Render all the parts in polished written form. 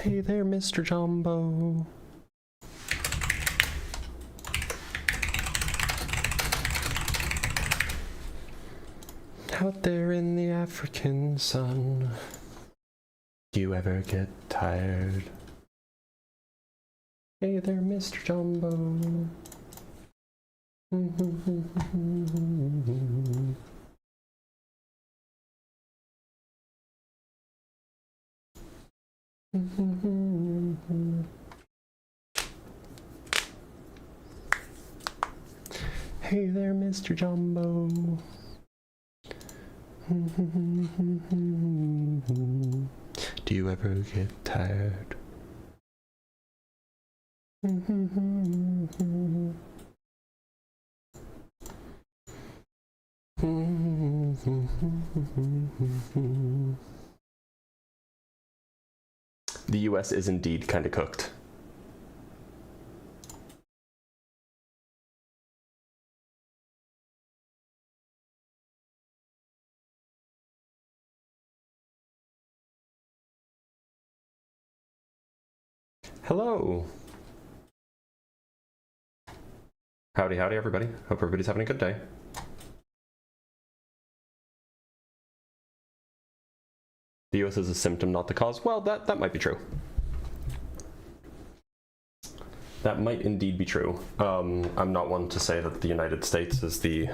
Hey there, Mr. Jumbo. Out there in the African sun, do you ever get tired? Hey there, Mr. Jumbo. Hey there, Mr. Jumbo. Do you ever get tired? The US is indeed kind of cooked. Hello. Howdy, howdy, everybody. Hope everybody's having a good day. The US is a symptom, not the cause. Well, that might be true. That might indeed be true. I'm not one to say that the United States is the,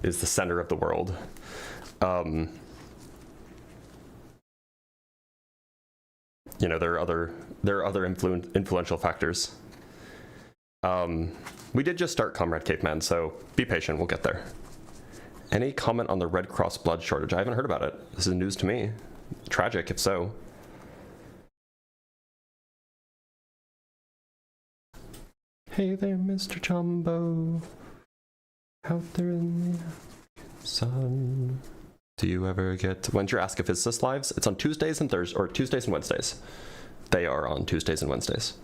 is the center of the world. There are other influential factors. We did just start Comrade Caveman, so be patient, we'll get there. Any comment on the Red Cross blood shortage? I haven't heard about it. This is news to me. Tragic, if so. Hey there, Mr. Jumbo. Out there in the sun. Do you ever get... When's your Ask a Physicist lives? It's on Tuesdays and Thursdays, or Tuesdays and Wednesdays. They are on Tuesdays and Wednesdays.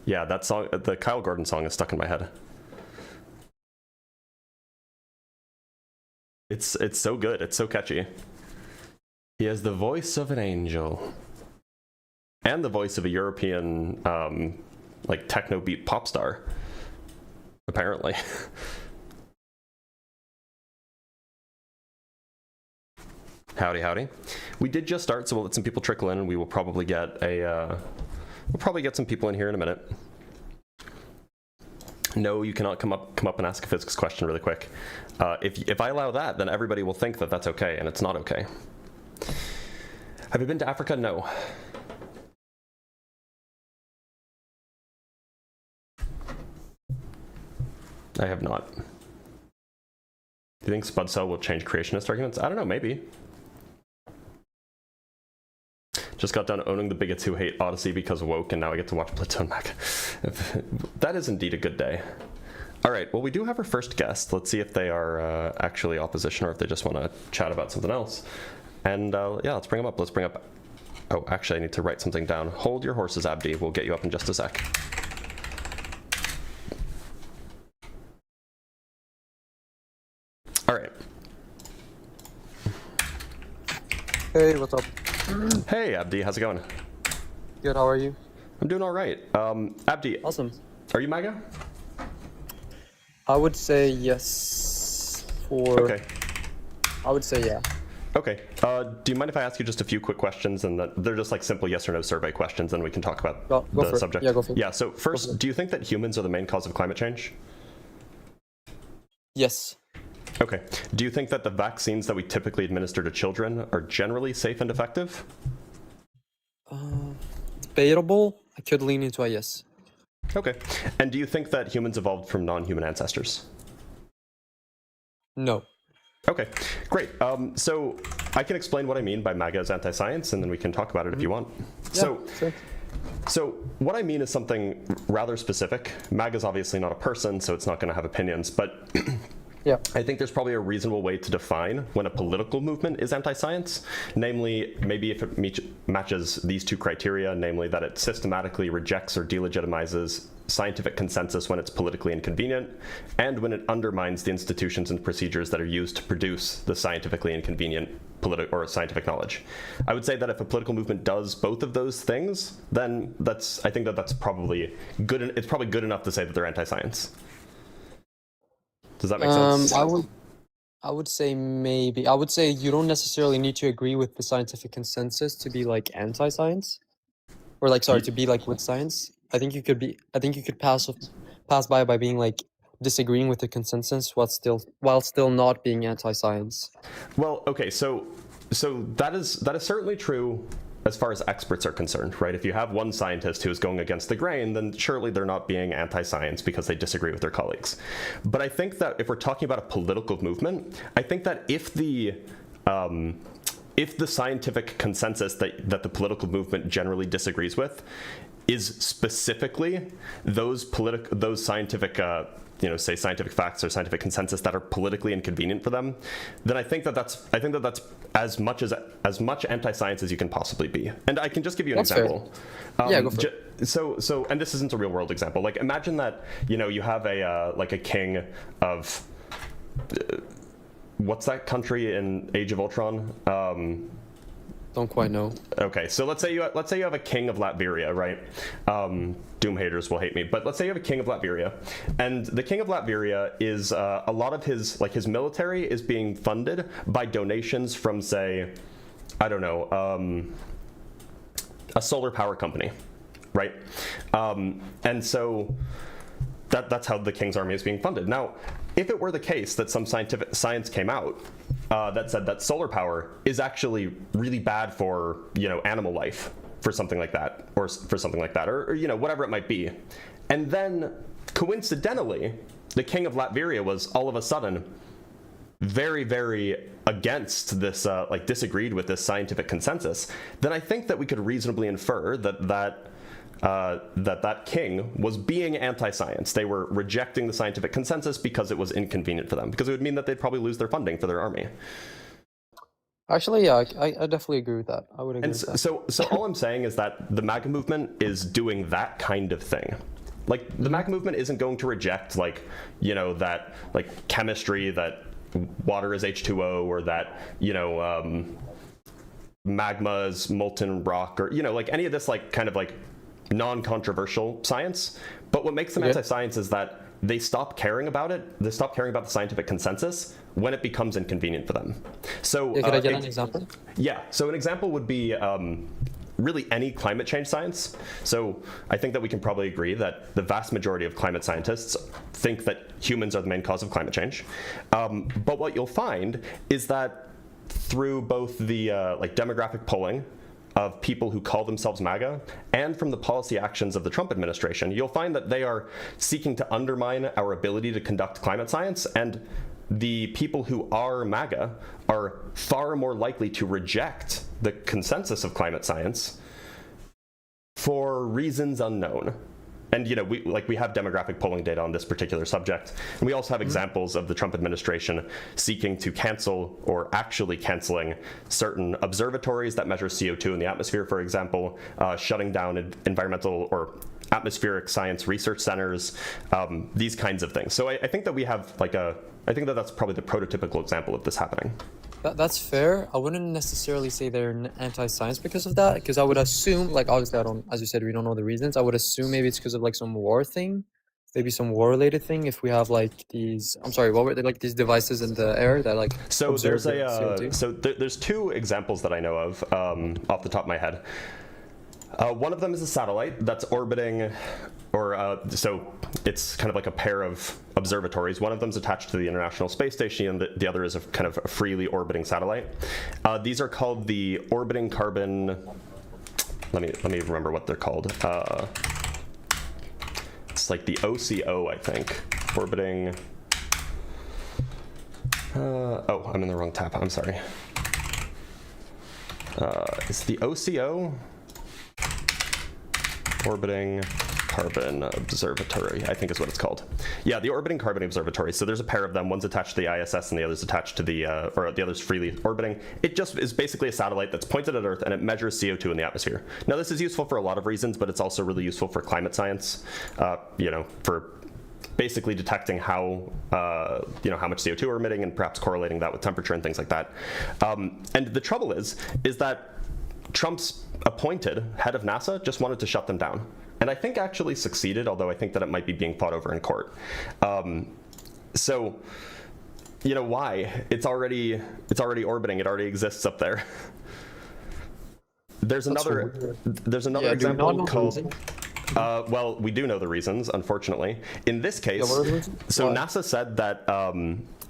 Yeah, that song, the Kyle Gordon song is stuck in my head. It's so good, it's so catchy. He has the voice of an angel. And the voice of a European, like, techno beat pop star. Apparently. Howdy, howdy. We did just start, so we'll let some people trickle in, and we will probably get some people in here in a minute. No, you cannot come up and ask a physics question really quick. If I allow that, then everybody will think that that's okay, and it's not okay. Have you been to Africa? No. I have not. Do you think Spud Cell will change creationist arguments? I don't know, maybe. Just got done owning the bigots who hate Odyssey because woke, and now I get to watch Blitz on MAGA. That is indeed a good day. All right, well, we do have our first guest. Let's see if they are actually opposition or if they just want to chat about something else. And yeah, let's bring them up. Let's bring up... Oh, actually, I need to write something down. Hold your horses, Abdi. We'll get you up in just a sec. All right. Hey, what's up? Hey, Abdi, how's it going? Good, how are you? I'm doing all right. Abdi. Awesome. Are you MAGA? I would say yes for... Okay. I would say yeah. Okay. Do you mind if I ask you just a few quick questions, and they're just like simple yes or no survey questions, and we can talk about Go the for subject? It. Yeah, go for it. Yeah, so first, do you think that humans are the main cause of climate change? Yes. Okay. Do you think that the vaccines that we typically administer to children are generally safe and effective? Debatable. I could lean into a yes. Okay. And do you think that humans evolved from non-human ancestors? No. Okay, great. So I can explain what I mean by MAGA as anti-science, and then we can talk about it if you want. Yeah, sure. So what I mean is something rather specific. MAGA is obviously not a person, so it's not going to have opinions, but yeah. I think there's probably a reasonable way to define when a political movement is anti-science, namely, maybe if it matches these two criteria, namely that it systematically rejects or delegitimizes scientific consensus when it's politically inconvenient, and when it undermines the institutions and procedures that are used to produce the scientifically inconvenient or scientific knowledge. I would say that if a political movement does both of those things, then I think that's probably good. It's probably good enough to say that they're anti-science. Does that make sense? I would say maybe. I would say you don't necessarily need to agree with the scientific consensus to be like anti-science, or like sorry to be like with science. I think you could pass by being like disagreeing with the consensus while still not being anti-science. Well, okay, so that is certainly true as far as experts are concerned, right? If you have one scientist who is going against the grain, then surely they're not being anti-science because they disagree with their colleagues. But I think that if we're talking about a political movement, I think that if the scientific consensus that the political movement generally disagrees with is specifically those scientific say scientific facts or scientific consensus that are politically inconvenient for them, then I think that that's as much anti-science as you can possibly be. And I can just give you an example. Yeah, go for it. So, and this isn't a real world example. Like, imagine that you have a king of what's that country in Age of Ultron? Don't quite know. Okay, so let's say you have a king of Latveria, right? Doom haters will hate me, but let's say you have a king of Latveria, and the king of Latveria is a lot of his military is being funded by donations from, say, I don't know, a solar power company, right? And so that's how the king's army is being funded. Now, if it were the case that some science came out that said that solar power is actually really bad for animal life, for something like that, or whatever it might be, and then coincidentally the king of Latveria was all of a sudden very, very against this, disagreed with this scientific consensus, then I think that we could reasonably infer that king was being anti-science. They were rejecting the scientific consensus because it was inconvenient for them, because it would mean that they'd probably lose their funding for their army. Actually, yeah, I definitely agree with that. I would agree with that. So all I'm saying is that the MAGA movement is doing that kind of thing. Like, the MAGA movement isn't going to reject, that, chemistry, that water is H2O, or that, magma is molten rock, or, any of this, kind of non-controversial science. But what makes them anti-science is that they stop caring about it. They stop caring about the scientific consensus when it becomes inconvenient for them. So could I get an example? Yeah, so an example would be really any climate change science. So I think that we can probably agree that the vast majority of climate scientists think that humans are the main cause of climate change. But what you'll find is that through both the demographic polling of people who call themselves MAGA, and from the policy actions of the Trump administration, you'll find that they are seeking to undermine our ability to conduct climate science, and the people who are MAGA are far more likely to reject the consensus of climate science for reasons unknown. And we have demographic polling data on this particular subject, and we also have examples of the Trump administration seeking to cancel or actually canceling certain observatories that measure CO2 in the atmosphere, for example, shutting down environmental or atmospheric science research centers, these kinds of things. So I think that we have I think that that's probably the prototypical example of this happening. That's fair. I wouldn't necessarily say they're anti-science because of that, because I would assume, obviously as you said, we don't know the reasons. I would assume maybe it's because of some war thing, maybe some war-related thing. If we have these, I'm sorry, what were they, these devices in the air that So there's CO2? there's two examples that I know of off the top of my head. One of them is a satellite that's orbiting, so it's kind of like a pair of observatories. One of them is attached to the International Space Station, and the other is a kind of a freely orbiting satellite. These are called the orbiting carbon. Let me remember what they're called. It's like the OCO, I think. Orbiting. Oh, I'm in the wrong tab. I'm sorry. It's the OCO. Orbiting Carbon Observatory, I think is what it's called. Yeah, the Orbiting Carbon Observatory. So there's a pair of them. One's attached to the ISS and the other's attached to the, or the other's freely orbiting. It just is basically a satellite that's pointed at Earth and it measures CO2 in the atmosphere. Now this is useful for a lot of reasons, but it's also really useful for climate science, for basically detecting how, how much CO2 we're emitting and perhaps correlating that with temperature and things like that. And the trouble is that Trump's appointed head of NASA just wanted to shut them down. And I think actually succeeded, although I think that it might be being fought over in court. So, why? It's already orbiting. It already exists up there. There's another example called. Well, we do know the reasons, unfortunately. In this case, so NASA said that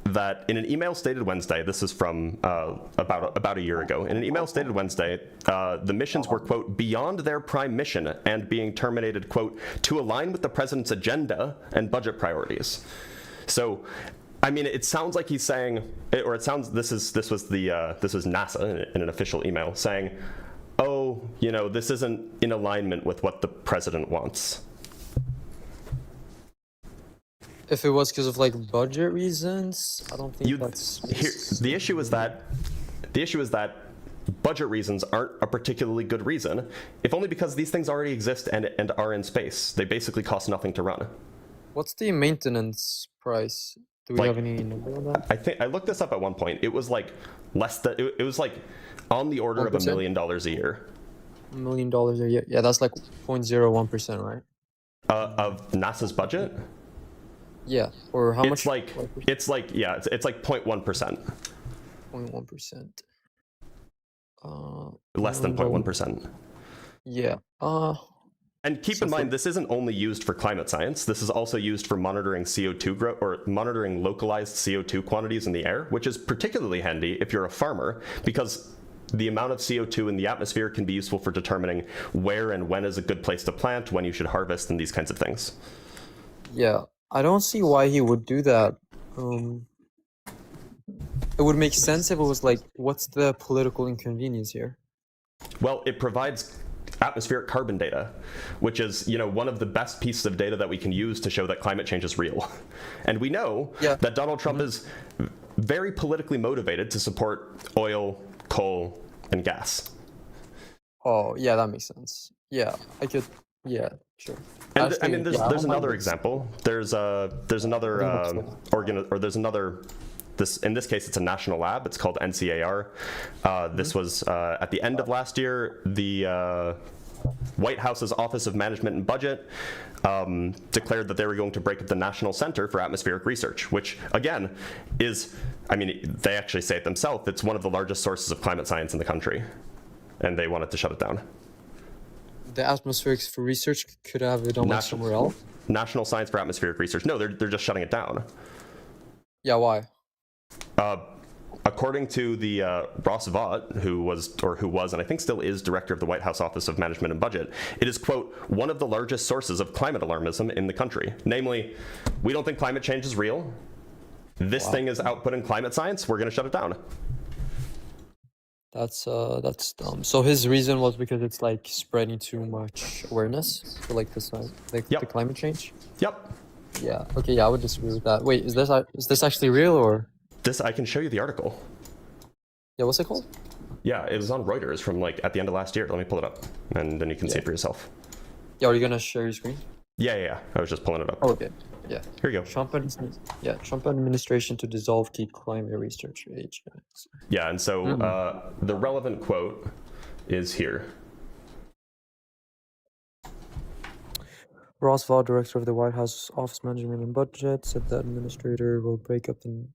that in an email stated Wednesday, this is from about a year ago, in an email stated Wednesday, the missions were, quote, beyond their prime mission and being terminated, quote, to align with the president's agenda and budget priorities. So, I mean, it sounds like he's saying, or it sounds, this was NASA in an official email saying, oh, this isn't in alignment with what the president wants. If it was because of like budget reasons, I don't think the issue is that budget reasons aren't a particularly good reason, if only because these things already exist and are in space. They basically cost nothing to run. What's the maintenance price? Do we have any number on that? I think I looked this up at one point. It was like less than it was like on the order 1%? Of $1 million a year. $1 million a year. Yeah, that's like 0.01%, right? Of NASA's budget? Yeah, or how much? It's like 0.1%. 0.1%. Less than 0.1%. Yeah. And keep in mind, this isn't only used for climate science. This is also used for monitoring CO2 growth or monitoring localized CO2 quantities in the air, which is particularly handy if you're a farmer, because the amount of CO2 in the atmosphere can be useful for determining where and when is a good place to plant, when you should harvest, and these kinds of things. Yeah, I don't see why he would do that. It would make sense if it was like, what's the political inconvenience here? Well, it provides atmospheric carbon data, which is, one of the best pieces of data that we can use to show that climate change is real. And we know that Donald Trump is very politically motivated to support oil, coal, and gas. Oh, yeah, that makes sense. Yeah, sure. And actually, there's another example. There's another in this case, it's a national lab. It's called NCAR. This was at the end of last year. The White House's Office of Management and Budget declared that they were going to break up the National Center for Atmospheric Research, which, again, they actually say it themselves, it's one of the largest sources of climate science in the country, and they wanted to shut it down. The Atmospheric for Research could have it on somewhere else? National Science for Atmospheric Research. No, they're just shutting it down. Yeah, why? According to the Ross Vaught, who was and I think still is director of the White House Office of Management and Budget, it is, quote, one of the largest sources of climate alarmism in the country. Namely, we don't think climate change is real. This thing is output in climate science. We're going to shut it down. That's dumb. So his reason was because it's like spreading too much awareness for like this, the climate change. Yep. Yeah. Okay. Yeah, I would disagree with that. Wait, is this actually real or? This, I can show you the article. Yeah, what's it called? Yeah, it was on Reuters from like at the end of last year. Let me pull it up, and then you can see it for yourself. Yeah, are you gonna share your screen? Yeah. I was just pulling it up. Oh, okay. Yeah. Here you go. Trump administration to dissolve key climate research agencies. Yeah, and so the relevant quote is here. Ross Vaught, director of the White House Office of Management and Budget, said the administrator will break up the.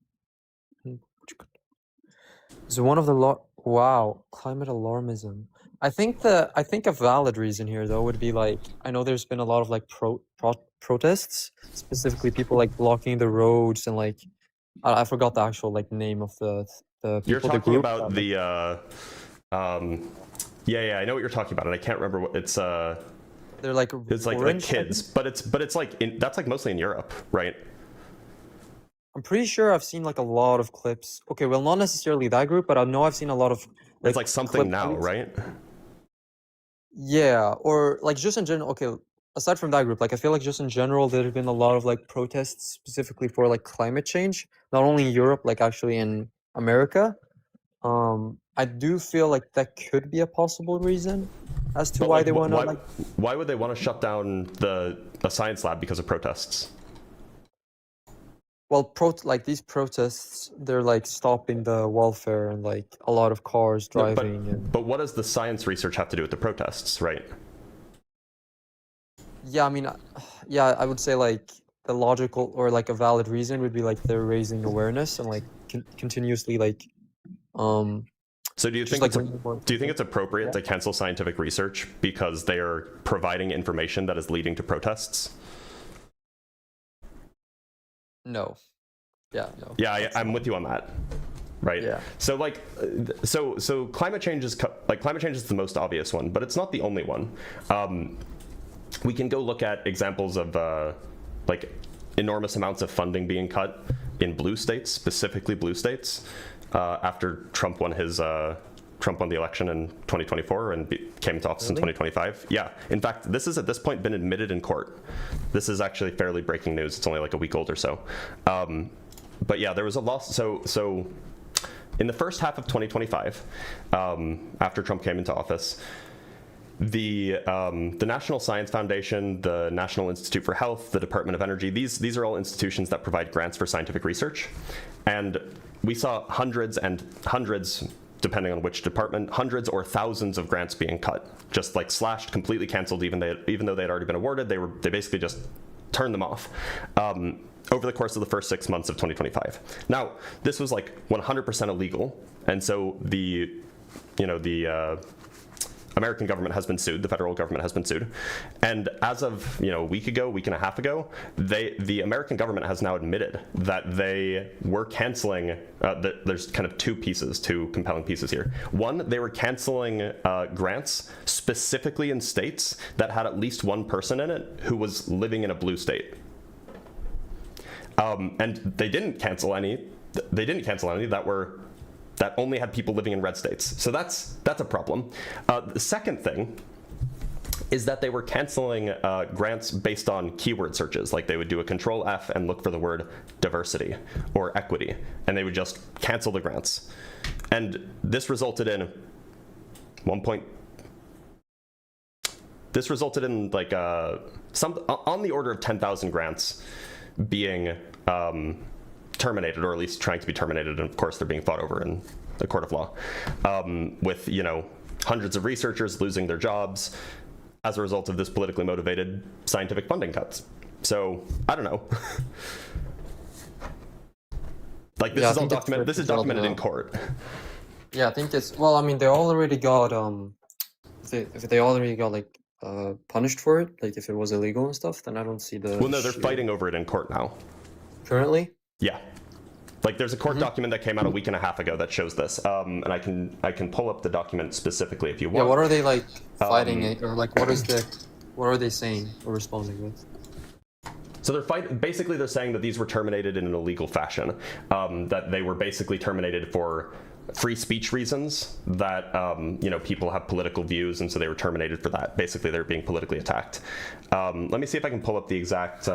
So one of the climate alarmism. I think a valid reason here though would be like, I know there's been a lot of like protests, specifically people like blocking the roads and like I forgot the actual like name of the people. You're talking about the I know what you're talking about, and I can't remember what it's they're like it's like kids, but it's like that's like mostly in Europe, right? I'm pretty sure I've seen like a lot of clips. Okay, well, not necessarily that group, but I know I've seen a lot of. It's like something now, right? Yeah, or like just in general. Okay, aside from that group, like I feel like just in general, there have been a lot of like protests specifically for like climate change, not only in Europe, like actually in America. I do feel like that could be a possible reason as to But why like, they want to like. why would they want to shut down a science lab because of protests? Well, like these protests, they're like stopping the welfare and like a lot of cars No, driving and. but what does the science research have to do with the protests, right? Yeah, I mean, yeah, I would say like the logical or like a valid reason would be like they're raising awareness and like continuously like So do you just think like do you think it's appropriate Yeah. to cancel scientific research because they are providing information that is leading to protests? No. Yeah, no. Yeah, I'm with you on that. Right. Yeah. So like, so climate change is climate change is the most obvious one, but it's not the only one. We can go look at examples of like enormous amounts of funding being cut in blue states, specifically blue states, after Trump won the election in 2024 and came into office in 2025. Yeah. In fact, this has at this point been admitted in court. This is actually fairly breaking news. It's only like a week old or so. But yeah, there was a loss. So in the first half of 2025, after Trump came into office, the National Science Foundation, the National Institute for Health, the Department of Energy, these are all institutions that provide grants for scientific research. And we saw hundreds and hundreds, depending on which department, hundreds or thousands of grants being cut, just like slashed, completely canceled, even though they had already been awarded, they basically just turned them off. Over the course of the first 6 months of 2025. Now, this was like 100% illegal, and so the American government has been sued, the federal government has been sued, and as of a week and a half ago, the American government has now admitted that they were canceling. There's kind of two compelling pieces here. One, they were canceling grants specifically in states that had at least one person in it who was living in a blue state. And they didn't cancel any. They didn't cancel any that only had people living in red states. So that's a problem. The second thing is that they were canceling grants based on keyword searches. Like they would do a Control F and look for the word diversity or equity, and they would just cancel the grants. And this resulted in like some on the order of 10,000 grants being terminated, or at least trying to be terminated, and of course they're being fought over in the court of law, with hundreds of researchers losing their jobs as a result of this politically motivated scientific funding cuts. So I don't know. Like this is all documented. This is documented in court. Yeah, I think it's well. I mean, they already got if they already got like punished for it, like if it was illegal and stuff, then I don't see the. Well, no, they're fighting over it in court now. Currently? Yeah. Like there's a court document that came out a week and a half ago that shows this, and I can pull up the document specifically if you want. Yeah, what are they like fighting, or like what are they saying or responding with? So basically they're saying that these were terminated in an illegal fashion, that they were basically terminated for free speech reasons, that people have political views, and so they were terminated for that. Basically they're being politically attacked. Let me see if I can pull up the exact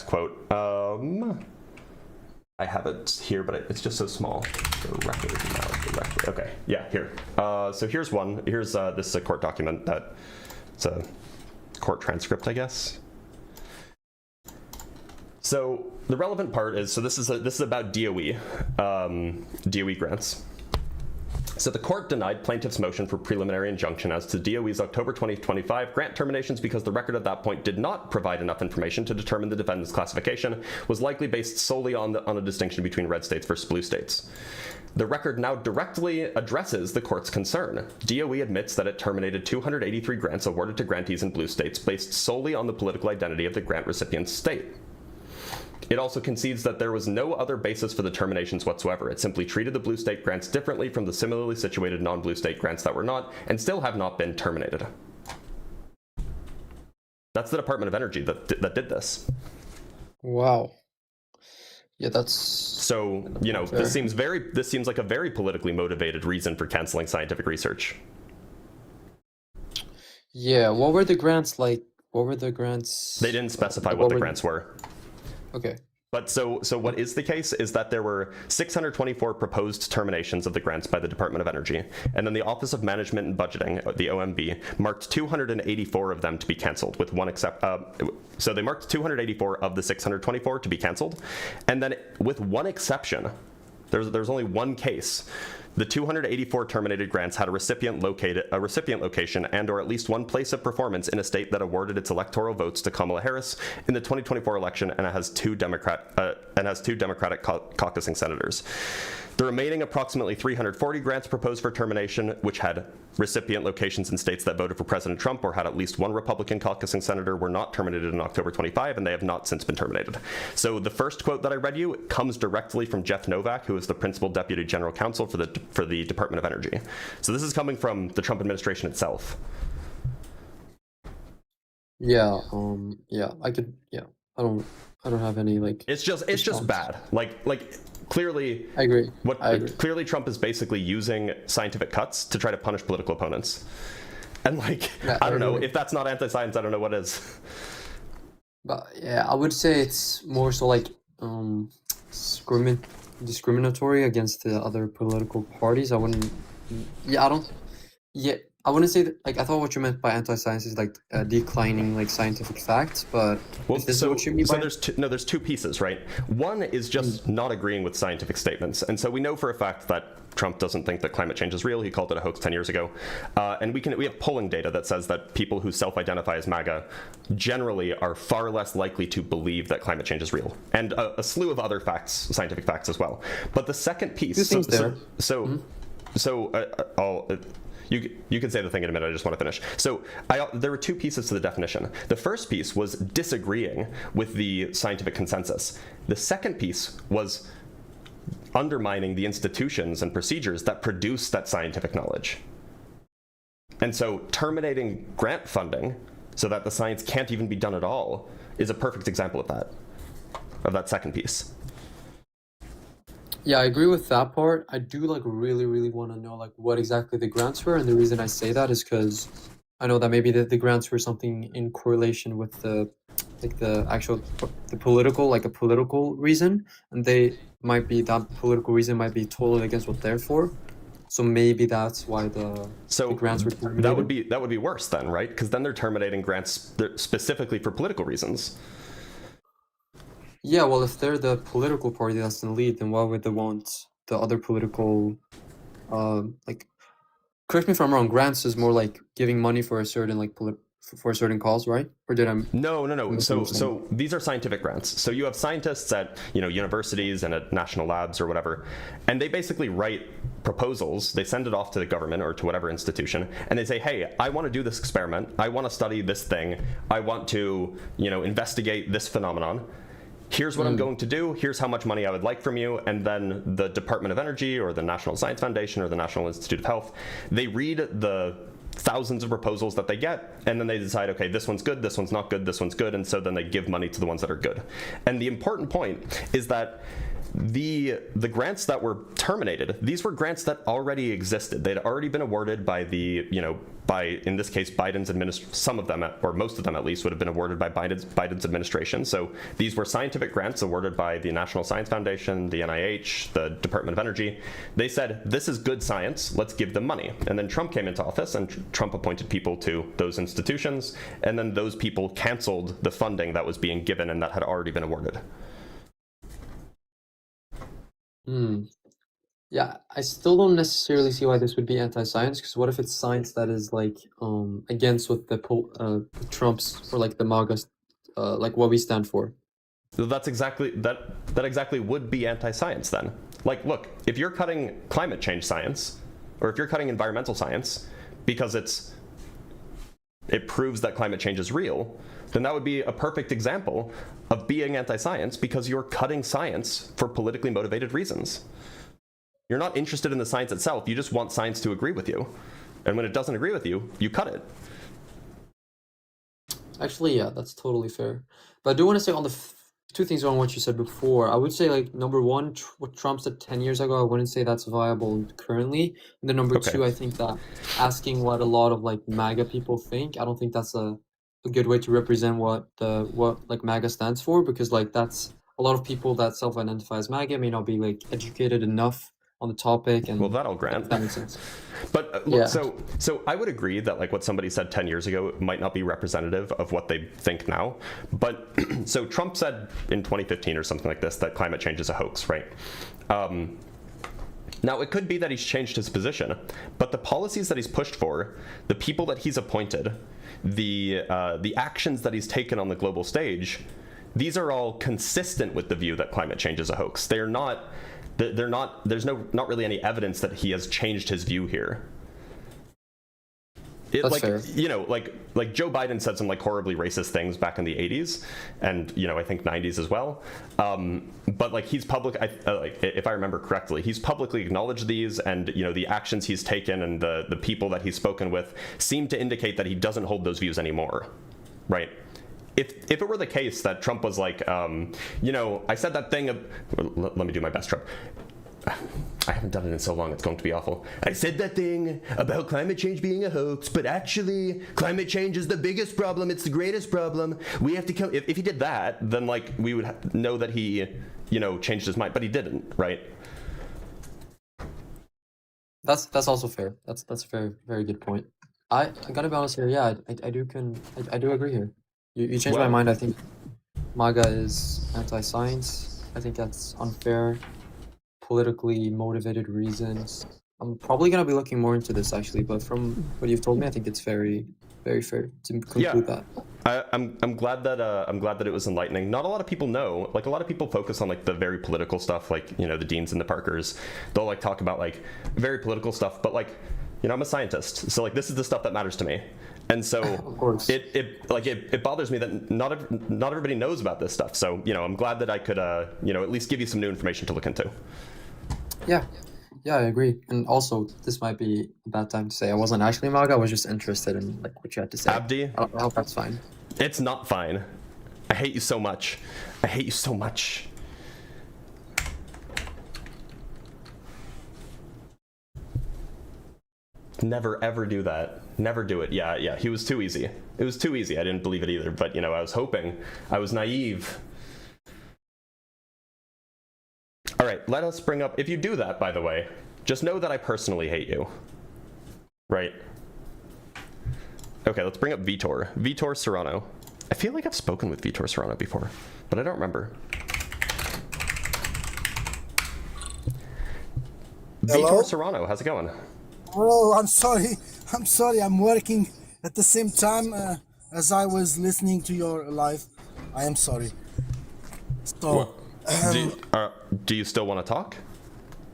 quote. I have it here, but it's just so small. The record. Okay, yeah, here. So here's one. Here's this is a court document that it's a court transcript, I guess. So the relevant part is this is about DOE grants. So the court denied plaintiff's motion for preliminary injunction as to DOE's October 2025 grant terminations because the record at that point did not provide enough information to determine the defendant's classification was likely based solely on a distinction between red states versus blue states. The record now directly addresses the court's concern. DOE admits that it terminated 283 grants awarded to grantees in blue states based solely on the political identity of the grant recipient's state. It also concedes that there was no other basis for the terminations whatsoever. It simply treated the blue state grants differently from the similarly situated non-blue state grants that were not, and still have not been terminated. That's the Department of Energy that did this. Wow. Yeah, that's so, this seems like a very politically motivated reason for canceling scientific research. Yeah, what were the grants like? What were the grants? They didn't specify like, what the were grants were. Okay. But so what is the case is that there were 624 proposed terminations of the grants by the Department of Energy, and then the Office of Management and Budgeting, the OMB, marked 284 of them to be canceled, with one except. So they marked 284 of the 624 to be canceled, and then with one exception, there's only one case. The 284 terminated grants had a recipient location and or at least one place of performance in a state that awarded its electoral votes to Kamala Harris in the 2024 election, and it has two Democratic caucusing senators. The remaining approximately 340 grants proposed for termination, which had recipient locations in states that voted for President Trump or had at least one Republican caucusing senator, were not terminated in October 25, and they have not since been terminated. So the first quote that I read you comes directly from Jeff Novak, who is the principal deputy general counsel for the Department of Energy. So this is coming from the Trump administration itself. Yeah, yeah, I could, yeah, I don't have any, like, It's just bad. Like clearly, I agree. Clearly Trump is basically using scientific cuts to try to punish political opponents. And like, Yeah, I don't know, agree. if that's not anti-science, I don't know what is. But yeah, I would say it's more so like, discriminatory against the other political parties. I wouldn't, yeah, I wouldn't say that, like, I thought what you meant by anti-science is like declining like scientific facts, but Well, is this so, what you mean so by? there's two pieces, right? One is just not agreeing with scientific statements. And so we know for a fact that Trump doesn't think that climate change is real. He called it a hoax 10 years ago. And we have polling data that says that people who self-identify as MAGA generally are far less likely to believe that climate change is real. And a slew of other facts, scientific facts as well. But the second piece... Two things there. You can say the thing in a minute, I just want to finish. So there were two pieces to the definition. The first piece was disagreeing with the scientific consensus. The second piece was undermining the institutions and procedures that produce that scientific knowledge. And so terminating grant funding so that the science can't even be done at all is a perfect example of that second piece. Yeah, I agree with that part. I do like really want to know like what exactly the grants were, and the reason I say that is because I know that maybe the grants were something in correlation with the political, like a political reason, and that political reason might be totally against what they're for. So maybe that's why the grants were terminated. That would be worse then, right? Because then they're terminating grants specifically for political reasons. Yeah, well, if they're the political party that's in the lead, then why would they want the other political, like, correct me if I'm wrong, grants is more like giving money for a certain, like, for a certain cause, right? Or did I? No. So these are scientific grants. So you have scientists at, universities and at national labs or whatever, and they basically write proposals. They send it off to the government or to whatever institution, and they say, hey, I want to do this experiment. I want to study this thing. I want to, investigate this phenomenon. Here's what I'm going to do, here's how much money I would like from you, and then the Department of Energy or the National Science Foundation or the National Institute of Health, they read the thousands of proposals that they get, and then they decide, okay, this one's good, this one's not good, this one's good, and so then they give money to the ones that are good. And the important point is that the grants that were terminated, these were grants that already existed. They'd already been awarded by in this case, Biden's administration. Some of them, or most of them at least, would have been awarded by Biden's administration. So these were scientific grants awarded by the National Science Foundation, the NIH, the Department of Energy. They said, this is good science, let's give them money. And then Trump came into office, and Trump appointed people to those institutions, and then those people canceled the funding that was being given and that had already been awarded. Yeah, I still don't necessarily see why this would be anti-science, because what if it's science that is like against what the Trump's or like the MAGA, like what we stand for? So that's exactly that exactly would be anti-science then. Like, look, if you're cutting climate change science, or if you're cutting environmental science because it proves that climate change is real, then that would be a perfect example of being anti-science, because you're cutting science for politically motivated reasons. You're not interested in the science itself, you just want science to agree with you. And when it doesn't agree with you, you cut it. Actually, yeah, that's totally fair. But I do want to say two things on what you said before. I would say, like, number one, what Trump said 10 years ago, I wouldn't say that's viable currently. And then number Okay. two, I think that asking what a lot of like MAGA people think, I don't think that's a good way to represent what like MAGA stands for, because like that's a lot of people that self-identify as MAGA may not be like educated enough on the topic, and Well, that I'll grant. if that makes sense. But look, Yeah. so I would agree that like what somebody said 10 years ago might not be representative of what they think now. But so Trump said in 2015 or something like this that climate change is a hoax, right? Now, it could be that he's changed his position, but the policies that he's pushed for, the people that he's appointed, the actions that he's taken on the global stage, these are all consistent with the view that climate change is a hoax. They're not. There's not really any evidence that he has changed his view here. That's like fair. you know, like Joe Biden said some like horribly racist things back in the 80s, and you know I think 90s as well. But like he's public, like if I remember correctly, he's publicly acknowledged these, and you know the actions he's taken and the people that he's spoken with seem to indicate that he doesn't hold those views anymore, right? If it were the case that Trump was like, you know, I said that thing. Let me do my best, Trump. I haven't done it in so long, it's going to be awful. I said that thing about climate change being a hoax, but actually, climate change is the biggest problem. It's the greatest problem. We have to come. If he did that, then like we would know that he, you know, changed his mind, but he didn't, right? That's also fair. That's a very, very good point. I gotta be honest here. Yeah, I do agree here. You changed my Well- mind. I think MAGA is anti-science. I think that's unfair, politically motivated reasons. I'm probably gonna be looking more into this actually, but from what you've told me, I think it's very, very fair to conclude that. I'm glad that it was enlightening. Not a lot of people know. Like a lot of people focus on like the very political stuff, like you know the Deans and the Parkers. They'll like talk about like very political stuff, but like you know I'm a scientist, so like this is the stuff that matters to me. And so Of course. it bothers me that not everybody knows about this stuff. So you know I'm glad that I could you know at least give you some new information to look into. Yeah, I agree. And also, this might be a bad time to say I wasn't actually MAGA. I was just interested in like what you had to say. Abdi, I hope that's fine. it's not fine. I hate you so much. I hate you so much. Never ever do that. Never do it. Yeah. He was too easy. It was too easy. I didn't believe it either. But you know, I was hoping. I was naive. All right, let us bring up. If you do that, by the way, just know that I personally hate you. Right. Okay, let's bring up Vitor. Vitor Serrano. I feel like I've spoken with Vitor Serrano before, but I don't remember. Hello? Vitor Serrano, how's it going? Oh, I'm sorry. I'm sorry. I'm working at the same time as I was listening to your live. I am sorry. So, Do you still want to talk?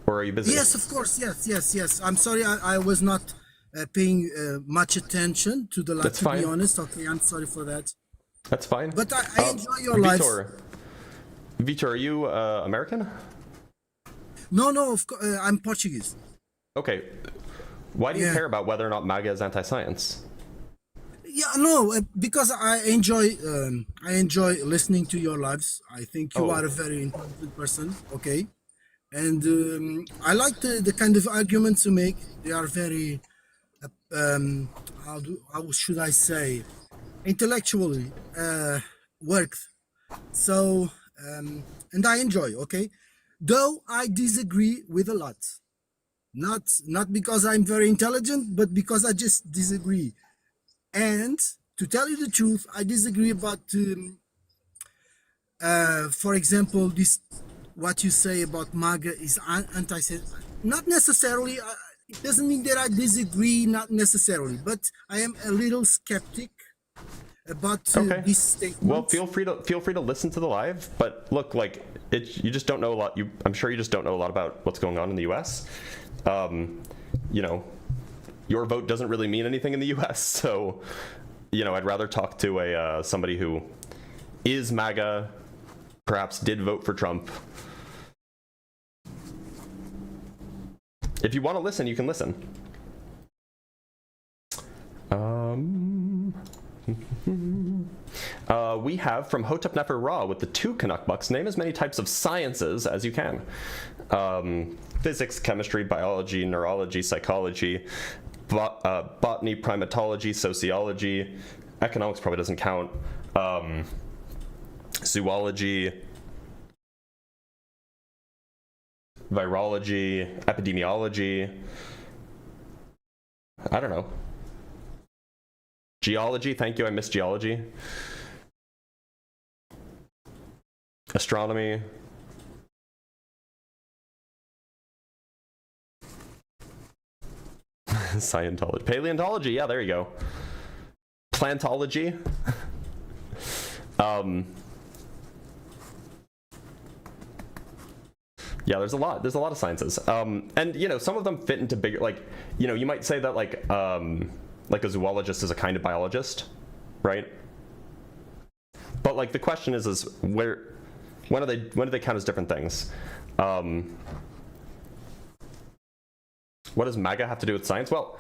Or are you busy? yes, of course. Yes. I'm sorry. I was not paying much attention to the live, That's to be fine. honest. Okay, I'm sorry for that. That's fine. But I enjoy your live. Vitor, are you American? No, of course, I'm Portuguese. Okay. Why do you Yeah. care about whether or not MAGA is anti-science? Yeah, no, because I enjoy listening to your lives. I think you Oh. are a very intelligent person. Okay, and I like the kind of arguments you make. They are very, how should I say, intellectually worked. So, and I enjoy. Okay, though I disagree with a lot. Not because I'm very intelligent, but because I just disagree. And to tell you the truth, I disagree about, for example, this what you say about MAGA is anti-Semitic. Not necessarily. It doesn't mean that I disagree. Not necessarily, but I am a little skeptic about Okay. this statement. Well, feel free to listen to the live, but look, like you just don't know a lot. I'm sure you just don't know a lot about what's going on in the U.S. You know, your vote doesn't really mean anything in the U.S. So, you know, I'd rather talk to somebody who is MAGA, perhaps did vote for Trump. If you want to listen, you can listen. We have from Hotep Nefer Ra with the 2 Canuck bucks, name as many types of sciences as you can. Physics, chemistry, biology, neurology, psychology, botany, primatology, sociology, economics probably doesn't count, zoology, virology, epidemiology, I don't know. Geology, thank you, I missed geology. Astronomy. Scientology. Paleontology, yeah, there you go. Plantology. Yeah, there's a lot of sciences. And you know, some of them fit into bigger, like, you know, you might say that like a zoologist is a kind of biologist, right? But like the question is when do they count as different things? What does MAGA have to do with science? Well,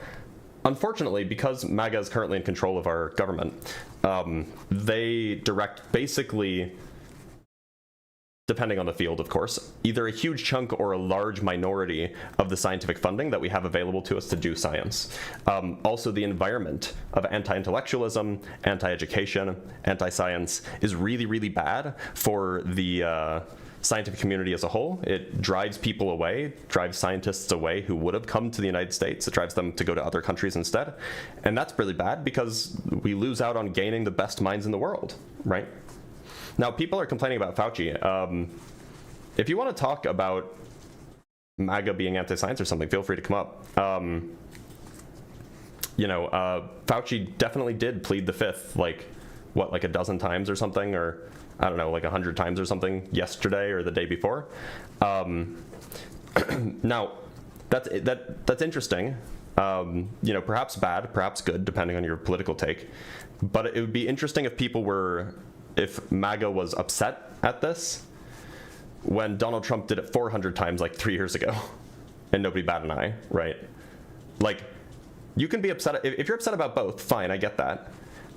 unfortunately, because MAGA is currently in control of our government, they direct basically, depending on the field, of course, either a huge chunk or a large minority of the scientific funding that we have available to us to do science. Also, the environment of anti-intellectualism, anti-education, anti-science is really, really bad for the scientific community as a whole. It drives people away, drives scientists away who would have come to the United States. It drives them to go to other countries instead. And that's really bad because we lose out on gaining the best minds in the world, right? Now, people are complaining about Fauci. If you want to talk about MAGA being anti-science or something, feel free to come up. You know, Fauci definitely did plead the fifth, like, what, like a dozen times or something, or I don't know, like 100 times or something yesterday or the day before. Now, that's interesting. You know, perhaps bad, perhaps good, depending on your political take. But it would be interesting if MAGA was upset at this when Donald Trump did it 400 times like 3 years ago and nobody bat an eye, right? Like, you can be upset. If you're upset about both, fine, I get that.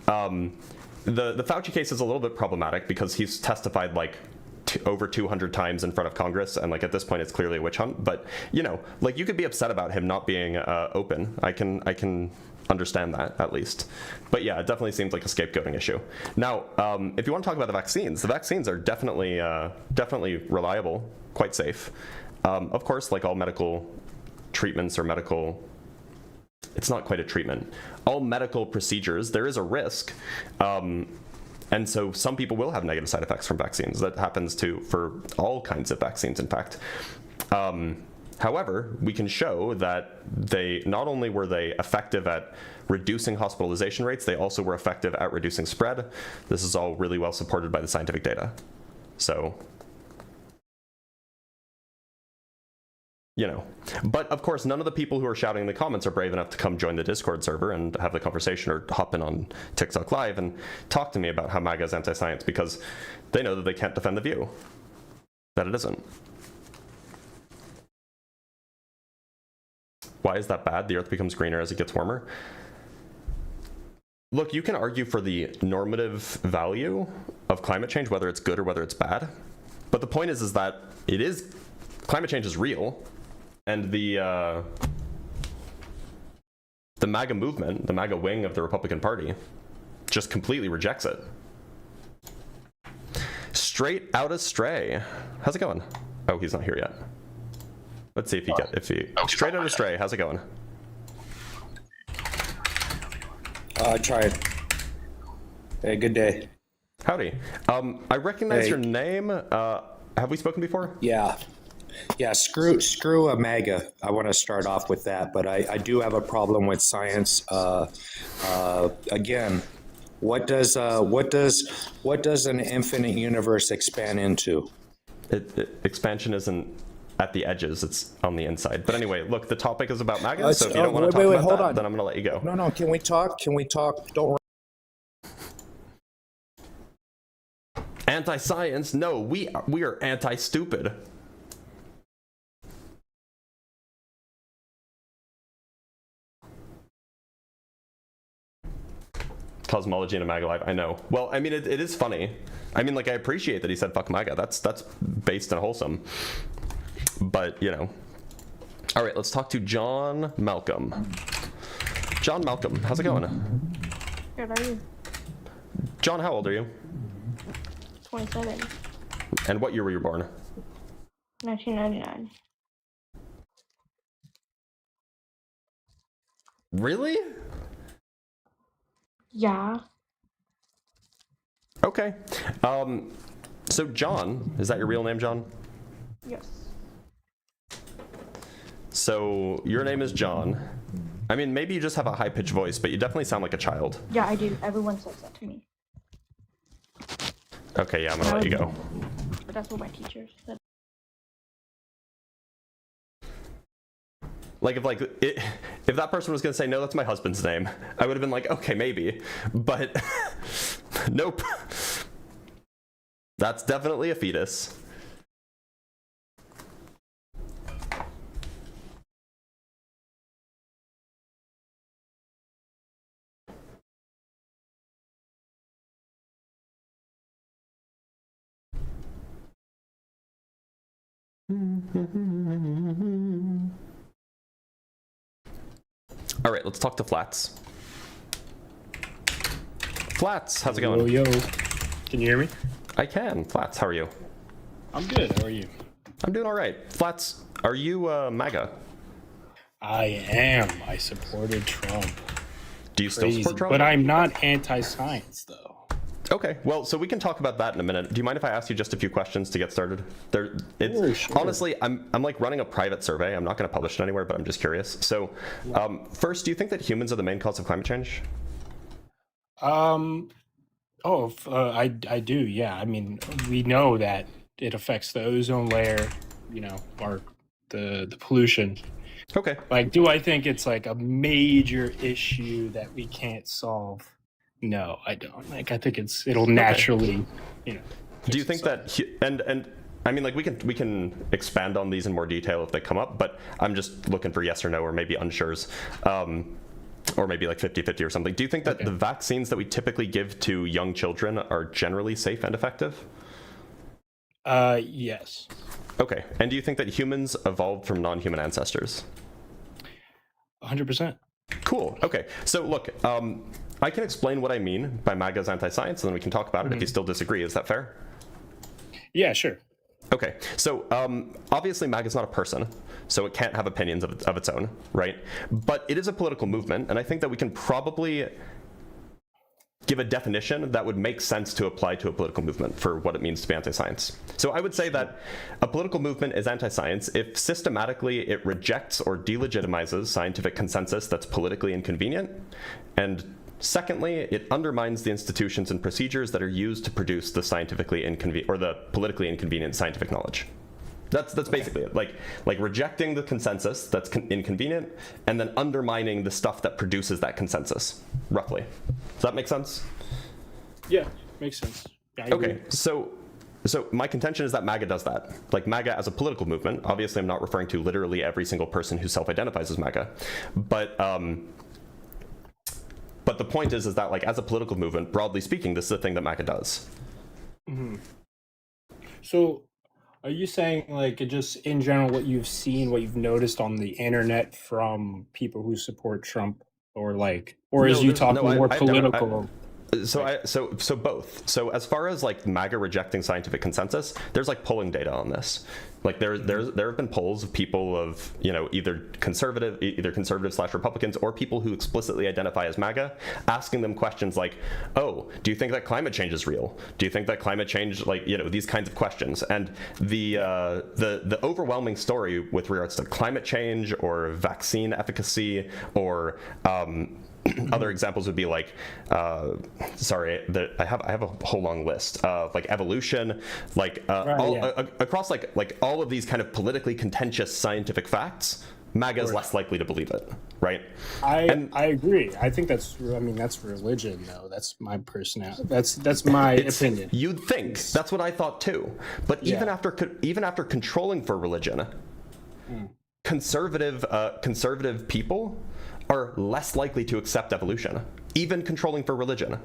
The Fauci case is a little bit problematic because he's testified like over 200 times in front of Congress, and like at this point it's clearly a witch hunt. But you know, like you could be upset about him not being open. I can understand that at least. But yeah, it definitely seems like a scapegoating issue. Now, if you want to talk about the vaccines are definitely reliable, quite safe. Of course, like all medical treatments or medical, it's not quite a treatment. All medical procedures, there is a risk. And so some people will have negative side effects from vaccines. That happens for all kinds of vaccines, in fact. However, we can show that they not only were they effective at reducing hospitalization rates, they also were effective at reducing spread. This is all really well supported by the scientific data. So, you know, but of course, none of the people who are shouting in the comments are brave enough to come join the Discord server and have the conversation or hop in on TikTok Live and talk to me about how MAGA is anti-science, because they know that they can't defend the view, that it isn't. Why is that bad? The Earth becomes greener as it gets warmer. Look, you can argue for the normative value of climate change, whether it's good or whether it's bad. But the point is that climate change is real. And the MAGA movement, the MAGA wing of the Republican Party, just completely rejects it. Straight out of Stray. How's it going? Oh, he's not here yet. Let's see if he straight out of Stray. How's it going? I tried. Hey, good day. Howdy. I recognize your name. Have we spoken before? Yeah. Screw a MAGA. I want to start off with that, but I do have a problem with science. Again, what does an infinite universe expand into? Expansion isn't at the edges, it's on the inside. But anyway, look, the topic is about MAGA, so if you don't want to talk about that, then I'm going to let you go. No, can we talk? Don't. Anti-science? No, we are anti-stupid. cosmology in a MAGA live. I know. Well, I mean, it is funny. I mean, like, I appreciate that he said fuck MAGA. That's based and wholesome. But, you know. All right, let's talk to John Malcolm. John Malcolm, how's it going? Good, how are you? John, how old are you? 27. And what year were you born? 1999. Really? Yeah. Okay. So John, is that your real name, John? Yes. So your name is John. I mean, maybe you just have a high-pitched voice, but you definitely sound like a child. Yeah, I do. Everyone says that to me. Okay, yeah, I'm gonna let you go. But that's what my teacher said. Like, if that person was gonna say, no, that's my husband's name, I would have been like, okay, maybe. But nope. That's definitely a fetus. All right, let's talk to Flats. Flats, how's it going? Yo, can you hear me? I can. Flats, how are you? I'm good. How are you? I'm doing all right. Flats, are you MAGA? I am. I supported Trump. Do you still support Trump? But I'm not anti-science, though. Okay, well, so we can talk about that in a minute. Do you mind if I ask you just a few questions to get started? Sure. Honestly, I'm like running a private survey. I'm not going to publish it anywhere, but I'm just curious. So, first, do you think that humans are the main cause of climate change? I do. Yeah. I mean, we know that it affects the ozone layer. You know, the pollution. Okay. Like, do I think it's like a major issue that we can't solve? No, I don't. Like, I think it'll naturally, you know. Do you think that and I mean, like, we can expand on these in more detail if they come up, but I'm just looking for yes or no, or maybe unsures, or maybe like 50-50 or something. Do you think that the vaccines that we typically give to young children are generally safe and effective? Yes. Okay. And do you think that humans evolved from non-human ancestors? 100%. Cool. Okay. So look, I can explain what I mean by MAGA's anti-science, and then we can talk about it if you still disagree. Is that fair? Yeah, sure. Okay. So obviously MAGA is not a person, so it can't have opinions of its own, right? But it is a political movement, and I think that we can probably give a definition that would make sense to apply to a political movement for what it means to be anti-science. So I would say that a political movement is anti-science if systematically it rejects or delegitimizes scientific consensus that's politically inconvenient, and secondly, it undermines the institutions and procedures that are used to produce the scientifically inconvenient or the politically inconvenient scientific knowledge. That's basically it. Like rejecting the consensus that's inconvenient, and then undermining the stuff that produces that consensus. Roughly, does that make sense? Yeah, makes sense. Yeah, okay, so my contention is that MAGA does that. Like, MAGA as a political movement. Obviously, I'm not referring to literally every single person who self-identifies as MAGA, but the point is that, like, as a political movement, broadly speaking, this is the thing that MAGA does. Mm-hmm. So, are you saying, like, just in general, what you've seen, what you've noticed on the internet from people who support Trump, or like, or is you talking more political? So both. So as far as like MAGA rejecting scientific consensus, there's like polling data on this. Like there have been polls of people of, you know, either conservative / Republicans, or people who explicitly identify as MAGA, asking them questions like, oh, do you think that climate change is real? Do you think that climate change, like, you know, these kinds of questions? And the overwhelming story with regards to climate change or vaccine efficacy or other examples would be like, I have a whole long list of like evolution, like across like all of these kind of politically contentious scientific facts. MAGA is less likely to believe it, right? I agree. I think that's religion, though. That's my personality. That's my opinion. You'd think that's what I thought too. But even after controlling for religion, conservative people are less likely to accept evolution. even controlling for religion.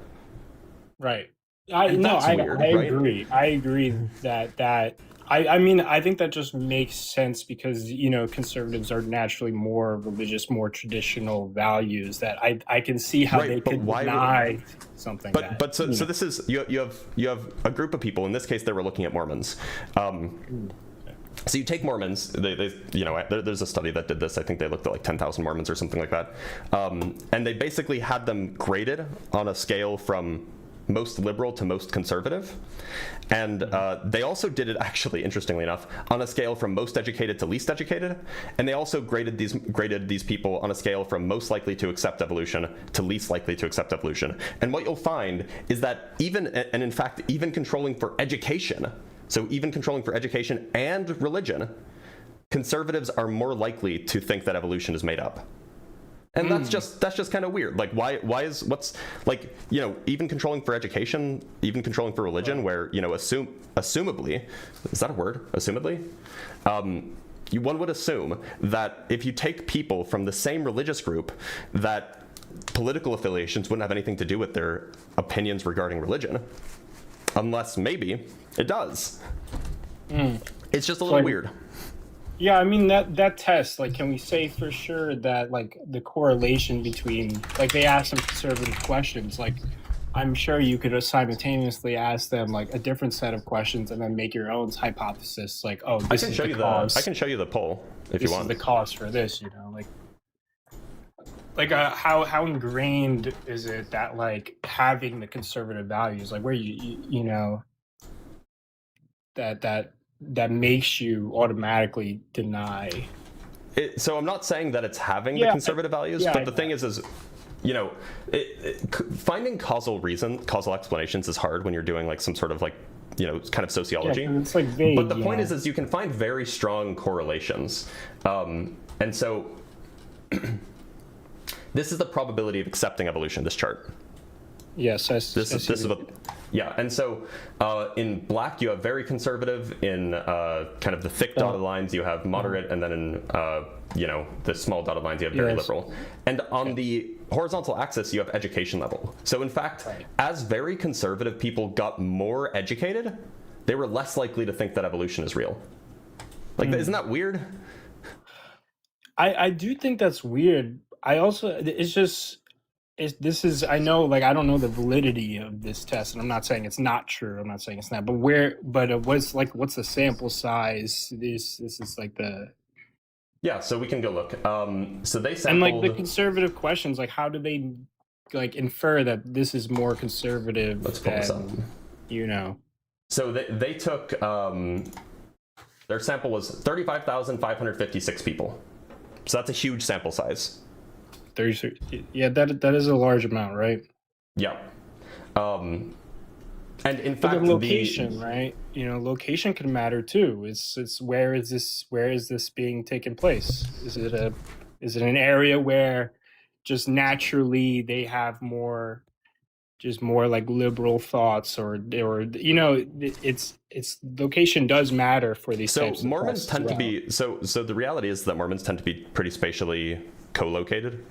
Right. And that's weird, I right? agree. I agree that I mean, I think that just makes sense because, you know, conservatives are naturally more religious, more traditional values that I can see how Right, they but could why would- deny something. But so this is you have a group of people. In this case, they were looking at Mormons. So you take Mormons. They you know, there's a study that did this. I think they looked at like 10,000 Mormons or something like that, and they basically had them graded on a scale from most liberal to most conservative, and they also did it, actually, interestingly enough, on a scale from most educated to least educated, and they also graded these people on a scale from most likely to accept evolution to least likely to accept evolution. And what you'll find is that in fact even controlling for education, so even controlling for education and religion, conservatives are more likely to think that evolution is made up. And that's just kind of weird. Like, what's like, you know, even controlling for education, even controlling for religion, where, you know, assumably, is that a word? Assumedly? One would assume that if you take people from the same religious group, that political affiliations wouldn't have anything to do with their opinions regarding religion, unless maybe it does. It's just a little weird. Yeah, I mean that test, like, can we say for sure that, like, the correlation between, like, they ask some conservative questions, like, I'm sure you could simultaneously ask them like a different set of questions and then make your own hypothesis, like, oh, this is the cause. I can show you the poll if you want. This is the cause for this, you know, like how ingrained is it that, like, having the conservative values, like, where you know, that makes you automatically deny it. So I'm not saying that it's having the conservative values, but the thing is, you know, finding causal explanations is hard when you're doing like some sort of, like, you know, kind of sociology. Yeah, it's like vague, but the point is you can find very strong correlations, and so this is the probability of accepting evolution. This chart. Yes, this is what. Yeah, and so in black you have very conservative, in kind of the thick dotted lines you have moderate, and then in you know, the small dotted lines you have very liberal. And on the horizontal axis you have education level. So in fact, as very conservative people got more educated, they were less likely to think that evolution is real. Like, isn't that weird? I do think that's weird. I also, it's just, this is, I know, like, I don't know the validity of this test, and I'm not saying it's not true. I'm not saying it's not, but what's the sample size? This is like the. Yeah, so we can go look. So they sampled. And like the conservative questions, like, how do they, like, infer that this is more conservative? Let's pull this up. You know. So they took, their sample was 35,556 people. So that's a huge sample size. 36. Yeah, that is a large amount, right? Yeah. And in fact, the location, right? You know, location can matter too. It's where is this being taken place? Is it an area where just naturally they have more like liberal thoughts, or you know, it's location does matter for these types of Mormons tend to be so the reality is that Mormons tend to be pretty spatially co-located.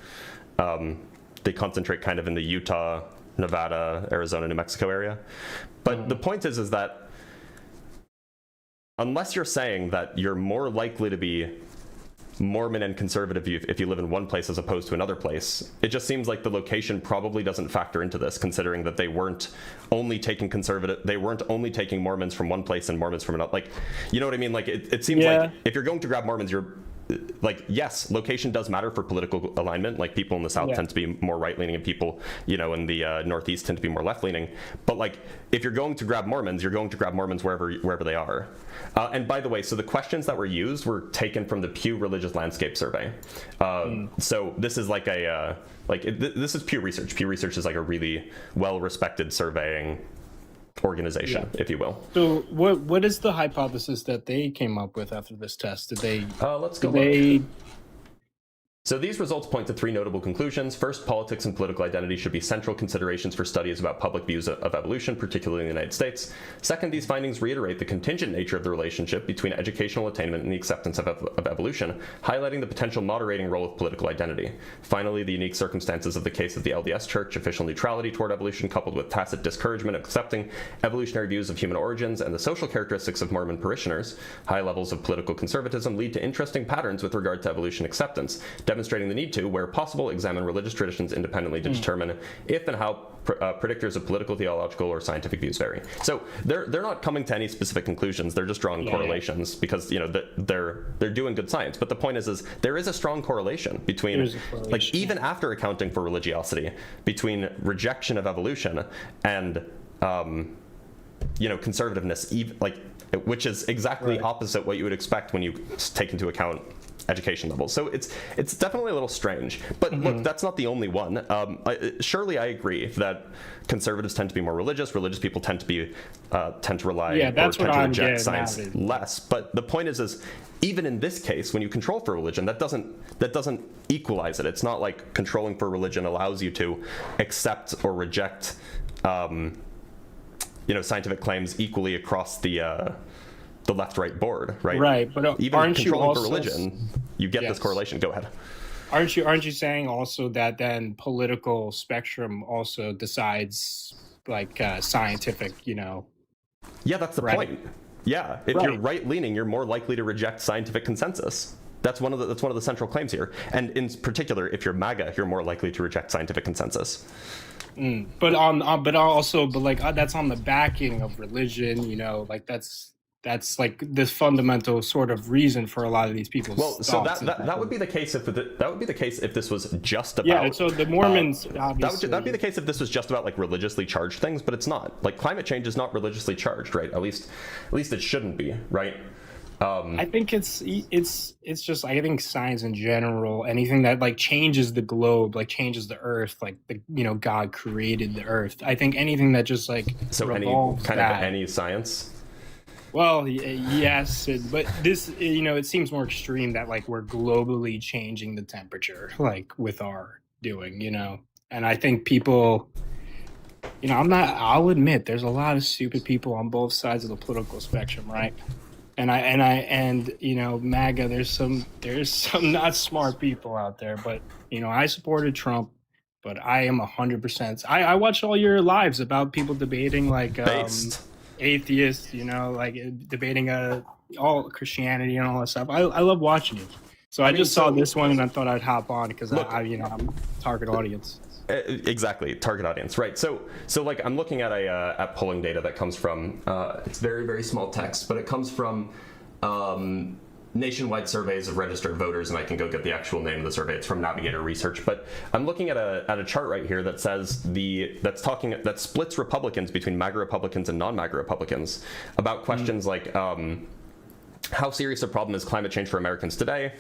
They concentrate kind of in the Utah, Nevada, Arizona, New Mexico area. But the point is that unless you're saying that you're more likely to be Mormon and conservative if you live in one place as opposed to another place, it just seems like the location probably doesn't factor into this, considering that they weren't only taking Mormons from one place and Mormons from another. Like, you know what I mean? Like, it seems like if you're going to grab Mormons, you're like, yes, location does matter for political alignment. Like, people in the South tend to be more right-leaning, and people, you know, in the Northeast tend to be more left-leaning. But like, if you're going to grab Mormons, you're going to grab Mormons wherever they are. And by the way, so the questions that were used were taken from the Pew Religious Landscape Survey. So this is like this is Pew Research. Pew Research is like a really well-respected surveying organization, if you will. So what is the hypothesis that they came up with after this test? Did they let's go look. So these results point to three notable conclusions. First, politics and political identity should be central considerations for studies about public views of evolution, particularly in the United States. Second, these findings reiterate the contingent nature of the relationship between educational attainment and the acceptance of evolution, highlighting the potential moderating role of political identity. Finally, the unique circumstances of the case of the LDS Church, official neutrality toward evolution coupled with tacit discouragement of accepting evolutionary views of human origins, and the social characteristics of Mormon parishioners, high levels of political conservatism, lead to interesting patterns with regard to evolution acceptance, demonstrating the need to, where possible, examine religious traditions independently to determine if and how predictors of political, theological, or scientific views vary. So they're not coming to any specific conclusions. They're just drawing correlations because they're doing good science. But the point is there is a strong correlation between, like, even after accounting for religiosity, between rejection of evolution and conservativeness, which is exactly opposite what you would expect when you take into account education levels. So it's definitely a little strange. But look, that's not the only one. Surely I agree that conservatives tend to be more religious. Religious people tend to rely or tend to reject science less. But the point is even in this case, when you control for religion, that doesn't equalize it. It's not like controlling for religion allows you to accept or reject scientific claims equally across the left-right board, right? Right, but even aren't controlling you also, for religion, you get this correlation. Go ahead. Aren't you saying also that then political spectrum also decides like scientific, Yeah, that's the right? point. Yeah, if you're right-leaning, you're more likely to reject scientific consensus. That's one of the central claims here. And in particular, if you're MAGA, you're more likely to reject scientific consensus. But that's on the backing of religion, like that's like the fundamental sort of reason for a lot of these people's so thoughts. that would be the case if this was just about so the Mormons obviously that'd be the case if this was just about like religiously charged things, but it's not. Like climate change is not religiously charged, right? At least it shouldn't be, right? I think it's just, I think science in general, anything that like changes the globe, like changes the earth, like God created the earth. I think anything that just like any science. Well, yes, but this, it seems more extreme that like we're globally changing the temperature, like with our doing, and I think people, I'll admit there's a lot of stupid people on both sides of the political spectrum, right? And MAGA, there's some not smart people out there, but I supported Trump, but I am 100%. I watch all your lives about people debating like atheists, like debating all Christianity and all that stuff. I love watching it. So I just saw this one and I thought I'd hop on because I'm target audience. Exactly, target audience, right? So like I'm looking at at polling data that comes from it's very, very small text, but it comes from nationwide surveys of registered voters, and I can go get the actual name of the survey. It's from Navigator Research, but I'm looking at a chart right here that says that splits Republicans between MAGA Republicans and non-MAGA Republicans about questions like how serious a problem is climate change for Americans today?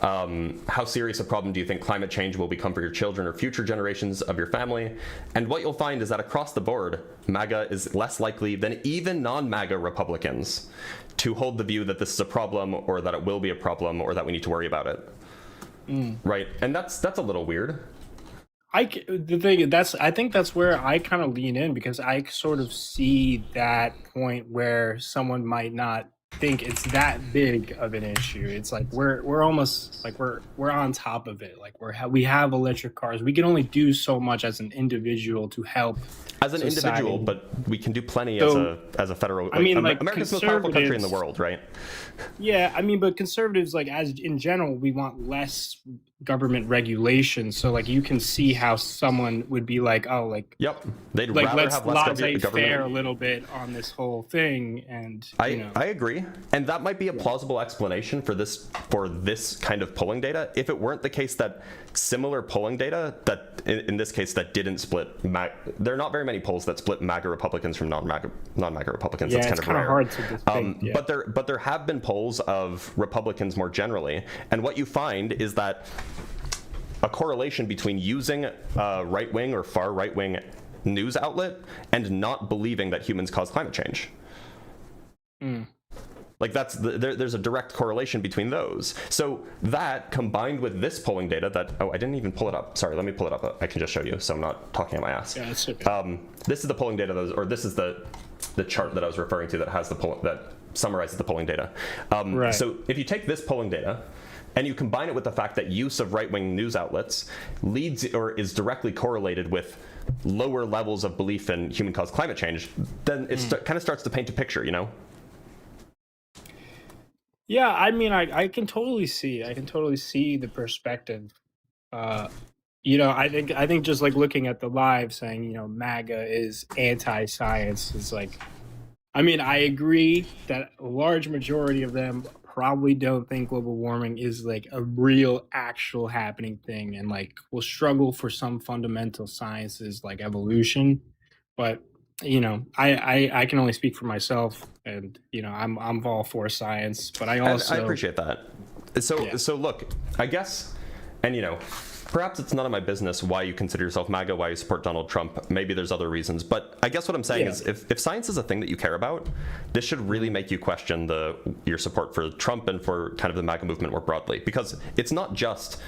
How serious a problem do you think climate change will become for your children or future generations of your family? And what you'll find is that across the board, MAGA is less likely than even non-MAGA Republicans to hold the view that this is a problem or that it will be a problem or that we need to worry about it. Right? And that's a little weird. I think that's where I kind of lean in because I sort of see that point where someone might not think it's that big of an issue. It's like we're almost like we're on top of it. Like we have electric cars. We can only do so much as an individual to help as an society. individual, but we can do plenty as a federal. America's the most powerful country in the world, right? Yeah, but conservatives, like as in general, we want less government regulation. So like you can see how someone would be like, oh, like yep, they'd like rather have less government. Fair a little bit on this whole thing, and I agree, and that might be a plausible explanation for this kind of polling data if it weren't the case that similar polling data that in this case that didn't split there are not very many polls that split MAGA Republicans from non-MAGA Republicans. Yeah, that's kind of rare. Hard to distinct, but there have been polls of Republicans more generally, and what you find is that a correlation between using a right-wing or far right-wing news outlet and not believing that humans cause climate change. Like there's a direct correlation between those. So that combined with this polling data that, oh, I didn't even pull it up. Sorry, let me pull it up. I can just show you, so I'm not talking out my ass. Yeah, that's okay. This is the polling data, or this is the chart that I was referring to that has that summarizes the polling data. Right. So if you take this polling data and you combine it with the fact that use of right-wing news outlets leads or is directly correlated with lower levels of belief in human-caused climate change, then it kind of starts to paint a picture, you know? Yeah, I mean, I can totally see. I can totally see the perspective. You know, I think just like looking at the live saying, you know, MAGA is anti-science is like, I mean, I agree that a large majority of them probably don't think global warming is like a real, actual happening thing, and like will struggle for some fundamental sciences like evolution. But you know, I can only speak for myself, and you know, I'm all for science, but I also I appreciate that. So look, I guess, and you know, perhaps it's none of my business why you consider yourself MAGA, why you support Donald Trump. Maybe there's other reasons, but I guess what I'm saying is if science is a thing that you care about, this should really make you question your support for Trump and for kind of the MAGA movement more broadly, because it's not just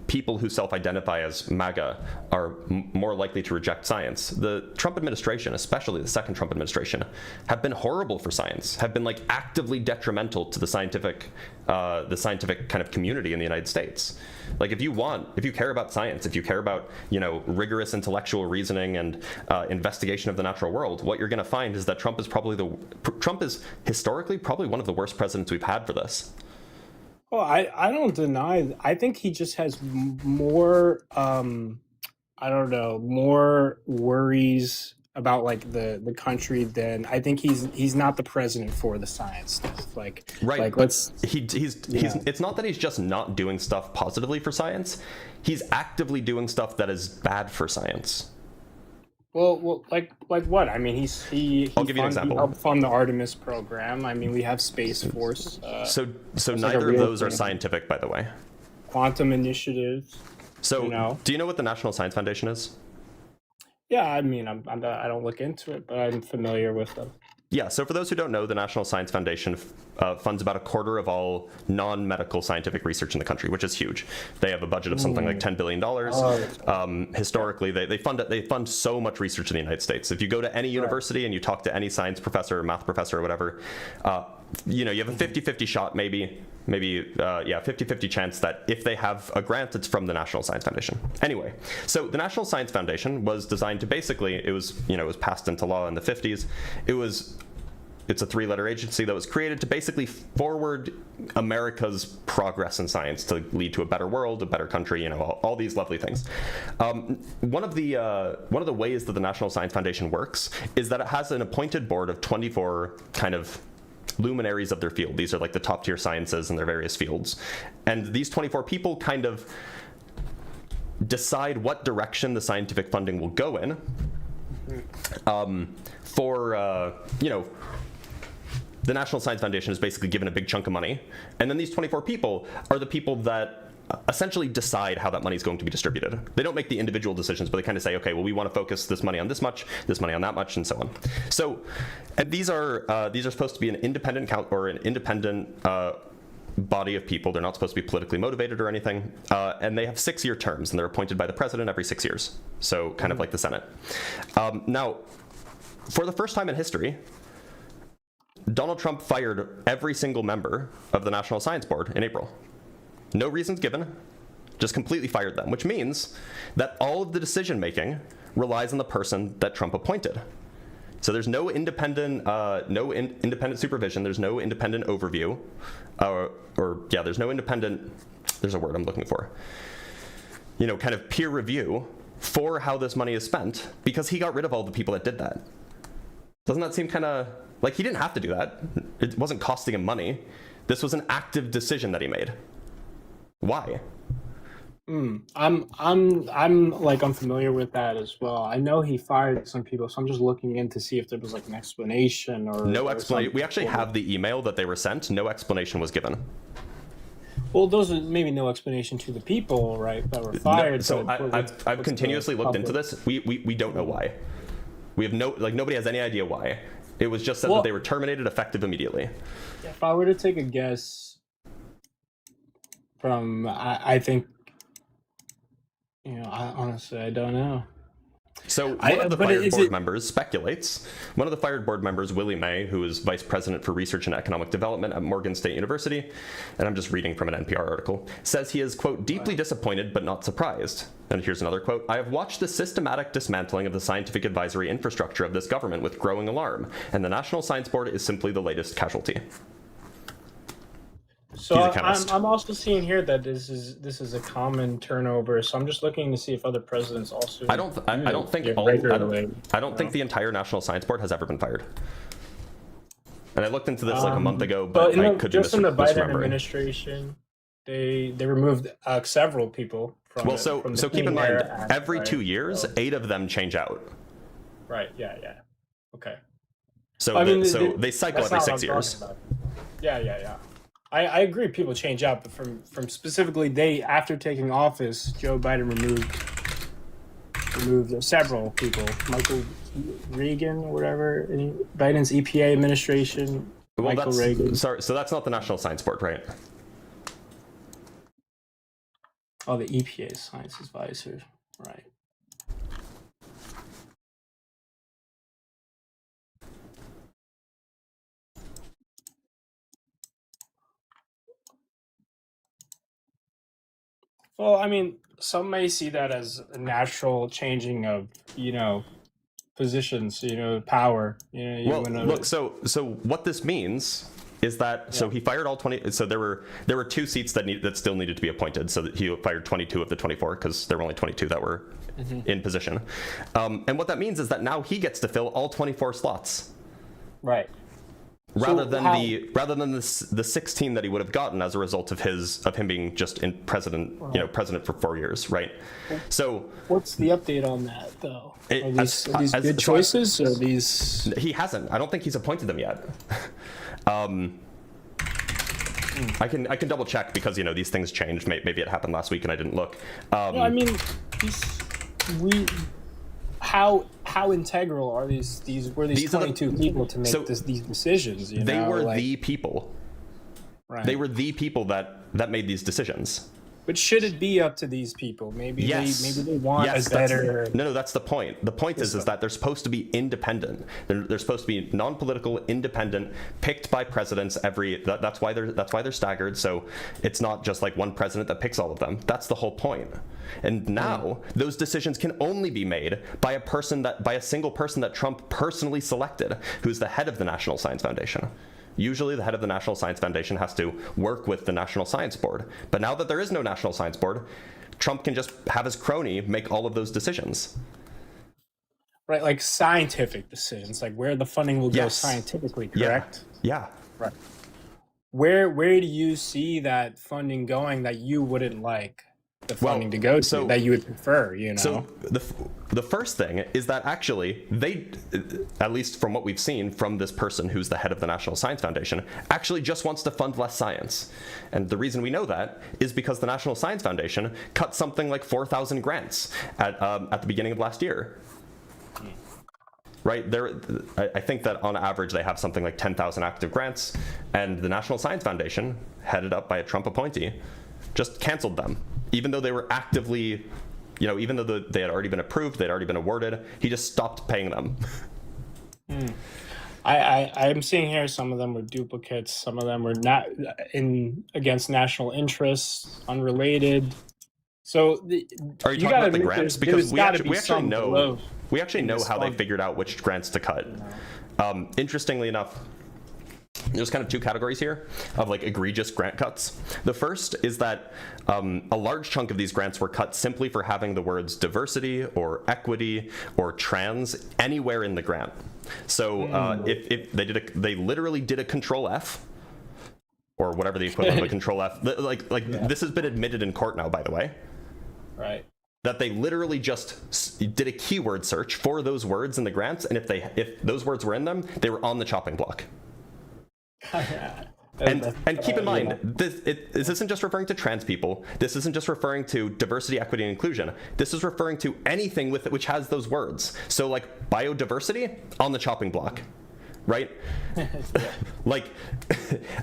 people who self-identify as MAGA are more likely to reject science. The Trump administration, especially the second Trump administration, have been horrible for science, have been like actively detrimental to the scientific kind of community in the United States. Like if you care about science, if you care about, you know, rigorous intellectual reasoning and investigation of the natural world, what you're going to find is that Trump is historically probably one of the worst presidents we've had for this. Well, I don't deny. I think he just has more, I don't know, more worries about like the country than I think he's not the president for the science stuff. Like right, like but he's it's not that he's just not doing stuff positively for science. He's actively doing stuff that is bad for science. Well, like what? I mean, I'll give you an example. He helped fund the Artemis program. I mean, we have Space Force. So like neither of those are thing. Scientific, by the way. Quantum initiatives. So you know? Do you know what the National Science Foundation is? Yeah, I mean, I don't look into it, but I'm familiar with them. Yeah, so for those who don't know, the National Science Foundation funds about a quarter of all non-medical scientific research in the country, which is huge. They have a budget of something like $10 billion. Historically, they fund so much research in the United States. If you go to any university and you talk to any science professor or math professor or whatever, you know, you have a 50-50 shot, maybe 50-50 chance that if they have a grant, it's from the National Science Foundation. Anyway, so the National Science Foundation was designed to basically, it was passed into law in the 50s. It's a 3-letter agency that was created to basically forward America's progress in science to lead to a better world, a better country, you know, all these lovely things. One of the ways that the National Science Foundation works is that it has an appointed board of 24 kind of luminaries of their field. These are like the top tier sciences in their various fields. And these 24 people kind of decide what direction the scientific funding will go in you know, the National Science Foundation is basically given a big chunk of money. And then these 24 people are the people that essentially decide how that money is going to be distributed. They don't make the individual decisions, but they kind of say, okay, well, we want to focus this money on this much, this money on that much, and so on. So these are supposed to be an independent body of people. They're not supposed to be politically motivated or anything. And they have 6-year terms, and they're appointed by the president every 6 years. So kind of like the Senate. Now, for the first time in history, Donald Trump fired every single member of the National Science Board in April. No reasons given, just completely fired them, which means that all of the decision making relies on the person that Trump appointed. So there's no independent supervision, there's no independent overview, there's no independent, there's a word I'm looking for, you know, kind of peer review for how this money is spent, because he got rid of all the people that did that. Doesn't that seem kind of like he didn't have to do that? It wasn't costing him money. This was an active decision that he made. Why? I'm like unfamiliar with that as well. I know he fired some people, so I'm just looking in to see if there was like an explanation or no explanation. We actually have the email that they were sent. No explanation was given. Well, those are maybe no explanation to the people, right, that were fired. No, so I've continuously looked into this. We don't know why. We have nobody has any idea why. It was just said Well- that they were terminated effective immediately. If I were to take a guess from, I think, honestly, I don't know. So one of the but fired is board it- members speculates. One of the fired board members, Willie May, who is vice president for research and economic development at Morgan State University, and I'm just reading from an NPR article, says he is, quote, deeply disappointed but not surprised. And here's another quote. I have watched the systematic dismantling of the scientific advisory infrastructure of this government with growing alarm, and the National Science Board is simply the latest casualty. So He's a chemist. I'm also seeing here that this is a common turnover. So I'm just looking to see if other presidents also. I don't think it all. regularly. I don't think the entire National Science Board has ever been fired. And I looked into this like a month ago, but I could be just in the Biden misremembering. administration, they removed several people from. Well, from the so keep in Clean mind, Air Act, every right? 2 years, So- 8 of them change out. Right. Yeah. Okay. So I mean, they cycle that's every not 6 what I'm years. talking about. Yeah. I agree. People change out, but from specifically after taking office, Joe Biden removed several people. Michael Reagan, or whatever. Biden's EPA administration. Well, Michael Reagan. sorry. So that's not the National Science Board, right? Oh, the EPA science advisor. Right. Well, I mean, some may see that as a natural changing of, positions, power. Well, look. So what this means is that so he fired all 20. So there were 2 seats that still needed to be appointed. So that he fired 22 of the 24 because there were only 22 that were in position. And what that means is that now he gets to fill all 24 slots. Right. Rather So than how- the 16 that he would have gotten as a result of him being just in president, president for 4 years, right? So What's the update on that, though? It- Are these, as- are these as- good so I- choices? Or are these? he hasn't. I don't think he's appointed them yet. I can double check because these things change. Maybe it happened last week and I didn't look. No, I mean, how integral are these were these These are the- 22 people to make so these decisions? They were the people. right. They were the people that made these decisions. But should it be up to these people? Maybe Yes. they want Yes, a better. No, that's the point. The point is that they're supposed to be independent. They're supposed to be non-political, independent, picked by presidents that's why they're staggered. So it's not just like one president that picks all of them. That's the whole point. And now those decisions can only be made by a single person that Trump personally selected, who's the head of the National Science Foundation. Usually the head of the National Science Foundation has to work with the National Science Board. But now that there is no National Science Board, Trump can just have his crony make all of those decisions. Right, like scientific decisions, like where the funding will go Yes. scientifically, Yeah. correct? Yeah. Right. Where do you see that funding going that you wouldn't like the funding to go to, that you would prefer, So the first thing is that actually they, at least from what we've seen from this person who's the head of the National Science Foundation, actually just wants to fund less science. And the reason we know that is because the National Science Foundation cut something like 4,000 grants at the beginning of last year. Right, I think that on average they have something like 10,000 active grants, and the National Science Foundation, headed up by a Trump appointee, just canceled them. Even though they were actively, even though they had already been approved, they'd already been awarded, he just stopped paying them. I'm seeing here some of them were duplicates, some of them were not against national interests, unrelated. So Are you talking gotta about the admit grants? there's Because we gotta actually, be we actually some know below we actually in know this how they fund. figured out which grants to cut. Interestingly enough, there's kind of 2 categories here of like egregious grant cuts. The first is that a large chunk of these grants were cut simply for having the words diversity or equity or trans anywhere in the grant. So if they literally did a Control F, or whatever the equivalent of a Control F, this has been admitted in court now, by the way. right. That they literally just did a keyword search for those words in the grants, and if those words were in them, they were on the chopping block. And keep in mind, this isn't just referring to trans people. This isn't just referring to diversity, equity, and inclusion. This is referring to anything which has those words. So like biodiversity, on the chopping block. right? Like,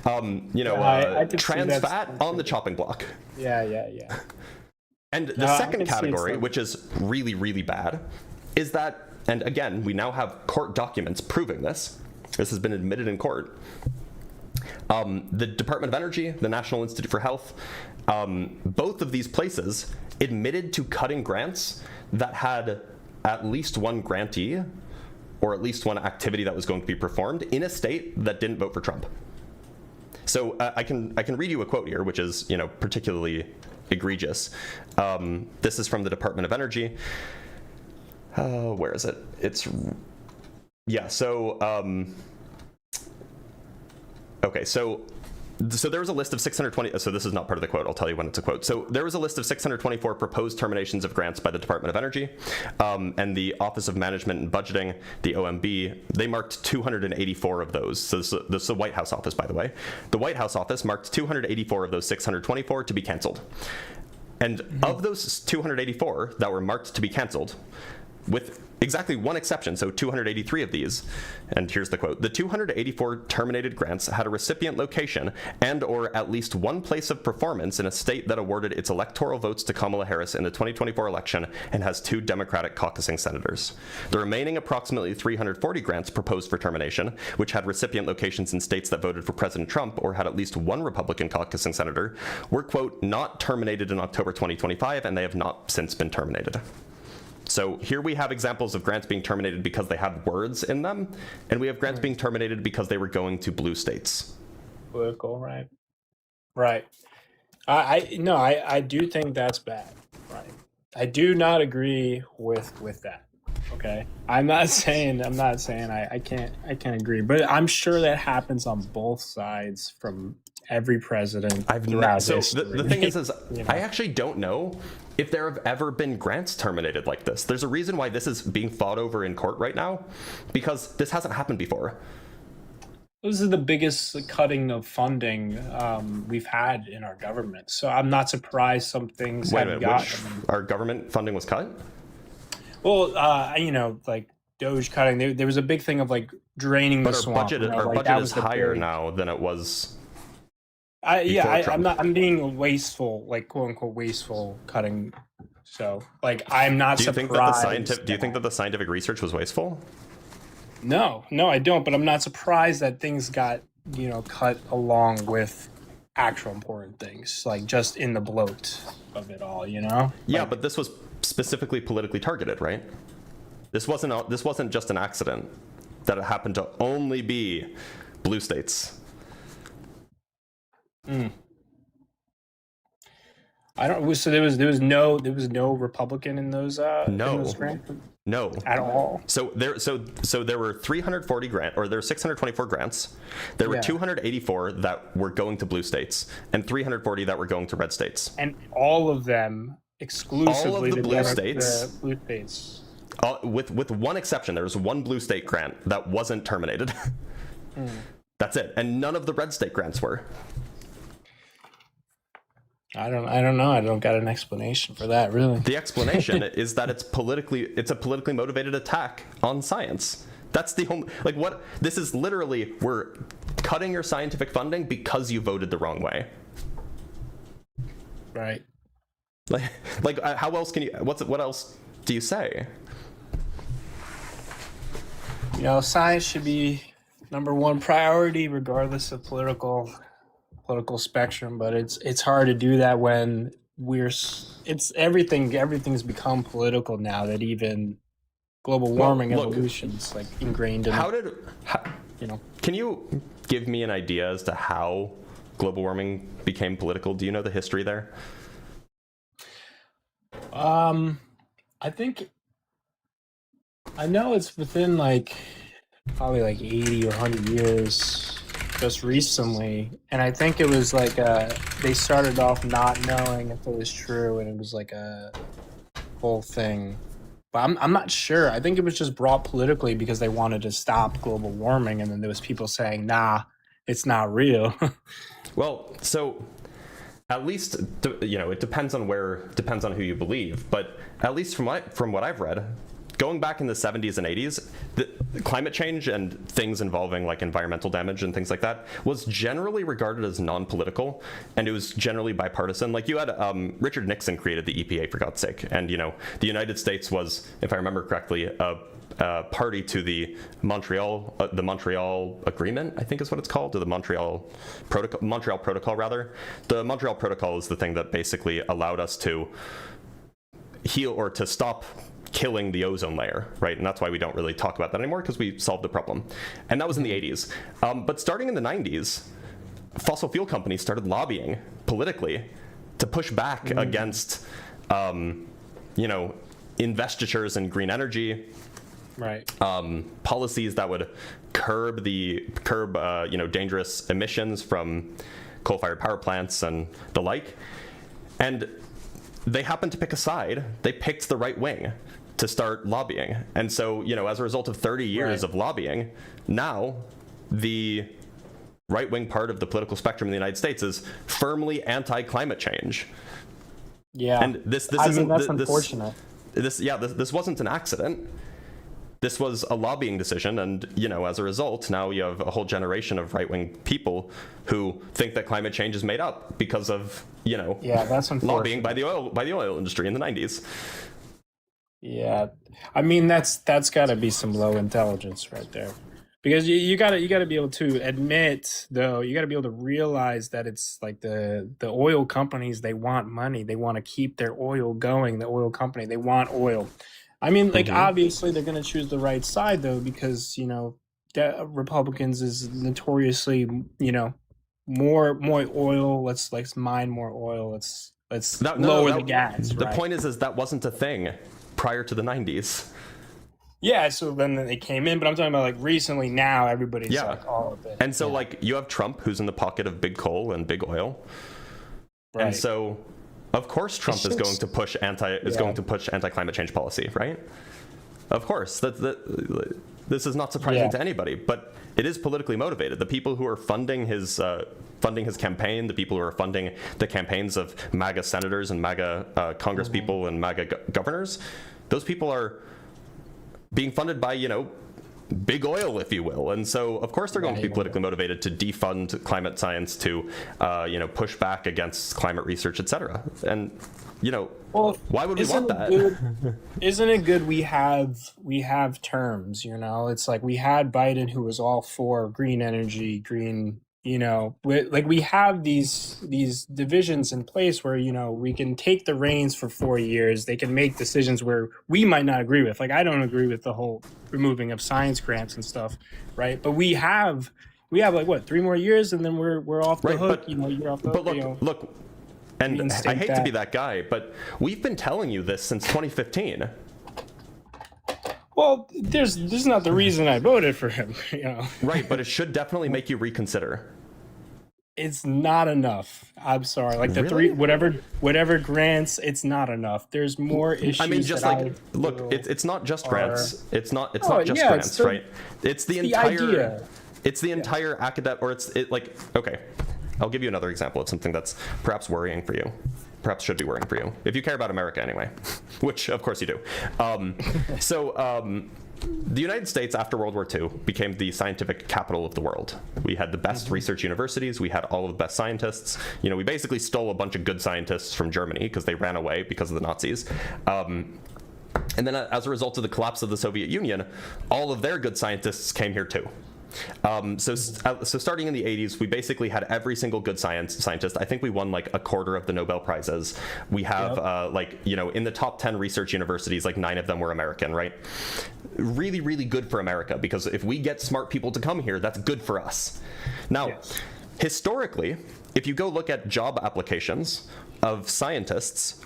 I could see trans that's- fat on the chopping block. Yeah. And the No, I second can see it's category, like- which is really, really bad, is that, and again, we now have court documents proving this. This has been admitted in court. The Department of Energy, the National Institute for Health, both of these places admitted to cutting grants that had at least one grantee or at least one activity that was going to be performed in a state that didn't vote for Trump. So I can read you a quote here, which is particularly egregious. This is from the Department of Energy. Where is it? Okay, so there was a list of 620, so this is not part of the quote, I'll tell you when it's a quote. So there was a list of 624 proposed terminations of grants by the Department of Energy, and the Office of Management and Budgeting, the OMB, they marked 284 of those. So this is the White House office, by the way. The White House office marked 284 of those 624 to be canceled. And of those 284 that were marked to be canceled, with exactly one exception, so 283 of these, and here's the quote, the 284 terminated grants had a recipient location and or at least one place of performance in a state that awarded its electoral votes to Kamala Harris in the 2024 election and has 2 Democratic caucusing senators. The remaining approximately 340 grants proposed for termination, which had recipient locations in states that voted for President Trump or had at least one Republican caucusing senator, were, quote, not terminated in October 2025, and they have not since been terminated. So here we have examples of grants being terminated because they had words in them, and we have grants being terminated because they were going to blue states. Political, right. I do think that's bad. Right. I do not agree with that. Okay. I'm not saying I can't agree, but I'm sure that happens on both sides from every president. The thing is I actually don't know if there have ever been grants terminated like this. There's a reason why this is being fought over in court right now, because this hasn't happened before. This is the biggest cutting of funding we've had in our government. So I'm not surprised some things have gotten. Our government funding was cut? Well, like Doge cutting. There was a big thing of like draining the swamp. Our budget is higher now than it was. I'm being wasteful, like quote unquote wasteful cutting. So like I'm not surprised. Do you think that the scientific research was wasteful? No, I don't. But I'm not surprised that things got cut along with actual important things, like just in the bloat of it all. Yeah, but this was specifically politically targeted, right? This wasn't just an accident that it happened to only be blue states. I don't. So there was no Republican in those. No, at all. So there were 340 there were 624 grants. There were 284 that were going to blue states and 340 that were going to red states. And all of them exclusively all of the blue states. The blue states. With one exception, there was one blue state grant that wasn't terminated. That's it, and none of the red state grants were. I don't know. I don't got an explanation for that, really. The explanation is that it's a politically motivated attack on science. That's the only, this is literally, we're cutting your scientific funding because you voted the wrong way. Right. How else can you, what else do you say? Science should be number one priority regardless of political spectrum, but it's hard to do that when everything's become political now, that even global warming evolution's like ingrained in Can you give me an idea as to how global warming became political? Do you know the history there? I think I know it's within probably 80 or 100 years just recently, and I think it was they started off not knowing if it was true, and it was like a whole thing. But I'm not sure. I think it was just brought politically because they wanted to stop global warming, and then there was people saying, "Nah, it's not real." Well, so at least it depends on who you believe, but at least from what I've read, going back in the 70s and 80s, the climate change and things involving like environmental damage and things like that was generally regarded as non-political, and it was generally bipartisan. Like you had Richard Nixon created the EPA, for God's sake, and you know the United States was, if I remember correctly, a party to the Montreal Agreement, I think is what it's called, to the Montreal Protocol rather. The Montreal Protocol is the thing that basically allowed us to heal or to stop killing the ozone layer, right? And that's why we don't really talk about that anymore, because we solved the problem. And that was in the 80s. But starting in the 90s, fossil fuel companies started lobbying politically to push back against, you know, investitures in green energy, Right. policies that would curb you know, dangerous emissions from coal-fired power plants and the like. And they happened to pick a side. They picked the right wing to start lobbying. And so, you know, as a result of 30 years of lobbying, now the right-wing part of the political spectrum in the United States is firmly anti-climate change. Yeah. And this I isn't mean, that's unfortunate. This wasn't an accident. This was a lobbying decision, and you know, as a result, now you have a whole generation of right-wing people who think that climate change is made up because of, you know, that's lobbying by the oil industry in the 90s. Yeah, I mean that's got to be some low intelligence right there, because you got to be able to admit, though, you got to be able to realize that it's like the oil companies, they want money, they want to keep their oil going. The oil company, they want oil. I mean, like, obviously they're going to choose the right side, though, because, you know, Republicans is notoriously, you know, more oil. Let's mine more oil. Let's lower the gas. The point is that wasn't a thing prior to the 90s. Yeah, so then they came in, but I'm talking about like recently. Now everybody's like all of it. And so like you have Trump, who's in the pocket of big coal and big oil, and so of course Trump is going to push anti-climate change policy, right? Of course, this is not surprising to anybody, but it is politically motivated. The people who are funding his campaign, the people who are funding the campaigns of MAGA senators and MAGA Congress people and MAGA governors, those people are being funded by, you know, big oil, if you will. And so, of course, they're going to be politically motivated to defund climate science, to, you know, push back against climate research, etc. And, you know, why would we want that? Isn't it good we have terms, you know? It's like we had Biden, who was all for green energy, green, you know, like we have these divisions in place where, you know, we can take the reins for 4 years. They can make decisions where we might not agree with. Like, I don't agree with the whole removing of science grants and stuff, right? But we have like what, 3 more years, and then we're off the hook. You know, you're off the hook. But look, and I hate to be that guy, but we've been telling you this since 2015. Well, this is not the reason I voted for him, you know. Right, but it should definitely make you reconsider. It's not enough. I'm sorry. Like the three, whatever grants, it's not enough. There's more issues. I mean, just like, look, it's not just grants. It's not just grants, right? It's the entire idea. It's the entire academic, or like, okay, I'll give you another example of something that's perhaps worrying for you. Perhaps should be worrying for you, if you care about America anyway, which of course you do. The United States after World War II became the scientific capital of the world. We had the best research universities. We had all of the best scientists. You know, we basically stole a bunch of good scientists from Germany because they ran away because of the Nazis. And then as a result of the collapse of the Soviet Union, all of their good scientists came here too. So starting in the 80s, we basically had every single good scientist. I think we won like a quarter of the Nobel Prizes. We have like, you know, in the top 10 research universities, like 9 of them were American, right? Really, really good for America, because if we get smart people to come here, that's good for us. Now, historically, if you go look at job applications of scientists,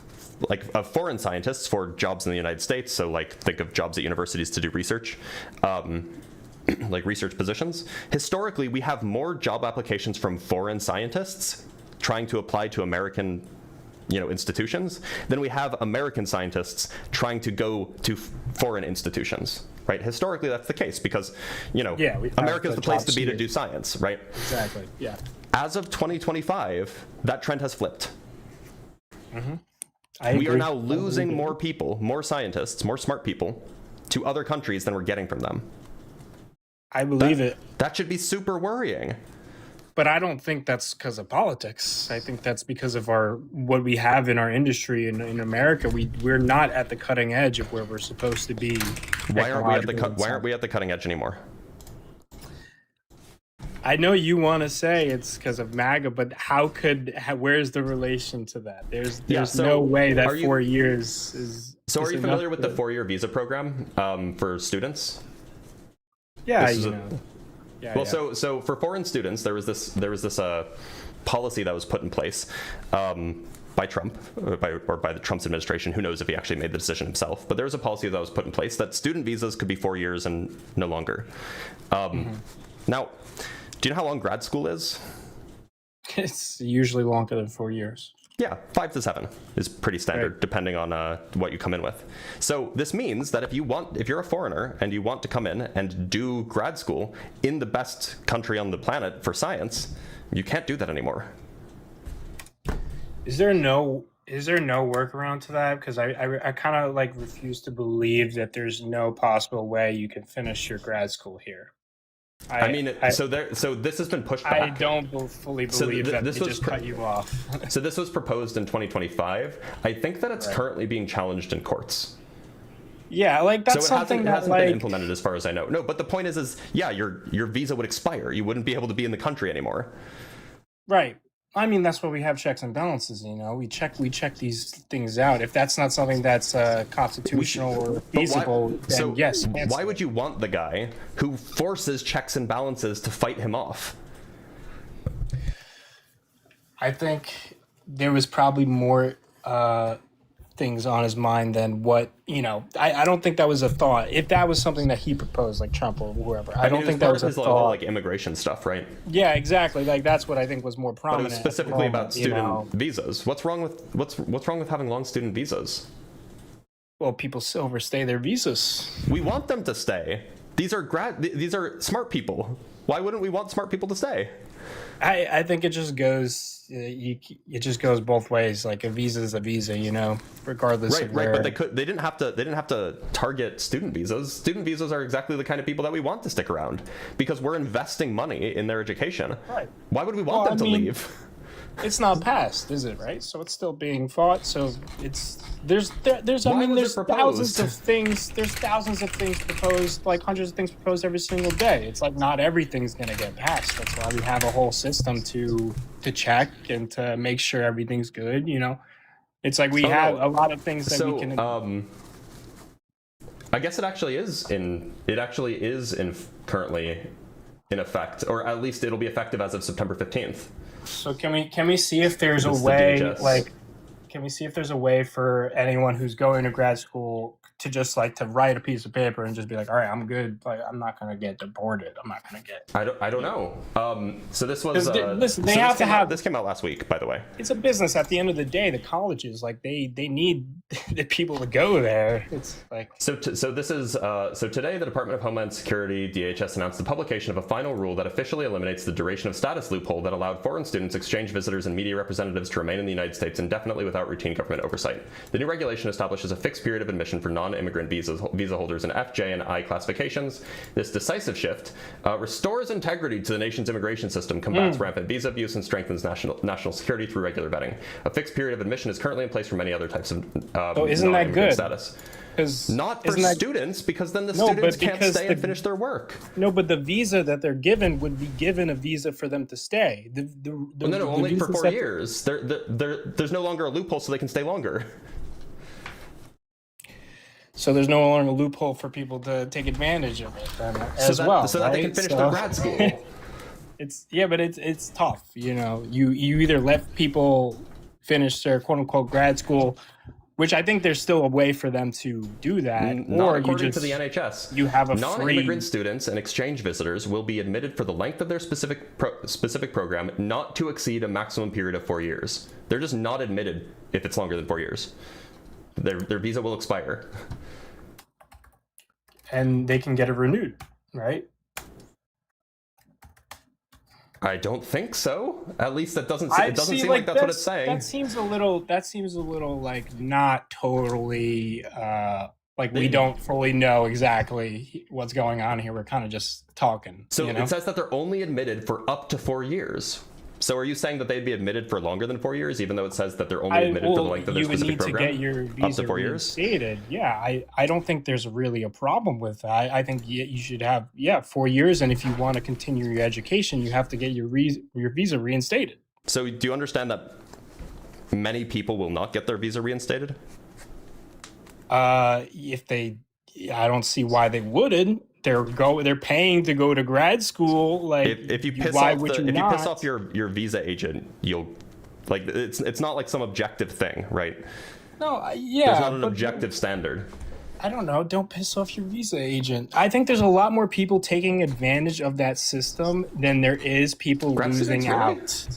like of foreign scientists for jobs in the United States, so like think of jobs at universities to do research, like research positions. Historically, we have more job applications from foreign scientists trying to apply to American, you know, institutions than we have American scientists trying to go to foreign institutions, right? Historically, that's the case because, you know, America's the place to be to do science, right? Exactly, yeah. As of 2025, that trend has flipped. We are now losing more people, more scientists, more smart people to other countries than we're getting from them. I believe it. That should be super worrying. But I don't think that's because of politics. I think that's because of what we have in our industry in America. We're not at the cutting edge of where we're supposed to be. Why aren't we at the cutting edge anymore? I know you want to say it's because of MAGA, but where's the relation to that? There's no way that 4 years is. So are you enough familiar with the 4-year visa program for students? Yeah, So for foreign students, there was this policy that was put in place by Trump, or by the Trump's administration. Who knows if he actually made the decision himself? But there was a policy that was put in place that student visas could be 4 years and no longer. Now, do you know how long grad school is? It's usually longer than 4 years. Yeah, 5 to 7 is pretty standard, right, depending on what you come in with. So this means that if you're a foreigner and you want to come in and do grad school in the best country on the planet for science, you can't do that anymore. Is there no workaround to that? Because I kind of like refuse to believe that there's no possible way you can finish your grad school here. So this has been pushed back. I don't fully believe that they just cut you off. So this was proposed in 2025. I think that it's currently being challenged in courts. Yeah, like that's something it hasn't been implemented as far as I know. No, but the point is yeah, your visa would expire. You wouldn't be able to be in the country anymore. Right. I mean, that's why we have checks and balances. We check these things out. If that's not something that's constitutional or feasible, then yes. Why would you want the guy who forces checks and balances to fight him off? I think there was probably more things on his mind than what I don't think that was a thought. If that was something that he proposed, like Trump or whoever, I don't think that was a thought. Like immigration stuff, right? Yeah, exactly. Like that's what I think was more prominent. But it was specifically about student visas. What's wrong with having long student visas? Well, people still overstay their visas. We want them to stay. These are smart people. Why wouldn't we want smart people to stay? I think it just goes both ways. Like a visa is a visa, regardless of where. Right, but they didn't have to target student visas. Student visas are exactly the kind of people that we want to stick around because we're investing money in their education. Right. Why would we want them to leave? It's not passed, is it? Right. So it's still being fought. So there's thousands of things. There's thousands of things proposed, like hundreds of things proposed every single day. It's like not everything's going to get passed. That's why we have a whole system to check and to make sure everything's good. It's like we have a lot of things that we can. I guess it actually is currently in effect, or at least it'll be effective as of September 15th. So can we see if there's a way, can we see if there's a way for anyone who's going to grad school to just to write a piece of paper and just be like, all right, I'm good. Like, I'm not going to get deported. I'm not going to get. I don't know. So this was. Listen, this came out last week, by the way. It's a business. At the end of the day, the colleges they need the people to go there. It's like. So today the Department of Homeland Security (DHS) announced the publication of a final rule that officially eliminates the duration of status loophole that allowed foreign students, exchange visitors, and media representatives to remain in the United States indefinitely without routine government oversight. The new regulation establishes a fixed period of admission for non-immigrant visa holders in F, J, and I classifications. This decisive shift restores integrity to the nation's immigration system, combats rampant visa abuse, and strengthens national security through regular vetting. A fixed period of admission is currently in place for many other types of isn't that good? Status. Not for students, because then the students can't stay and finish their work. No, but the visa that they're given would be given a visa for them to stay. Only for 4 years. There's no longer a loophole, so they can stay longer. So there's no longer a loophole for people to take advantage of it so that they can finish their grad school. It's tough. You either let people finish their quote unquote grad school, which I think there's still a way for them to do that. Not according to the NHS. You have a non-immigrant students and exchange visitors will be admitted for the length of their specific program, not to exceed a maximum period of 4 years. They're just not admitted if it's longer than 4 years. Their visa will expire. And they can get it renewed, right? I don't think so. At least it doesn't seem like that's what it's saying. That seems a little like not totally Like we don't fully know exactly what's going on here. We're kind of just talking. So you know? it says that they're only admitted for up to 4 years. So are you saying that they'd be admitted for longer than 4 years, even though it says that they're only admitted for the length of their specific program? You would need to get your visa up to 4 years? reinstated. Yeah, I don't think there's really a problem with that. I think you should have 4 years, and if you want to continue your education, you have to get your visa reinstated. So do you understand that many people will not get their visa reinstated? If they, I don't see why they wouldn't. They're paying to go to grad school. Like if you piss off your visa agent, you'll like it's not like some objective thing, right? No, there's not an objective standard. I don't know. Don't piss off your visa agent. I think there's a lot more people taking advantage of that system than there is people losing out.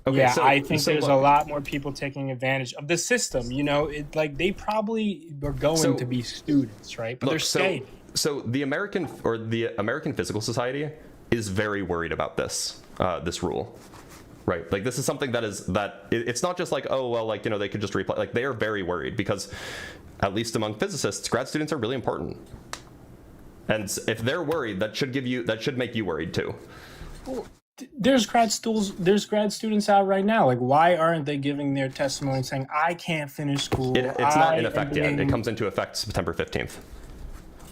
Okay, yeah, I think there's a lot more people taking advantage of the system. You know, they probably are going to be students, right? But they're staying. So the American Physical Society is very worried about this rule, right? Like this is something it's not just like, oh well, like, you know, they could just reply. Like they are very worried because, at least among physicists, grad students are really important, and if they're worried, that should make you worried too. Well, there's grad students out right now. Like, why aren't they giving their testimony saying, I can't finish school? It's not in effect yet. It comes into effect September 15th.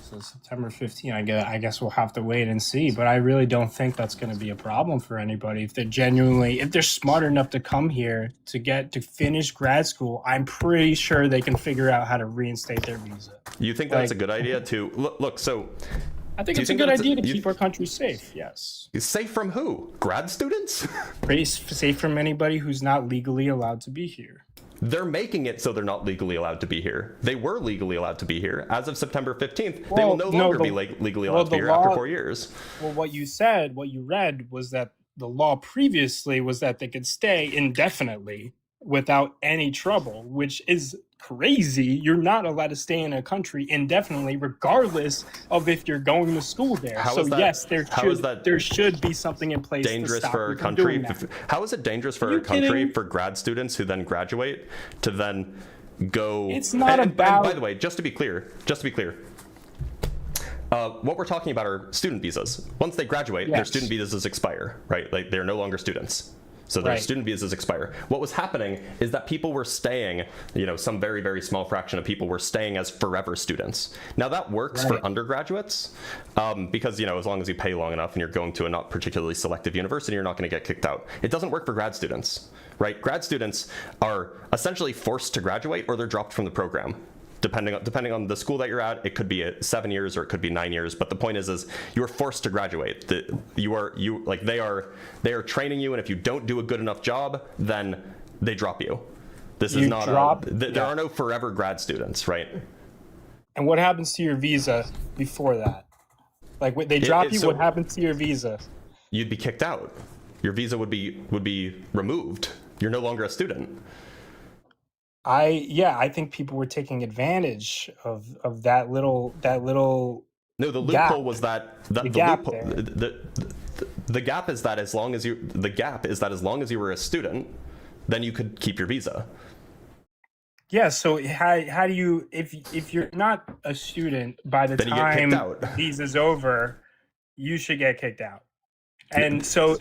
So September 15th, I guess we'll have to wait and see. But I really don't think that's going to be a problem for anybody. If they're smart enough to come here to finish grad school, I'm pretty sure they can figure out how to reinstate their visa. You think that's a good idea to look? So I think it's a good idea to keep our country safe. Yes. Safe from who? Grad students? Safe from anybody who's not legally allowed to be here. They're making it so they're not legally allowed to be here. They were legally allowed to be here. As of September 15th, they will no longer be legally allowed to be here after 4 years. Well, what you read was that the law previously was that they could stay indefinitely without any trouble, which is crazy. You're not allowed to stay in a country indefinitely, regardless of if you're going to school there. Yes, there should be something in place. Dangerous for our country. How is it dangerous for our country for grad students who then graduate to then go? It's not about. And by the way, just to be clear, what we're talking about are student visas. Once they graduate, their student visas expire, right? Like they're no longer students. So their student visas expire. What was happening is that people were staying, you know, some very, very small fraction of people were staying as forever students. Now that works for undergraduates because, you know, as long as you pay long enough and you're going to a not particularly selective university, you're not going to get kicked out. It doesn't work for grad students, right? Grad students are essentially forced to graduate or they're dropped from the program. Depending on the school that you're at, it could be 7 years or it could be 9 years. But the point is you are forced to graduate. They are training you, and if you don't do a good enough job, then they drop you. There are no forever grad students, right? And what happens to your visa before that? Like they drop you. What happens to your visa? You'd be kicked out. Your visa would be removed. You're no longer a student. I think people were taking advantage of that little. No, the loophole gap. Was that the gap loophole. The gap is that as long as you were a student, then you could keep your visa. Yeah. So how do you if you're not a student by the time visa's over, you should get kicked out. And so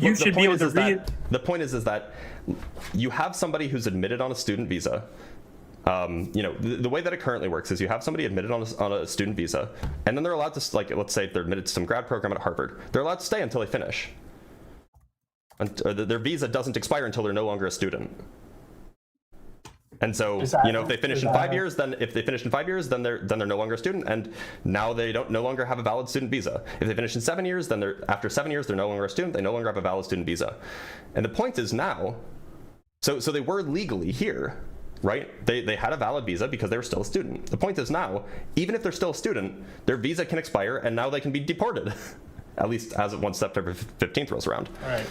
you should be able to the point is that you have somebody who's admitted on a student visa. You know, the way that it currently works is you have somebody admitted on a student visa, and then they're allowed to, like, let's say they're admitted to some grad program at Harvard. They're allowed to stay until they finish. And their visa doesn't expire until they're no longer a student. And so, you know, if they finish in 5 years, then they're no longer a student, and now they no longer have a valid student visa. If they finish in 7 years, then after 7 years they're no longer a student. They no longer have a valid student visa. And the point is now, so they were legally here, right? They had a valid visa because they were still a student. The point is now, even if they're still a student, their visa can expire, and now they can be deported, at least as of once September 15th rolls around. Right.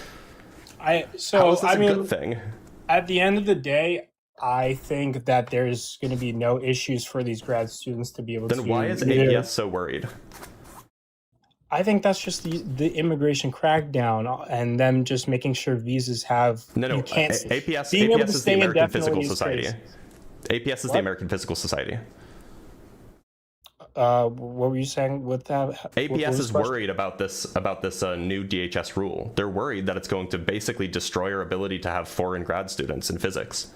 How is this a good thing? At the end of the day, I think that there's going to be no issues for these grad students to be able to. Then why is APS so worried? I think that's just the immigration crackdown and them just making sure visas have. No. APS is the American Physical Society. APS is the American Physical Society. what were you saying with that? What APS was is the question? worried about this new DHS rule. They're worried that it's going to basically destroy our ability to have foreign grad students in physics.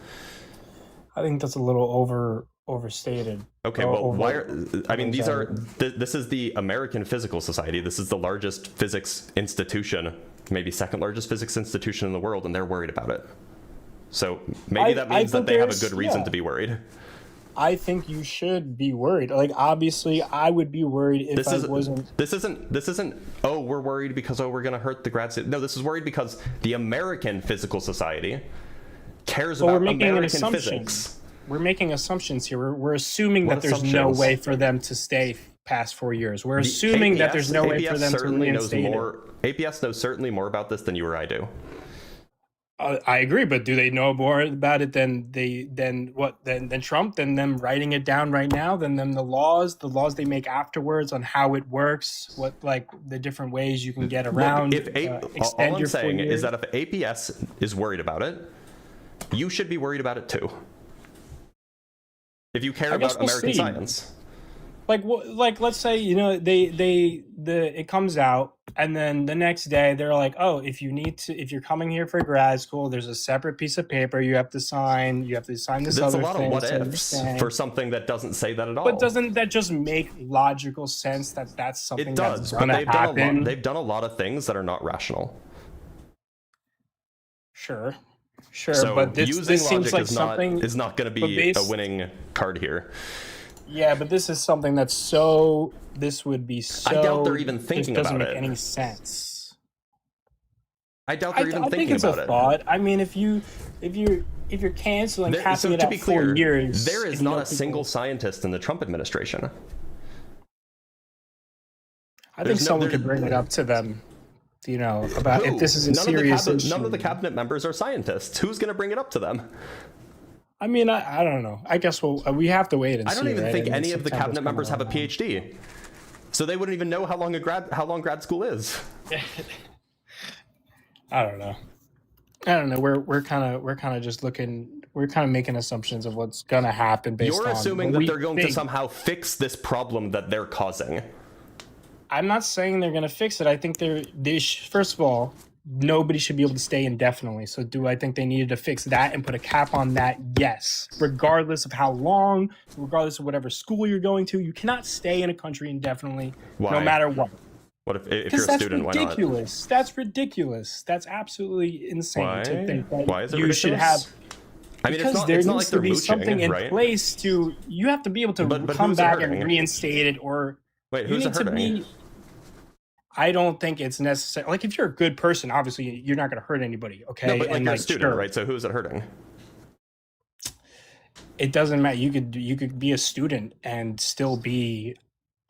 I think that's a little overstated. Okay, well, why are, I mean, these are, this is the American Physical Society. This is the largest physics institution, maybe second largest physics institution in the world, and they're worried about it. So maybe that means that they have a good reason to be worried. I think you should be worried. Like, obviously, I would be worried if I wasn't. This isn't, oh, we're worried because, oh, we're going to hurt the grad student. No, this is worried because the American Physical Society cares about American physics. We're making assumptions here. We're assuming that there's no way for them to stay past 4 years. We're assuming that there's no way for them to reinstate it. APS knows certainly more about this than you or I do. I agree, but do they know more about it than Trump, than them writing it down right now, than them the laws they make afterwards on how it works, what, like, the different ways you can get around. Look, all I'm saying is that if APS is worried about it, you should be worried about it too. If you care about American science. Like let's say, you know, it comes out, and then the next day they're like, oh, if you're coming here for grad school, there's a separate piece of paper you have to sign. You have to sign this There's other a lot thing. of what ifs for something that doesn't say that at all. But doesn't that just make logical sense that that's something it does, that's gonna happen? They've done a lot of things that are not rational. Sure, so but this seems like something is not going to be a winning card here. Yeah, but this is something that's this would be so. I doubt they're even thinking about it. Doesn't make any sense. I doubt they're even I thinking think it's about a it. thought. I mean, if you're canceling, So it to out be 4 clear, years, there is not a single scientist in the Trump administration. I think someone could bring it up to them, you know, about if this is a serious issue. None of the cabinet members are scientists. Who's going to bring it up to them? I mean, I don't know. I guess we have to wait and see. I don't even think any of the September's cabinet members have a coming PhD, so they wouldn't even know how long grad school is. I don't know. We're kind of just looking. We're kind of making assumptions of what's gonna happen based on. You're assuming that they're going to somehow fix this problem that they're causing. I'm not saying they're gonna fix it. I think first of all, nobody should be able to stay indefinitely. So do I think they needed to fix that and put a cap on that? Yes. Regardless of how long, regardless of whatever school you're going to, you cannot stay in a country indefinitely. Why? No matter what. What if you're a student? Why not? That's ridiculous. That's absolutely insane. Why? To think that Why is it you ridiculous? should have. I mean, Because it's not needs like they're to be mooching, something in right? place to. You have to be able to But come who's it back and hurting? reinstate it, or Wait, you who's need it to hurting? be. I don't think it's necessary. Like, if you're a good person, obviously you're not going to hurt anybody. Okay, No, but like, and you're a student, sure, right? So who's it hurting? it doesn't matter. You could be a student and still be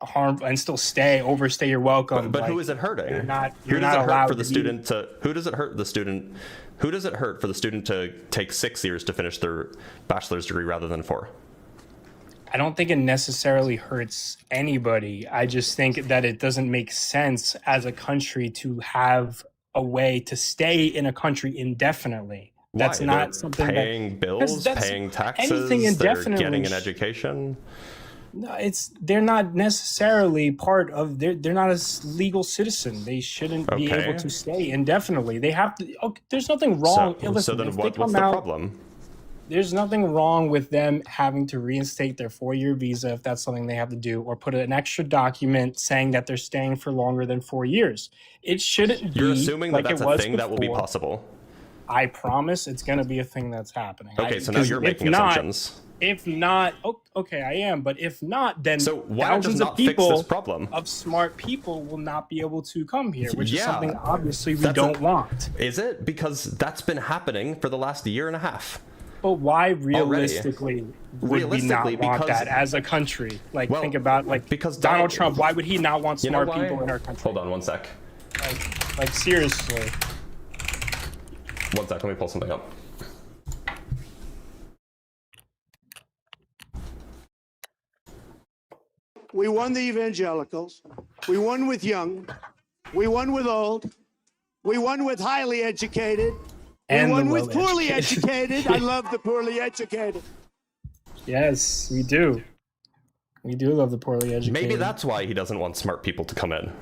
harmful and still overstay your welcome. But like, who is it hurting? You're not Who does it hurt allowed for the to student to? Who does it hurt the student? Who does it hurt for the student to take 6 years to finish their bachelor's degree rather than 4? I don't think it necessarily hurts anybody. I just think that it doesn't make sense as a country to have a way to stay in a country indefinitely. That's Why? not They're something paying bills, paying taxes, anything they're indefinitely getting an education. No, they're not necessarily part of. They're not a legal citizen. They shouldn't be Okay. able to stay indefinitely. They have to. Okay, there's nothing wrong. So Listen, then if what's they come the out, problem? There's nothing wrong with them having to reinstate their 4-year visa if that's something they have to do, or put an extra document saying that they're staying for longer than 4 years. It shouldn't be. You're assuming that like that's it a was thing that will be before. possible. I promise it's going to be a thing that's happening. Okay, so now you're making assumptions. If not, okay, I am. But if not, then So why does thousands not of fix people, this problem? of smart people, will not be able to come here, which is Yeah, something obviously we that's don't want. Is it? Because that's been happening for the last year and a half. But why realistically would we not want because- that as a country? Like, Well, think about because Donald Trump. Why would he not want You know smart why? people in our country? Hold on one sec. Like seriously. One sec, let me pull something up. We won the evangelicals. We won with young. We won with old. We won with highly educated. And we the won with poorly well-educated. educated. I love the poorly educated. Yes, we do. We do love the poorly educated. Maybe that's why he doesn't want smart people to come in.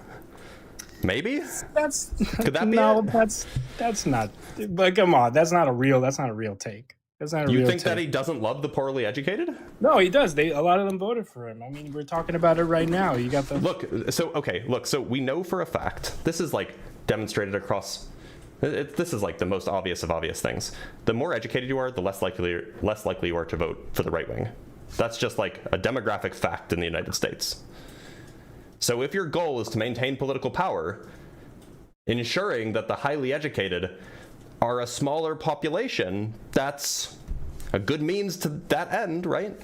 Maybe? Could that be no, it? that's not. But come on, that's not a real take. That's not a You real think take. that he doesn't love the poorly educated? No, he does. A lot of them voted for him. I mean, we're talking about it right now. You got the Look, so we know for a fact, this is like demonstrated across, this is like the most obvious of obvious things. The more educated you are, the less likely you are to vote for the right wing. That's just like a demographic fact in the United States. So if your goal is to maintain political power, ensuring that the highly educated are a smaller population, that's a good means to that end, right?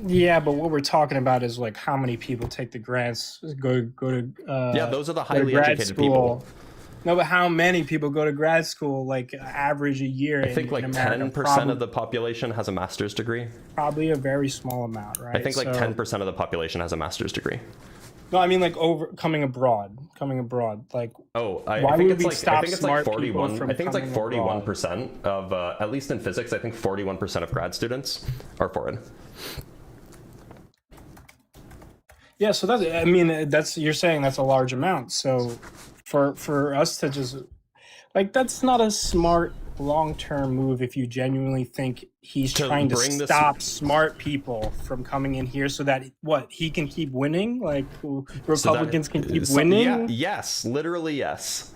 Yeah, but what we're talking about is like how many people take the grants, go to yeah, those are the go to highly grad educated school. people. No, but how many people go to grad school, like average a year? I think like 10% of the population has a master's degree. Probably a very small amount, right? I think like 10% of the population has a master's degree. No, I mean like coming abroad. Like I think it's like 41. from I think it's like coming abroad? 41% of at least in physics. I think 41% of grad students are foreign. Yeah, so you're saying that's a large amount. So for us to just like, that's not a smart long-term move if you genuinely think he's trying to stop smart people from coming in here so that he can keep winning, like Republicans can keep winning. Yeah, yes, literally yes.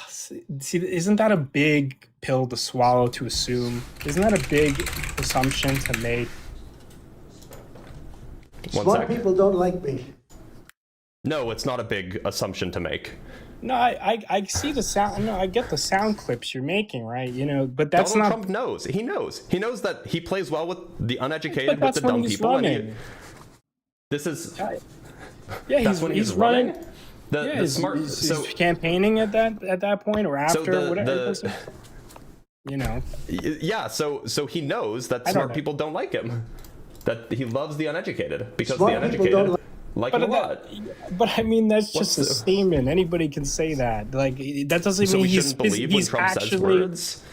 See, isn't that a big pill to swallow to assume? Isn't that a big assumption to make? Smart people don't like me. No, it's not a big assumption to make. No, I see the sound. No, I get the sound clips you're making, right? But that's Donald not. Trump knows. He knows that he plays well with the uneducated, But with the dumb people. Running. This is. Yeah, that's when he's running. The smart. He's campaigning at that point or after whatever. Yeah, so he knows that smart people don't like him. That he loves the uneducated because the uneducated like him a lot. But I mean, that's just a statement. Anybody can say that. Like that doesn't mean we shouldn't believe when Trump says words.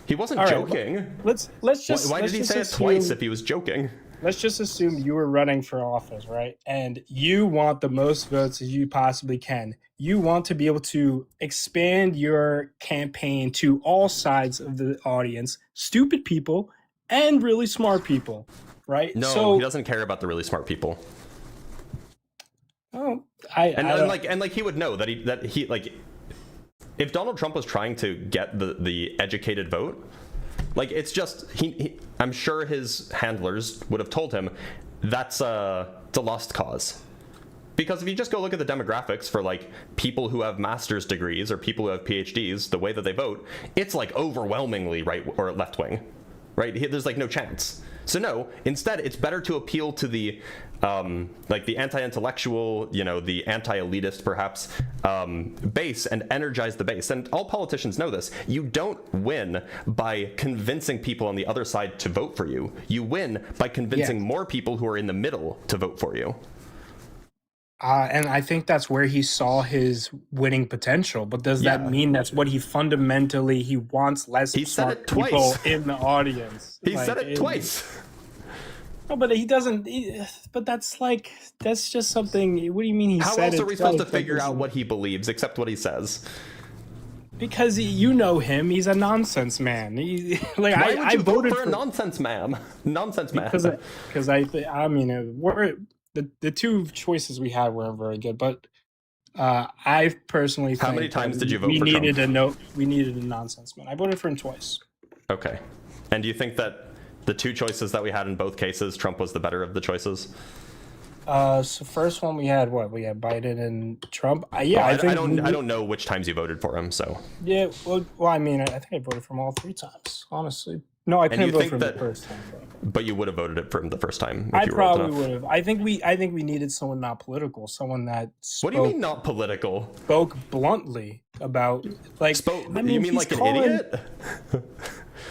He wasn't joking. Let's just. Why did he say it twice if he was joking? Let's just assume you were running for office, right? And you want the most votes as you possibly can. You want to be able to expand your campaign to all sides of the audience, stupid people and really smart people, right? No, he doesn't care about the really smart people. Oh, and he would know that he if Donald Trump was trying to get the educated vote, like it's just I'm sure his handlers would have told him that's a lost cause. Because if you just go look at the demographics for like people who have master's degrees or people who have PhDs, the way that they vote, it's like overwhelmingly right or left wing, right? There's like no chance. So no, instead it's better to appeal to the like the anti-intellectual, the anti-elitist perhaps base and energize the base. And all politicians know this. You don't win by convincing people on the other side to vote for you. You win by convincing more people who are in the middle to vote for you. And I think that's where he saw his winning potential. But does that mean that's what he wants less smart people in the audience? He said it twice. No, but he doesn't. But that's just something. What do you mean he said it? How else are we supposed to figure out what he believes except what he says? Because you know him, he's a nonsense man. Why would you vote for a nonsense man? Nonsense man. Because the two choices we had weren't very good, but I personally think how many times did you vote for Trump? We needed a nonsense man. I voted for him twice. Okay, and do you think that the two choices that we had in both cases, Trump was the better of the choices? So first one we had Biden and Trump. I don't know which times you voted for him. So yeah, well, I mean, I think I voted for him all three times. Honestly, no, I couldn't vote for him the first time. But you would have voted for him the first time. I probably would have. I think we needed someone not political, someone that what do you mean not political? Spoke bluntly about you mean like an idiot?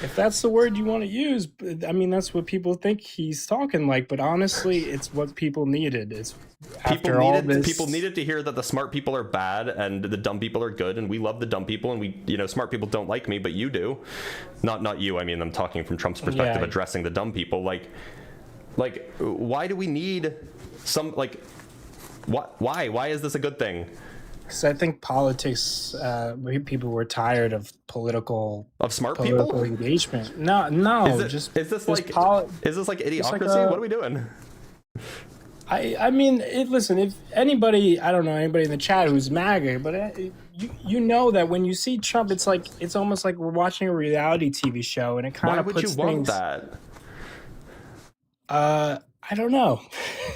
If that's the word you want to use, I mean, that's what people think he's talking like. But honestly, it's what people needed. People needed to hear that the smart people are bad and the dumb people are good, and we love the dumb people, and smart people don't like me, but you do. Not you. I mean, I'm talking from Trump's perspective, addressing the dumb people. Like, Like, why do we need some, like, why is this a good thing? Because I think politics, people were tired of political Smart political people? engagement. No, Is just this just like idiocracy? What are we doing? I mean, listen, if anybody, I don't know anybody in the chat who's MAGA, but you know that when you see Trump, it's almost like we're watching a reality TV show, and it kind Why of would you puts want things. that? I don't know.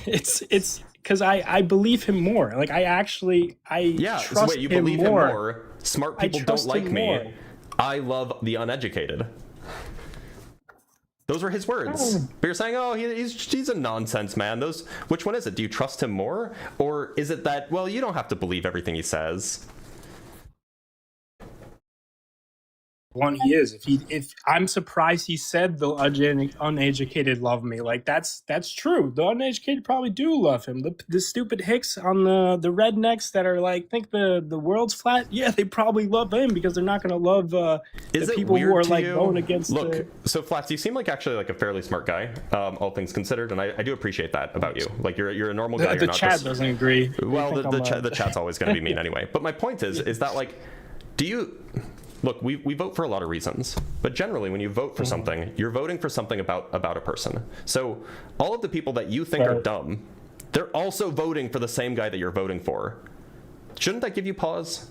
It's because I believe him more. Like I So trust wait, you him believe more. him more? Smart I people don't trust like him me. more. I love the uneducated. Those were his words. But you're saying, oh, he's a nonsense man. Which one is it? Do you trust him more? Or is it that, well, you don't have to believe everything he says? One he is. If I'm surprised he said the uneducated love me. Like that's true. The uneducated probably do love him. The stupid hicks on the rednecks that are like think the world's flat. Yeah, they probably love him because they're not going to love the people who are like going against. Look, so Flats, you seem like actually like a fairly smart guy, all things considered, and I do appreciate that about you. Like you're a normal guy. The chat doesn't agree. Well, the chat's always going to be mean anyway. But my point is that like, do you? Look, we vote for a lot of reasons, but generally when you vote for something, you're voting for something about a person. So all of the people that you think are dumb, they're also voting for the same guy that you're voting for. Shouldn't that give you pause?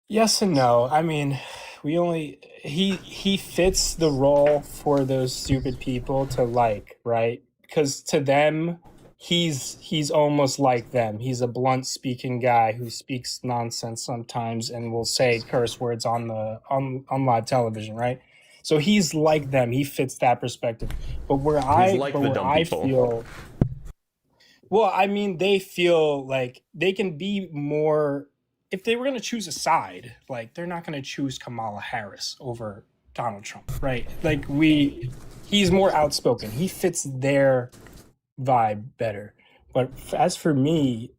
Yes and no. I mean, he fits the role for those stupid people to like, right? Because to them, he's almost like them. He's a blunt speaking guy who speaks nonsense sometimes and will say curse words on live television, right? So he's like them. He fits that perspective. But where I feel, well, I mean, they feel like they can be more. If they were going to choose a side, like they're not going to choose Kamala Harris over Donald Trump, right? Like he's more outspoken. He fits their vibe better. But as for me,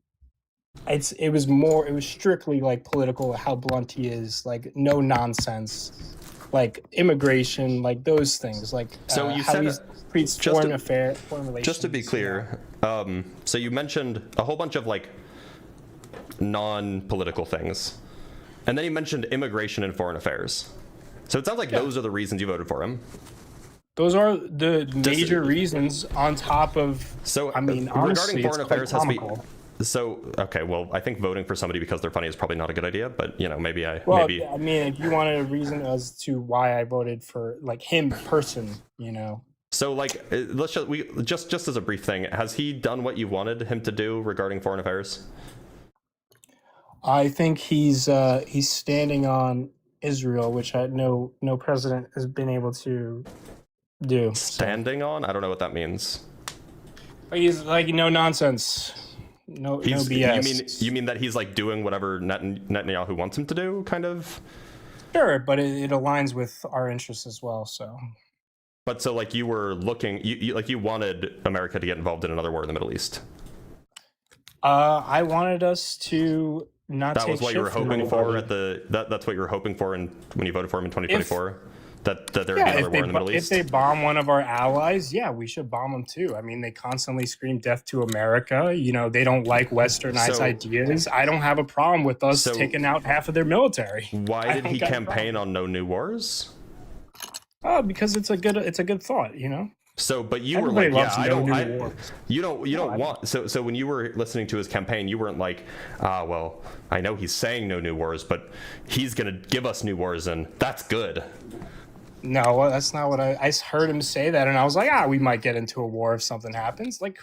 it was strictly like political, how blunt he is, like no nonsense, like immigration, like those things, like so you how said he treats foreign relations. Just to be clear, so you mentioned a whole bunch of like non-political things, and then you mentioned immigration and foreign affairs. So it sounds like those are the reasons you voted for him. Those are the major reasons on top of. So I mean, regarding honestly, foreign affairs has to be. comical. So okay, well, I think voting for somebody because they're funny is probably not a good idea, but you know, maybe. I mean, if you wanted a reason as to why I voted for like him person, you know. So like, let's just as a brief thing, has he done what you wanted him to do regarding foreign affairs? I think he's standing on Israel, which no president has been able to do. Standing on? I don't know what that means. He's like no nonsense, no BS. You mean that he's like doing whatever Netanyahu wants him to do, kind of? Sure, but it aligns with our interests as well. So. But so like you were looking, you wanted America to get involved in another war in the Middle East. I wanted us to not. That was what you were hoping for that's what you were hoping for when you voted for him in 2024. That there would be another war in the Middle East. If they bomb one of our allies, yeah, we should bomb them too. I mean, they constantly scream death to America. You know, they don't like westernized ideas. I don't have a problem with us taking out half of their military. Why did he campaign on no new wars? Oh, because it's a good thought, you know. So, but you Everybody were like, loves yeah, you don't No, want. So when you were listening to his campaign, you weren't like, well, I know he's saying no new wars, but he's gonna give us new wars, and that's good. No, that's not what I heard him say that, and I was like, we might get into a war if something happens. Like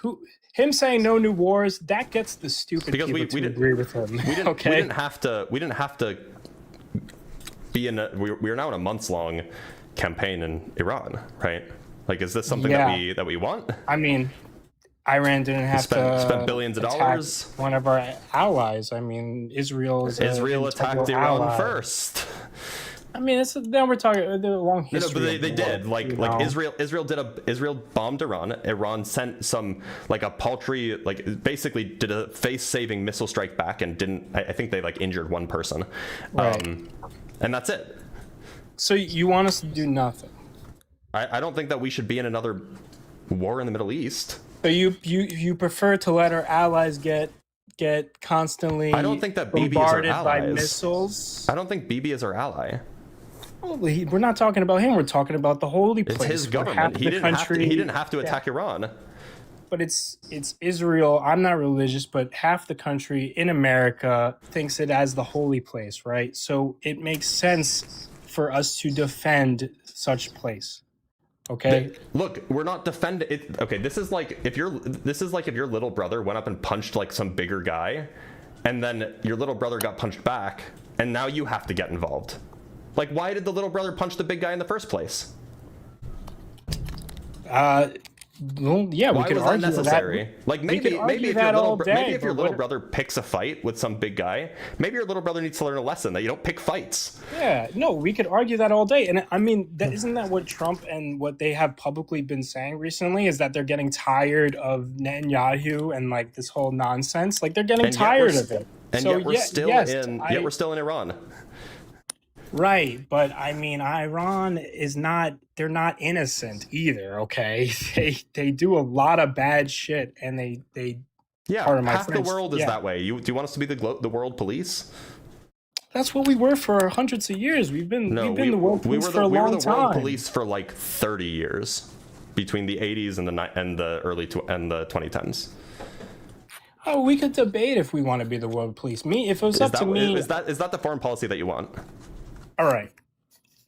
him saying no new wars, that gets the stupid people to agree with him. We didn't have to be in. We're now in a months-long campaign in Iran, right? Like, is this something that we want? I mean, Iran didn't have to spend billions of dollars. One of our allies. I mean, Israel attacked Iran first. I mean, then we're talking the long history. No, but they did. Like Israel bombed Iran. Iran sent some like a paltry, like basically did a face-saving missile strike back and didn't. I think they like injured one person, right. And that's it. So you want us to do nothing? I don't think that we should be in another war in the Middle East. So you prefer to let our allies get constantly I don't think that Bibi is our bombarded by allies. missiles? I don't think Bibi is our ally. Well, we're not talking about him. We're talking about the holy place. It's his where half government. the He didn't have to attack Iran. But it's Israel. I'm not religious, but half the country in America thinks it as the holy place, right? So it makes sense for us to defend such place. Okay. Look, we're not defending it. Okay, this is like if your little brother went up and punched like some bigger guy, and then your little brother got punched back, and now you have to get involved. Like, why did the little brother punch the big guy in the first place? Well, yeah, Why we could was that argue necessary? that. Like We could argue if that all day, maybe if your but little what- brother picks a fight with some big guy, maybe your little brother needs to learn a lesson that you don't pick fights. Yeah, no, we could argue that all day. And I mean, isn't that what Trump and what they have publicly been saying recently is that they're getting tired of Netanyahu and like this whole nonsense? Like they're getting And yet tired we're of it. And So yet we're still in Iran. Right, but I mean, Iran is not, they're not innocent either, okay? They do a lot of bad shit and they Yeah, pardon my half the French, world is yeah. that way. Do you want us to be the world police? That's what we were for hundreds of years. We've been No, the world police for a we were long the world time. police for like 30 years, between the 80s and the early and the 2010s. Oh, we could debate if we want to be the world police. If it was up to me, Is that the foreign policy that you want? all right.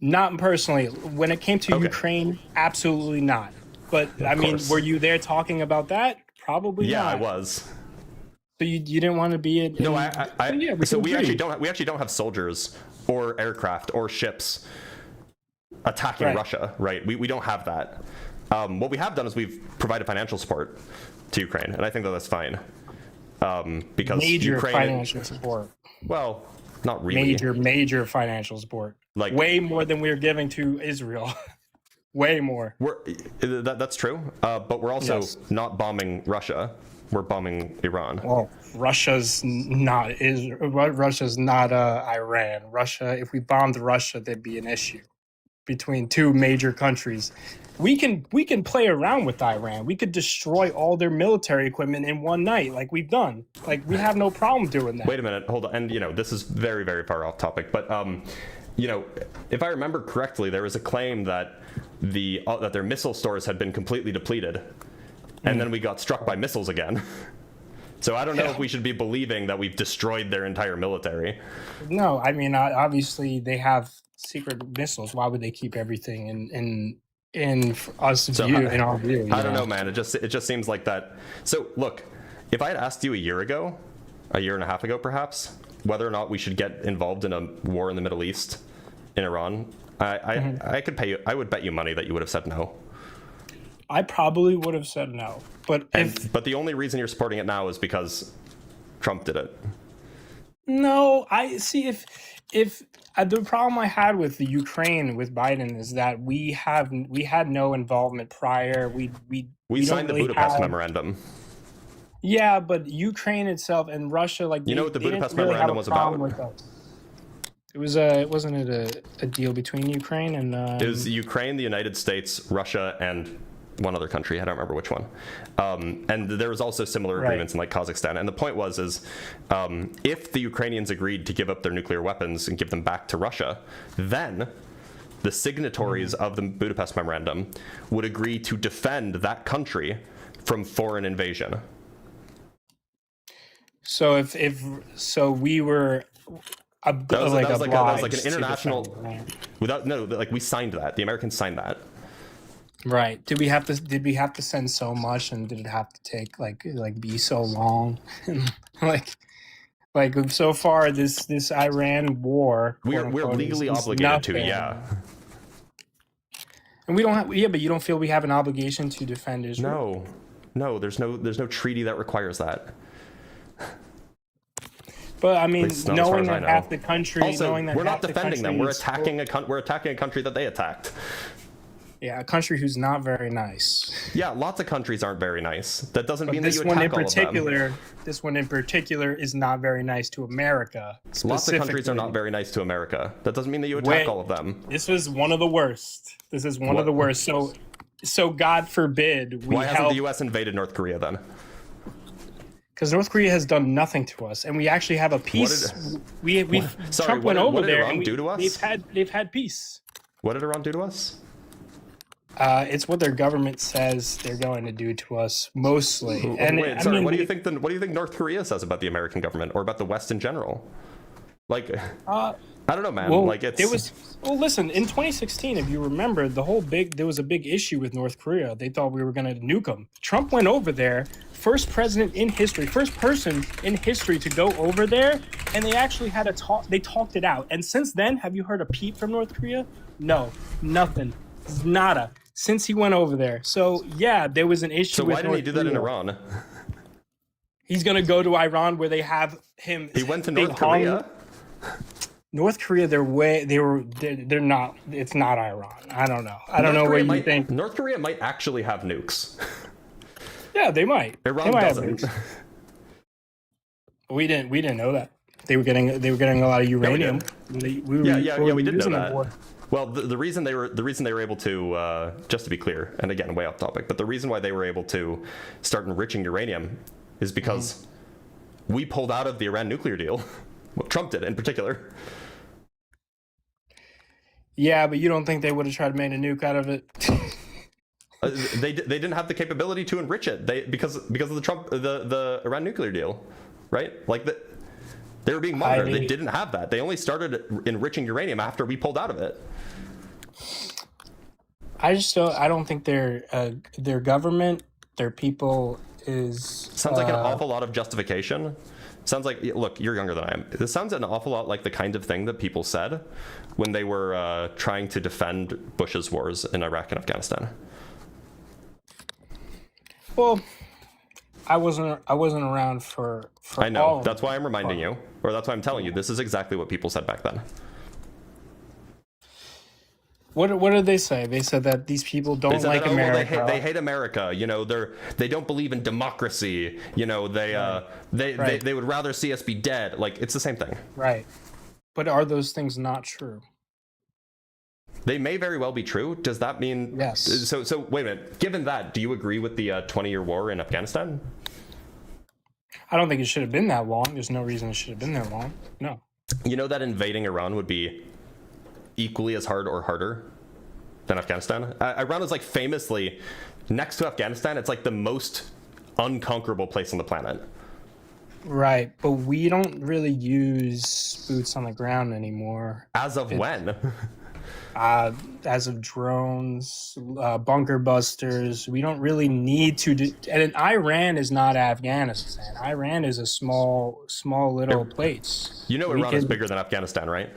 Not personally. When it came to Okay. Ukraine, absolutely not. But I mean, course. were you there talking about that? Probably Yeah, not. I was. So you didn't want to be in. No, yeah, so we agree. actually don't have soldiers or aircraft or ships attacking Right. Russia, right? We don't have that. What we have done is we've provided financial support to Ukraine, and I think that's fine. Because Major Ukraine, financial support. well, not really. Major financial support. Like- way more than we're giving to Israel. Way more. That's true, but we're also Yes. not bombing Russia. We're bombing Iran. Well, Russia's not Iran. Russia. If we bombed Russia, there'd be an issue between two major countries. We can play around with Iran. We could destroy all their military equipment in one night, like we've done. Like we have no problem doing that. Wait a minute, hold on. And this is very, very far off topic, but if I remember correctly, there was a claim that that their missile stores had been completely depleted, and then we got struck by missiles again. So I don't know if we should be believing that we've destroyed their entire military. No, I mean obviously they have secret missiles. Why would they keep everything in us view in our view? I don't know, man. It just seems like that. So look, if I had asked you a year and a half ago, perhaps, whether or not we should get involved in a war in the Middle East, in Iran, I could pay you. I would bet you money that you would have said no. I probably would have said no, but But the only reason you're supporting it now is because Trump did it. no, I see if the problem I had with the Ukraine with Biden is that we had no involvement prior. We signed the Budapest Memorandum. Yeah, but Ukraine itself and Russia, like You know what the they didn't Budapest really have Memorandum a was problem about? with us. It was wasn't it a deal between Ukraine and It was Ukraine, the United States, Russia, and one other country. I don't remember which one. And there was also similar agreements in like Kazakhstan. And the point was if the Ukrainians agreed to give up their nuclear weapons and give them back to Russia, then the signatories of the Budapest Memorandum would agree to defend that country from foreign invasion. So if we were That was like obliged an to international. defend, right? We signed that. The Americans signed that. Right. Did we have to send so much, and did it have to take like be so long? like so far this Iran war We're quote, unquote, legally is obligated to, nothing. yeah. And we don't have but you don't feel we have an obligation to defend Israel? No, there's no treaty that requires that. But I mean, least not as far knowing as I that know. half the country, Also, knowing that we're not half the defending them. country We're is attacking a country that they attacked. Yeah, a country who's not very nice. Yeah, lots of countries aren't very nice. That doesn't mean that This you one in attack all of them. particular, this one in particular is not very nice to America. Lots of countries are specifically. not very nice to America. That doesn't mean that you attack Wait. all of them. This was one of the worst. This is one of the worst. So so God forbid we Why hasn't help, the U.S. invaded North Korea then? because North Korea has done nothing to us, and we actually have a peace. Sorry, Trump went over what did there, Iran and do to us? they've had peace. What did Iran do to us? It's what their government says they're going to do to us mostly. And Wait, I sorry. mean, What do you think North Korea says about the American government or about the West in general? Like, I don't know, man. Well, like listen, in 2016, if you remember, there was a big issue with North Korea. They thought we were going to nuke them. Trump went over there, first president in history, first person in history to go over there, and they actually had a talk. They talked it out. And since then, have you heard a peep from North Korea? No, nothing, nada. Since he went over there. So yeah, there was an issue. So with why didn't he do that in Iran? He's going to go to Iran where they have him. He went to North Korea. North Korea, they're not. It's not Iran. I don't know. I don't know where you think. North Korea might actually have nukes. Yeah, they might. Iran they might have doesn't. nukes. We didn't know that. They were getting a lot of uranium. We did know that. Well, the reason they were able to, just to be clear, and again, way off topic, but the reason why they were able to start enriching uranium is because we pulled out of the Iran nuclear deal. Well, Trump did, in particular. Yeah, but you don't think they would have tried to make a nuke out of it? They didn't have the capability to enrich it. Because of the Iran nuclear deal, right? Like they were being monitored. They didn't have that. They only started enriching uranium after we pulled out of it. I don't think their government, their people sounds like an awful lot of justification. Sounds like, look, you're younger than I am. This sounds an awful lot like the kind of thing that people said when they were trying to defend Bush's wars in Iraq and Afghanistan. Well, I wasn't around for I know. all of That's why I'm reminding you, or that's why I'm telling you. This is exactly what people said back then. What did they say? They said that these people don't like America. Well, they hate America. You know, they don't believe in democracy. You know, they would rather see us be dead. Like, it's the same thing. Right. But are those things not true? They may very well be true. Does that mean yes? So wait a minute. Given that, do you agree with the 20-year war in Afghanistan? I don't think it should have been that long. There's no reason it should have been that long. No. You know that invading Iran would be equally as hard or harder than Afghanistan. Iran is like famously next to Afghanistan. It's like the most unconquerable place on the planet. Right, but we don't really use boots on the ground anymore. As of when? As of drones, bunker busters. We don't really need to do. And Iran is not Afghanistan. Iran is a small little place. You know, Iran is bigger than Afghanistan, right?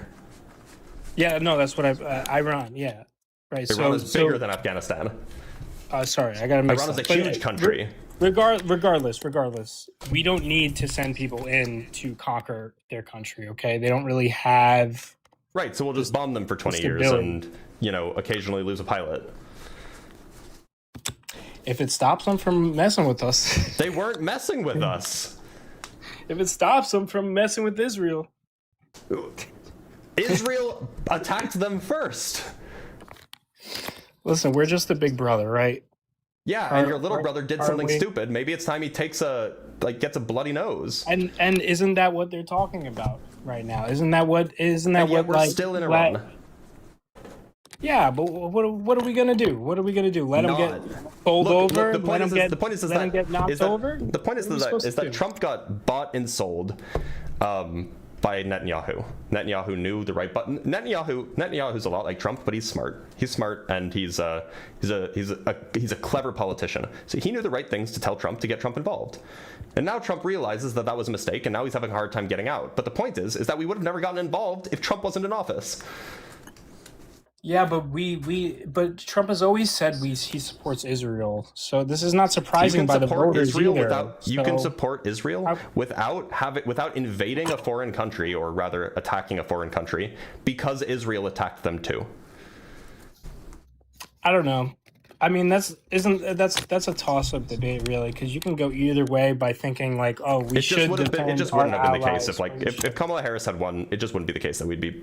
Yeah, no, that's what Iran, yeah. Right. Iran is bigger than Afghanistan. Sorry, I gotta make Iran is a huge country. Regardless, we don't need to send people in to conquer their country, okay? They don't really have... Right, so we'll just bomb them for 20 years and, you know, occasionally lose a pilot. If it stops them from messing with us... They weren't messing with us. If it stops them from messing with Israel... Israel attacked them first. Listen, we're just a big brother, right? Yeah, and your little brother did something stupid. Maybe it's time he gets a bloody nose. And isn't that what they're talking about right now? Isn't that what we're still in Iran. Yeah, but what are we gonna do? What are we gonna do? Let them get bowled over? The point is let them get knocked over? The point is that Trump got bought and sold by Netanyahu. Netanyahu knew the right button. Netanyahu's a lot like Trump, but he's smart. He's smart, and he's a clever politician. So he knew the right things to tell Trump to get Trump involved. And now Trump realizes that was a mistake, and now he's having a hard time getting out. But the point is that we would have never gotten involved if Trump wasn't in office. Yeah, but Trump has always said he supports Israel. So this is not surprising by the voters either. You can support Israel without invading a foreign country, or rather attacking a foreign country, because Israel attacked them too. I don't know. I mean, that's a toss-up debate, really, because you can go either way by thinking like, oh, we should defend it just our wouldn't have been the case allies, if, like, or we if should- Kamala Harris had won, it just wouldn't be the case that we'd be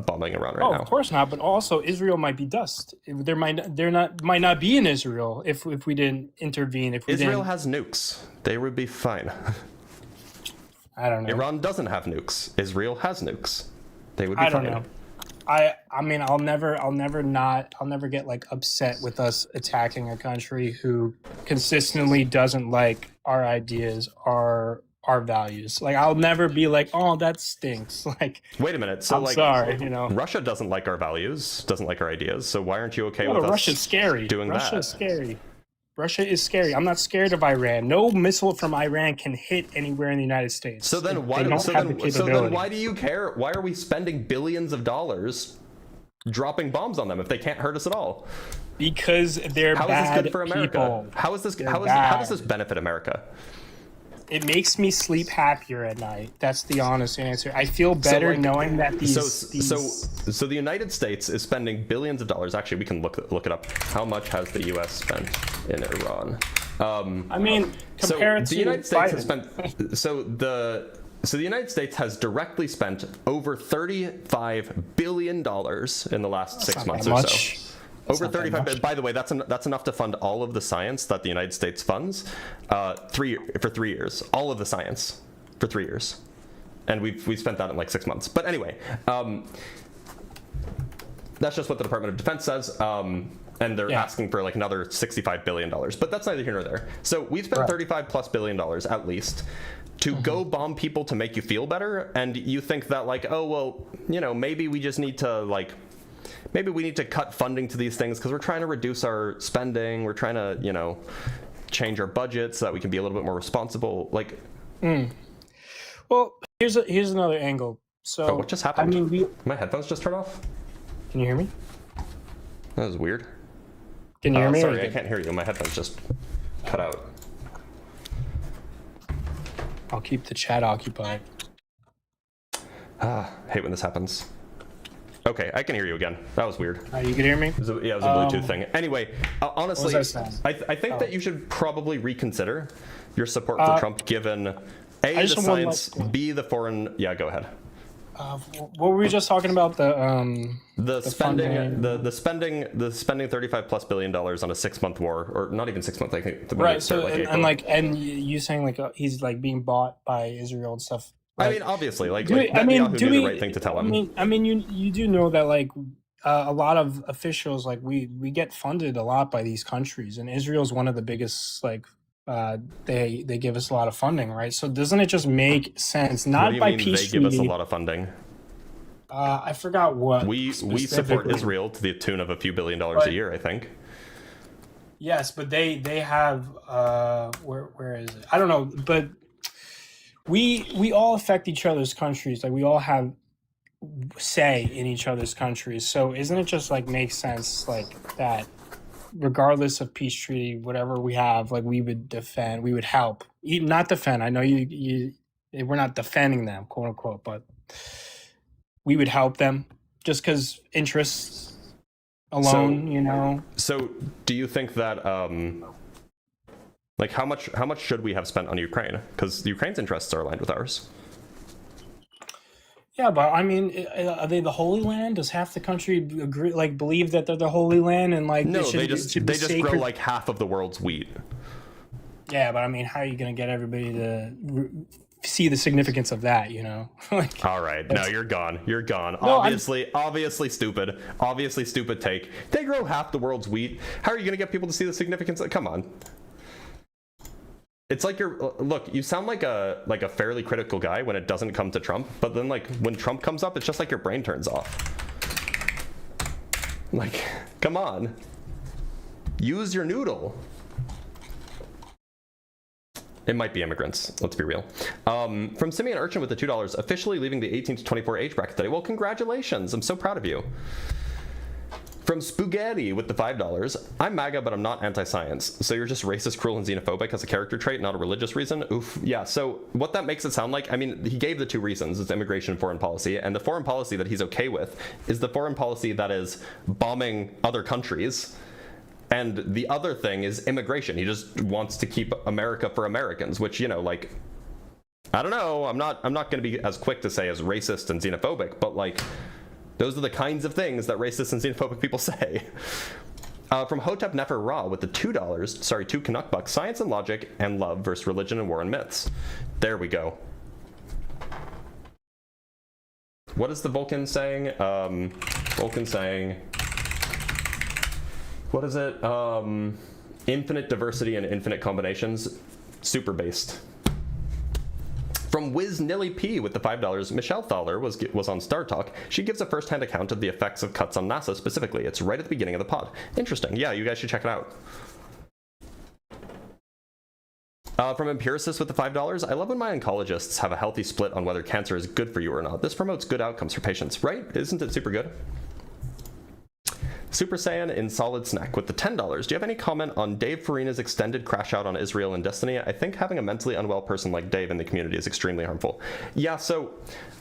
bombing Iran right Oh, now. of course not. But also, Israel might be dust. Might not be in Israel if we didn't intervene. If we Israel didn't, has nukes. They would be fine. I don't know. Iran doesn't have nukes. Israel has nukes. They would be I fine. don't know. I mean, I'll never get like upset with us attacking a country who consistently doesn't like our ideas, our values. Like, I'll never be like, oh, that stinks. Like, Wait a minute. So, I'm like, sorry, you know. Russia doesn't like our values, doesn't like our ideas. So why aren't you okay No, with Russia's us scary. doing that? Russia's scary. Russia is scary. I'm not scared of Iran. No missile from Iran can hit anywhere in the United States. So then They don't have the capability. why do you care? Why are we spending billions of dollars dropping bombs on them if they can't hurt us at all? Because they're How is bad this good for America? people. How is this They're how bad. does this benefit America? It makes me sleep happier at night. That's the honest answer. I feel better like, knowing that these. So the United States is spending billions of dollars. Actually, we can look it up. How much has the U.S. spent in Iran? I mean, compare it to the United States has Biden. spent. So the United States has directly spent over $35 billion in the last 6 not months that or much. so. That's Over not that 35. much. By the way, that's enough to fund all of the science that the United States funds, for 3 years. All of the science for 3 years, and we've spent that in like 6 months. But anyway, that's just what the Department of Defense says. And they're asking for like another $65 billion. But that's neither here nor there. So we've spent $35+ billion at least to go bomb people to make you feel better. And you think that like, oh, well, you know, maybe we just need to like, maybe we need to cut funding to these things because we're trying to reduce our spending. We're trying to, you know, change our budget so that we can be a little bit more responsible. Like, Well, here's another angle. So oh, what just happened? I mean, my headphones just turned off? can you hear me? That was weird. Can you hear me? Sorry, I can't hear you. My headphones just cut out. I'll keep the chat occupied. Hate when this happens. Okay, I can hear you again. That was weird. You can hear me? It was a Bluetooth thing. Anyway, honestly, What was I saying? I think that you should probably reconsider your support for Trump, given A, the just have one science, last- B, the foreign. Yeah, go ahead. What were we just talking about? The spending, funding. the spending $35+ billion on a 6 month war, or not even 6 months. I think the Right. start, So like, and April. like and you saying like he's like being bought by Israel and stuff. I Like, mean, obviously, like do we- Netanyahu do knew we- the right thing to tell him. I mean, you do know that like a lot of officials like we get funded a lot by these countries, and Israel's one of the biggest like they give us a lot of funding, right? So doesn't it just make sense? What Not do you by mean peace they give us a treaty. lot of funding? I forgot what We support specifically. Israel to the tune of a few $1 billion a Right. year, I think. Yes, but they have where is it? I don't know, but we all affect each other's countries. Like we all have say in each other's countries. So isn't it just like makes sense like that regardless of peace treaty, whatever we have, like we would defend, we would help. Not defend. I know you we're not defending them, quote unquote, but we would help them just because interests alone, you know. So, do you think that, like, how much should we have spent on Ukraine? Because Ukraine's interests are aligned with ours. Yeah, but I mean, are they the Holy Land? Does half the country agree, like, believe that they're the Holy Land and like No, it should, they it just should be grow sacred? like half of the world's wheat. Yeah, but I mean, how are you going to get everybody to see the significance of that? You know, like, All right, no, you're gone. You're gone. No, Obviously stupid. Obviously stupid take. They grow half the world's wheat. How are you going to get people to see the significance? Come on. It's like look. You sound like a fairly critical guy when it doesn't come to Trump, but then like when Trump comes up, it's just like your brain turns off. Like, come on. Use your noodle. It might be immigrants, let's be real. From Simeon Urchin with the $2, officially leaving the 18 to 24 age bracket today. Well, congratulations, I'm so proud of you. From Spaghetti with the $5, I'm MAGA, but I'm not anti-science. So you're just racist, cruel, and xenophobic as a character trait, not a religious reason? Oof. Yeah, so what that makes it sound like, I mean, he gave the two reasons. It's immigration and foreign policy. And the foreign policy that he's okay with is the foreign policy that is bombing other countries And the other thing is immigration. He just wants to keep America for Americans, which, you know, like, I don't know, I'm not going to be as quick to say as racist and xenophobic, but like, those are the kinds of things that racist and xenophobic people say. From Hotep Nefer Ra with the two Canuck bucks, science and logic and love versus religion and war and myths. There we go. What is the Vulcan saying? Vulcan saying, what is it? Infinite diversity and infinite combinations, super based. From Wiz Nilly P with the $5, Michelle Thaler was on Star Talk. She gives a first-hand account of the effects of cuts on NASA specifically. It's right at the beginning of the pod. Interesting. Yeah, you guys should check it out. From Empiricist with the $5, I love when my oncologists have a healthy split on whether cancer is good for you or not. This promotes good outcomes for patients, right? Isn't it super good? Super Saiyan in Solid Snack with the $10. Do you have any comment on Dave Farina's extended crash out on Israel and Destiny? I think having a mentally unwell person like Dave in the community is extremely harmful. Yeah, so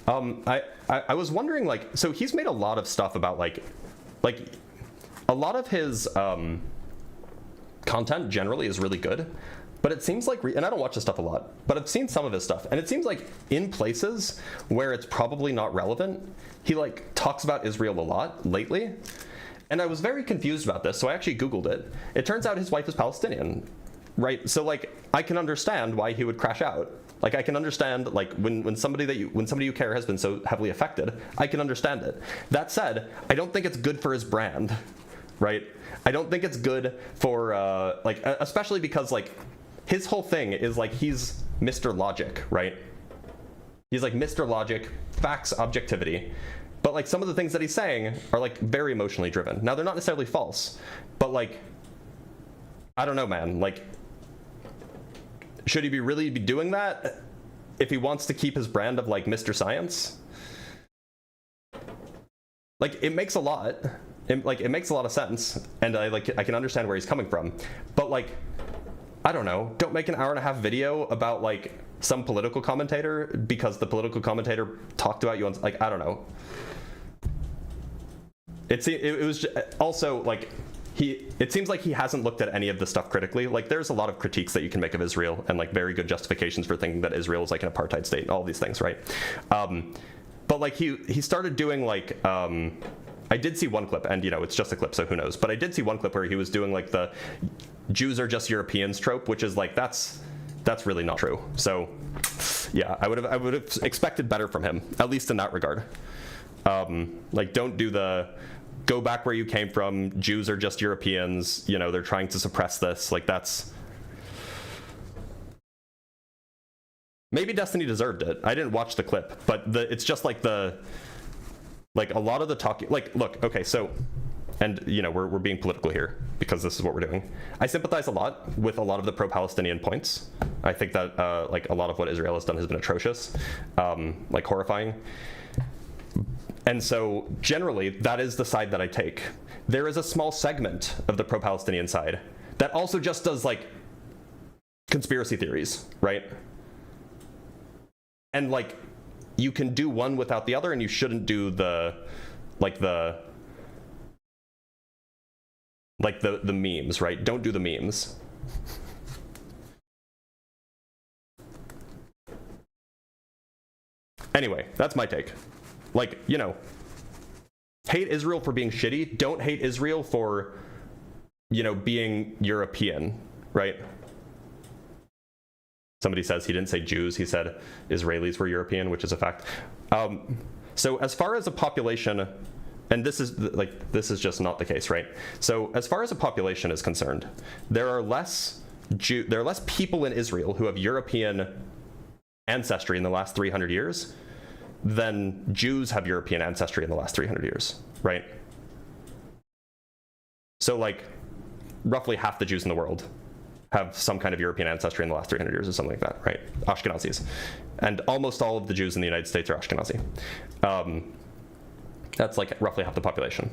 I was wondering, like, so he's made a lot of stuff about like a lot of his content generally is really good, but it seems like, and I don't watch this stuff a lot, but I've seen some of his stuff, and it seems like in places where it's probably not relevant, he like talks about Israel a lot lately. And I was very confused about this, so I actually Googled it. It turns out his wife is Palestinian, right? So like, I can understand why he would crash out. Like, I can understand, like, when somebody you care has been so heavily affected, I can understand it. That said, I don't think it's good for his brand, right? I don't think it's good for like, especially because like his whole thing is like he's Mr. Logic, right? He's like Mr. Logic, facts, objectivity. But like some of the things that he's saying are like very emotionally driven. Now they're not necessarily false, but like, I don't know, man. Like, should he really be doing that if he wants to keep his brand of like Mr. Science? Like, it makes a lot. It makes a lot of sense, and I can understand where he's coming from. But like, I don't know. Don't make an hour-and-a-half video about like some political commentator because the political commentator talked about you on, like, I don't know. It was also like it seems like he hasn't looked at any of the stuff critically. Like, there's a lot of critiques that you can make of Israel and like very good justifications for thinking that Israel is like an apartheid state and all these things, right? But like he started doing like I did see one clip, and you know, it's just a clip, so who knows, but I did see one clip where he was doing like the Jews are just Europeans trope, which is like that's really not true. So yeah, I would have expected better from him, at least in that regard. Like, don't do the go back where you came from, Jews are just Europeans, you know, they're trying to suppress this. Like, that's, maybe Destiny deserved it. I didn't watch the clip, but it's just like a lot of the talking, like, look, okay, so, and you know, we're being political here because this is what we're doing. I sympathize a lot with a lot of the pro-Palestinian points. I think that like a lot of what Israel has done has been atrocious, like horrifying. And so generally, that is the side that I take. There is a small segment of the pro-Palestinian side that also just does like conspiracy theories, right? And like, you can do one without the other, and you shouldn't do the memes, right? Don't do the memes. Anyway, that's my take. Like, you know, hate Israel for being shitty. Don't hate Israel for, you know, being European, right? Somebody says he didn't say Jews, he said Israelis were European, which is a fact. So as far as a population, and this is just not the case, right? So as far as a population is concerned, there are less people in Israel who have European ancestry in the last 300 years than Jews have European ancestry in the last 300 years, right? So like, roughly half the Jews in the world have some kind of European ancestry in the last 300 years or something like that, right? Ashkenazis. And almost all of the Jews in the United States are Ashkenazi. That's like roughly half the population.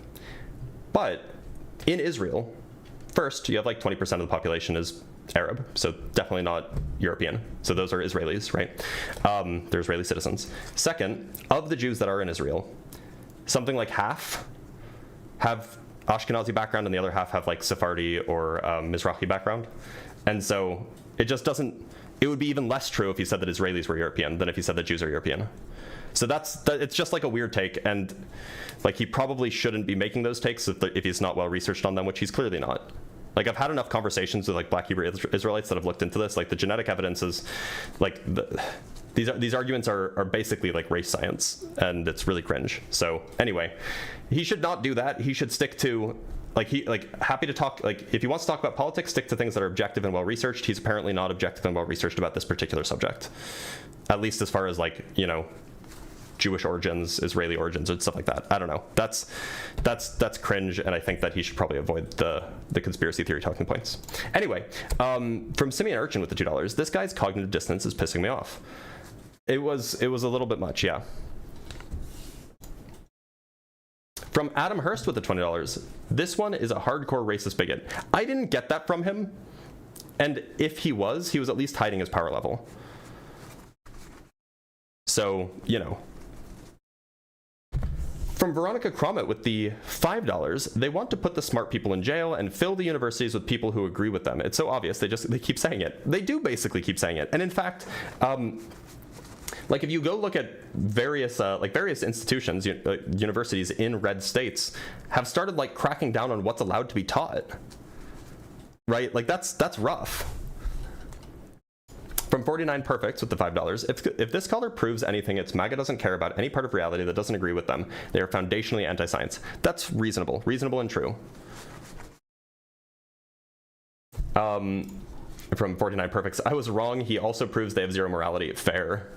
But in Israel, first, you have like 20% of the population is Arab, so definitely not European. So those are Israelis, right? They're Israeli citizens. Second, of the Jews that are in Israel, something like half have Ashkenazi background and the other half have like Sephardi or Mizrahi background. And so it just doesn't, it would be even less true if he said that Israelis were European than if he said that Jews are European. So it's just like a weird take, and like he probably shouldn't be making those takes if he's not well researched on them, which he's clearly not. Like I've had enough conversations with like Black Hebrew Israelites that have looked into this. Like the genetic evidence is like these arguments are basically like race science, and it's really cringe. So anyway, he should not do that. He should stick to happy to talk, like if he wants to talk about politics, stick to things that are objective and well researched. He's apparently not objective and well researched about this particular subject, at least as far as like, you know, Jewish origins, Israeli origins, and stuff like that. I don't know. That's cringe, and I think that he should probably avoid the conspiracy theory talking points. Anyway, from Simeon Urchin with the $2, this guy's cognitive dissonance is pissing me off. It was a little bit much, yeah. From Adam Hurst with the $20, this one is a hardcore racist bigot. I didn't get that from him, and if he was at least hiding his power level. So, you know. From Veronica Cromit with the $5, they want to put the smart people in jail and fill the universities with people who agree with them. It's so obvious, they keep saying it. They do basically keep saying it. And in fact, like if you go look at various institutions, universities in red states have started like cracking down on what's allowed to be taught, right? Like that's rough. From 49 Perfects with the $5, if this caller proves anything, it's MAGA doesn't care about any part of reality that doesn't agree with them. They are foundationally anti-science. That's reasonable and true. From 49 Perfects, I was wrong. He also proves they have zero morality. Fair.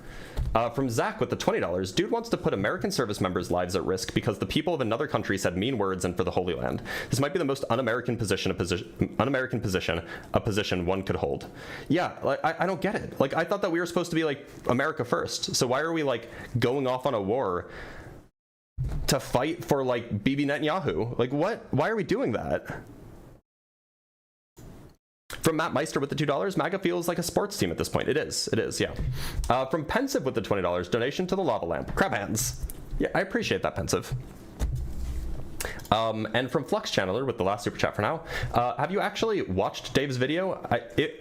From Zach with the $20, dude wants to put American service members' lives at risk because the people of another country said mean words and for the Holy Land. This might be the most un-American position a position one could hold. Yeah, like, I don't get it. Like I thought that we were supposed to be like America first. So why are we like going off on a war to fight for like Bibi Netanyahu? Like what? Why are we doing that? From Matt Meister with the $2, MAGA feels like a sports team at this point. It is, yeah. From Pensive with the $20, donation to the lava lamp. Crab hands. Yeah, I appreciate that, Pensive. And from Flux Channeler with the last super chat for now, have you actually watched Dave's video?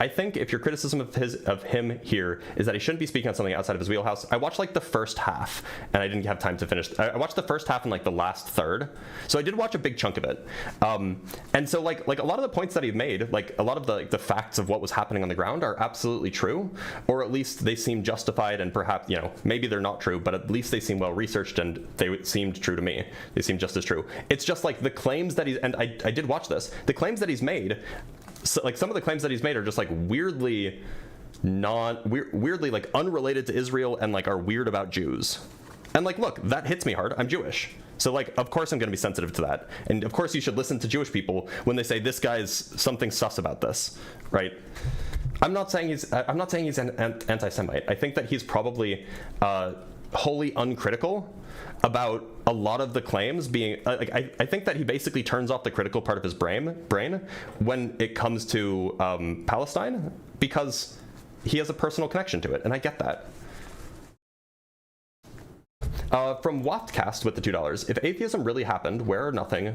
I think if your criticism of him here is that he shouldn't be speaking on something outside of his wheelhouse, I watched like the first half and I didn't have time to finish. I watched the first half and like the last third, so I did watch a big chunk of it. And so like a lot of the points that he made, like a lot of the facts of what was happening on the ground are absolutely true, or at least they seem justified, and perhaps, you know, maybe they're not true, but at least they seem well researched and they seemed true to me. They seem just as true. It's just like the claims that I did watch this, the claims that he's made, so like some of the claims that he's made are just like weirdly like unrelated to Israel and like are weird about Jews. And like, look, that hits me hard. I'm Jewish. So like, of course I'm going to be sensitive to that. And of course you should listen to Jewish people when they say this guy's something sus about this, right? I'm not saying he's an anti-Semite. I think that he's probably wholly uncritical about a lot of the claims being I think that he basically turns off the critical part of his brain when it comes to Palestine, because he has a personal connection to it, and I get that. From Waftcast with the $2, if atheism really happened, where are nothing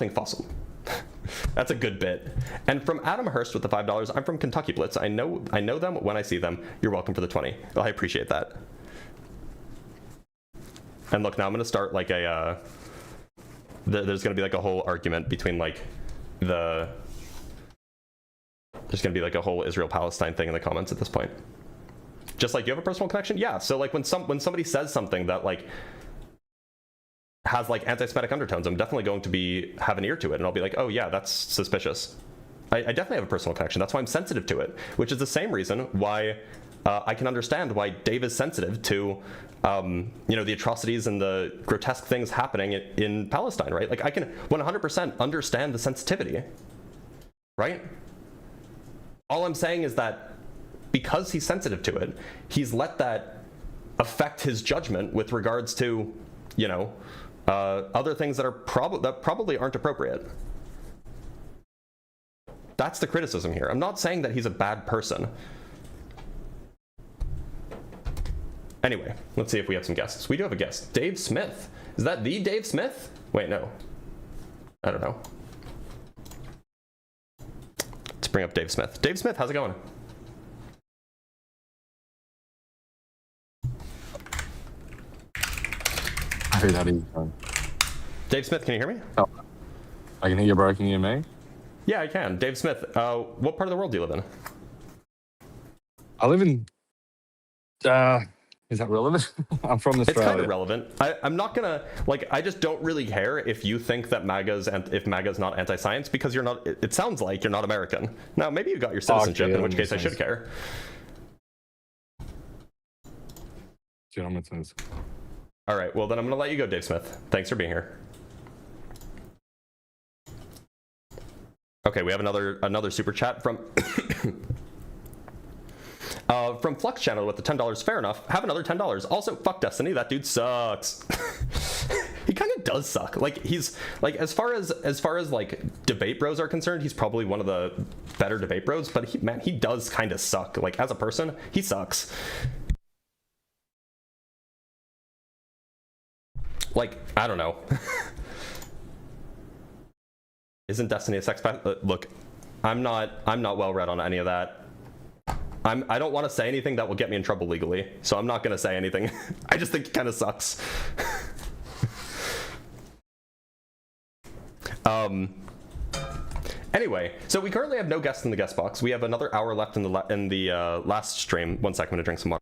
fossil? That's a good bit. And from Adam Hurst with the $5, I'm from Kentucky Blitz. I know them when I see them. You're welcome for the 20. Well, I appreciate that. And look, now I'm gonna start like there's gonna be like a whole argument between like there's gonna be like a whole Israel-Palestine thing in the comments at this point. Just like, you have a personal connection? Yeah. So like when somebody says something that like has like anti-Semitic undertones, I'm definitely going to have an ear to it, and I'll be like, oh yeah, that's suspicious. I definitely have a personal connection. That's why I'm sensitive to it, which is the same reason why I can understand why Dave is sensitive to, the atrocities and the grotesque things happening in Palestine, right? Like I can 100% understand the sensitivity, right? All I'm saying is that because he's sensitive to it, he's let that affect his judgment with regards to, other things that probably aren't appropriate. That's the criticism here. I'm not saying that he's a bad person. Anyway, let's see if we have some guests. We do have a guest. Dave Smith. Is that the Dave Smith? Wait, no. I don't know. Let's bring up Dave Smith. Dave Smith, how's it going? Hey, that is fun. Dave Smith, can you hear me? Oh, I can hear you, bro. Can you hear me? Yeah, I can. Dave Smith, what part of the world do you live in? I live in. Is that relevant? I'm from Australia. It's kind of relevant. I'm not gonna like. I just don't really care if you think that if MAGA's not anti-science, because you're not. It sounds like you're not American. Now, maybe you got your citizenship, Okay, in which that case I makes should sense. care. Gentlemen, sense. All right. Well, then I'm gonna let you go, Dave Smith. Thanks for being here. Okay, we have another super chat from from Flux Channel with the $10. Fair enough. Have another $10. Also, fuck Destiny. That dude sucks. He kind of does suck. Like he's like as far as like debate bros are concerned, he's probably one of the better debate bros. But he does kind of suck. Like as a person, he sucks. Like I don't know. Isn't Destiny a sex pact? Look, I'm not well read on any of that. I don't want to say anything that will get me in trouble legally, so I'm not going to say anything. I just think it kind of sucks. Anyway, so we currently have no guests in the guest box. We have another hour left in the last stream. 1 second, I'm gonna drink some water.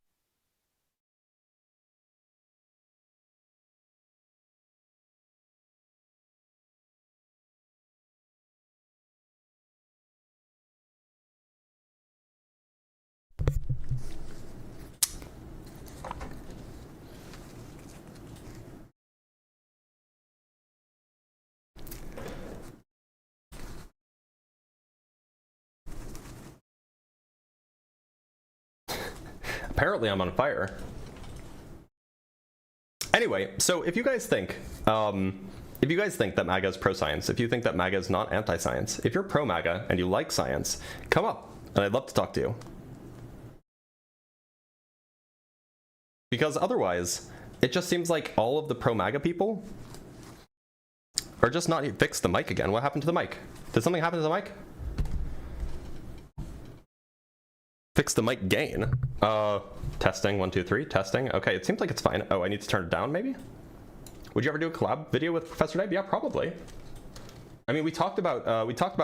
Apparently I'm on fire. Anyway, so if you guys think that MAGA is pro-science, if you think that MAGA is not anti-science, if you're pro-MAGA and you like science, come up and I'd love to talk to you. Because otherwise, it just seems like all of the pro-MAGA people are just not. Fix the mic again. What happened to the mic? Did something happen to the mic? Fix the mic gain. Testing, 1, 2, 3, testing. Okay, it seems like it's fine. Oh, I need to turn it down maybe? Would you ever do a collab video with Professor Dave? Yeah, probably. I mean, we talked about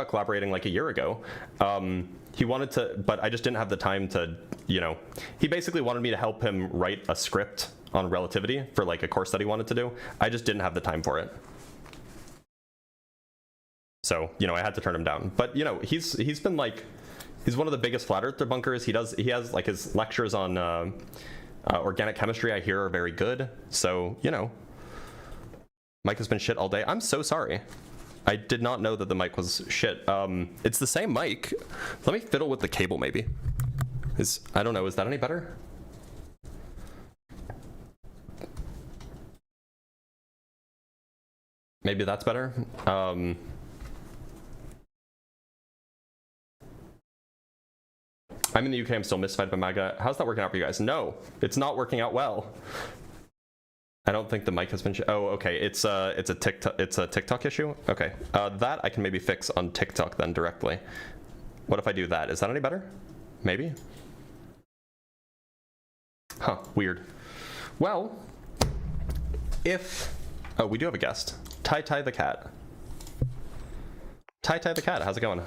collaborating like a year ago. He wanted to, but I just didn't have the time to, you know, he basically wanted me to help him write a script on relativity for like a course that he wanted to do. I just didn't have the time for it. So, you know, I had to turn him down. But, you know, he's been like, he's one of the biggest flat earth debunkers. He has like his lectures on organic chemistry I hear are very good. So, you know, mic has been shit all day. I'm so sorry. I did not know that the mic was shit. It's the same mic. Let me fiddle with the cable maybe. I don't know, is that any better? Maybe that's better. I'm in the UK, I'm still mystified by MAGA. How's that working out for you guys? No, it's not working out well. I don't think the mic has been. Oh, okay. It's a TikTok issue. Okay, that I can maybe fix on TikTok then directly. What if I do that? Is that any better? Maybe. Huh. Weird. Well, we do have a guest. Tai the cat. Tai the cat. How's it going?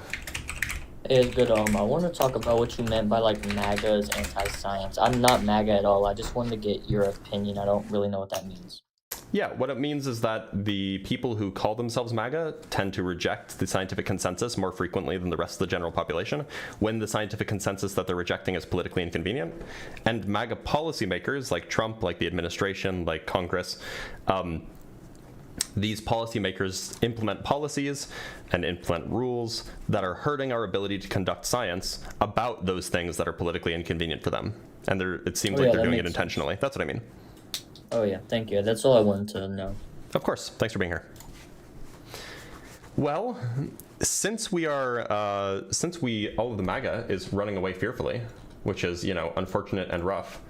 Hey, it's good. I want to talk about what you meant by like MAGA is anti-science. I'm not MAGA at all. I just wanted to get your opinion. I don't really know what that means. Yeah, what it means is that the people who call themselves MAGA tend to reject the scientific consensus more frequently than the rest of the general population when the scientific consensus that they're rejecting is politically inconvenient. And MAGA policymakers like Trump, like the administration, like Congress, these policymakers implement policies and implement rules that are hurting our ability to conduct science about those things that are politically inconvenient for them. And it seems like they're doing it intentionally. That's what I mean. Oh yeah, thank you. That's all I wanted to know. Of course. Thanks for being here. Well, since all of the MAGA is running away fearfully, which is, you know, unfortunate and rough.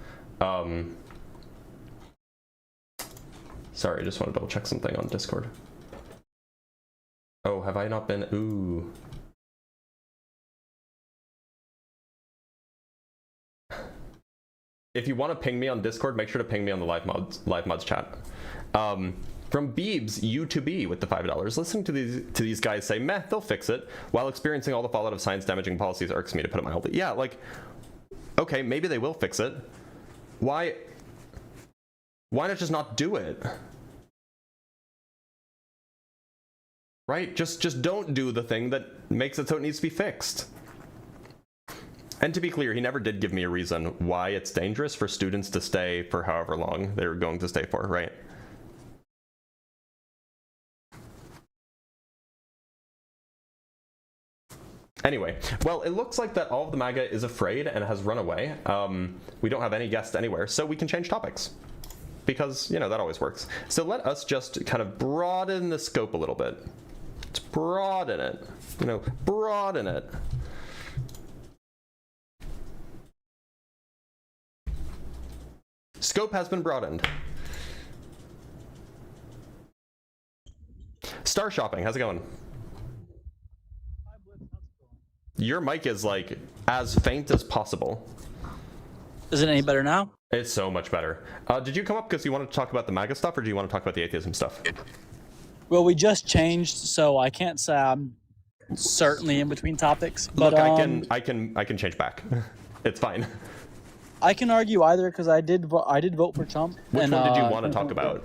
Sorry, I just want to double check something on Discord. Oh, have I not been? Ooh. If you want to ping me on Discord, make sure to ping me on the live mods chat. From Beebs U2B with the $5. Listening to these guys say, meh, they'll fix it, while experiencing all the fallout of science damaging policies irks me, to put it mildly. Yeah, like, okay, maybe they will fix it. Why not just not do it? Right? Just don't do the thing that makes it so it needs to be fixed. And to be clear, he never did give me a reason why it's dangerous for students to stay for however long they're going to stay for, right? Anyway, well, it looks like that all of the MAGA is afraid and has run away. We don't have any guests anywhere, so we can change topics. Because, you know, that always works. So let us just kind of broaden the scope a little bit. Let's broaden it. You know, broaden it. Scope has been broadened. Star Shopping, how's it going? Your mic is like as faint as possible. Is it any better now? It's so much better. Did you come up because you wanted to talk about the MAGA stuff, or do you want to talk about the atheism stuff? Well, we just changed, so I can't say I'm certainly in between topics. But look, I can change back. It's fine. I can argue either because I did vote for Trump. Which one did you want to talk about?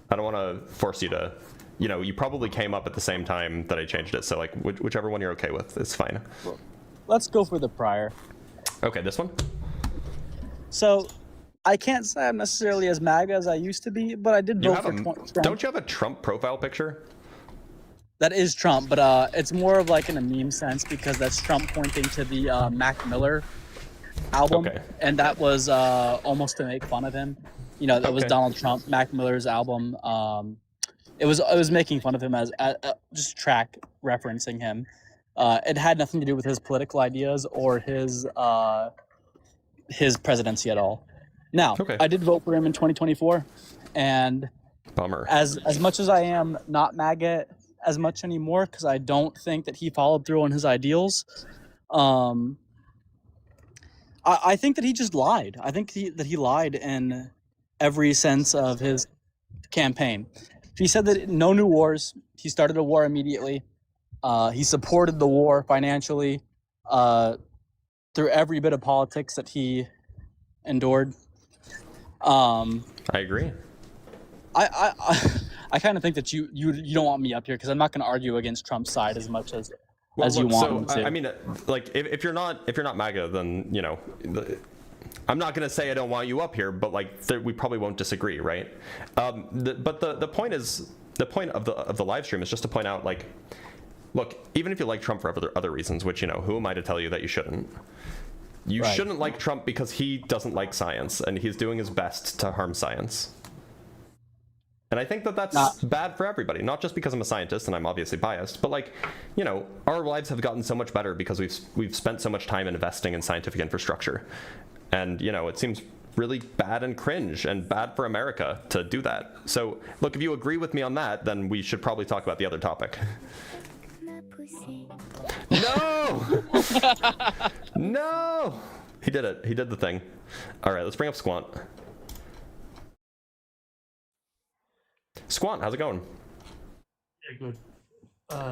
I don't want to force you to. You know, you probably came up at the same time that I changed it, so like whichever one you're okay with is fine. Let's go for the prior. Okay, this one? So, I can't say I'm necessarily as MAGA as I used to be, but I did vote for Trump. Don't you have a Trump profile picture? That is Trump, but it's more of like in a meme sense because that's Trump pointing to the Mac Miller album, okay. And that was almost to make fun of him. You know, that was Donald Trump, Mac Miller's album. It was making fun of him as just track referencing him. It had nothing to do with his political ideas or his presidency at all. Now, I did vote for him in 2024, and bummer. As much as I am not MAGA as much anymore because I don't think that he followed through on his ideals, I think that he just lied. I think that he lied in every sense of his campaign. He said that no new wars. He started a war immediately. He supported the war financially through every bit of politics that he endured. I agree. I kind of think that you don't want me up here because I'm not going to argue against Trump's side as much as you want me to. I mean, like if you're not MAGA, then you know. I'm not going to say I don't want you up here, but like we probably won't disagree, right? But the point of the live stream is just to point out, like, look, even if you like Trump for other reasons, which, you know, who am I to tell you that you shouldn't? You shouldn't like Trump because he doesn't like science and he's doing his best to harm science. And I think that that's bad for everybody, not just because I'm a scientist and I'm obviously biased, but like, you know, our lives have gotten so much better because we've spent so much time investing in scientific infrastructure. And, you know, it seems really bad and cringe and bad for America to do that. So, look, if you agree with me on that, then we should probably talk about the other topic. No! No! He did it. He did the thing. All right, let's bring up Squant. Squant, how's it going? Yeah, good.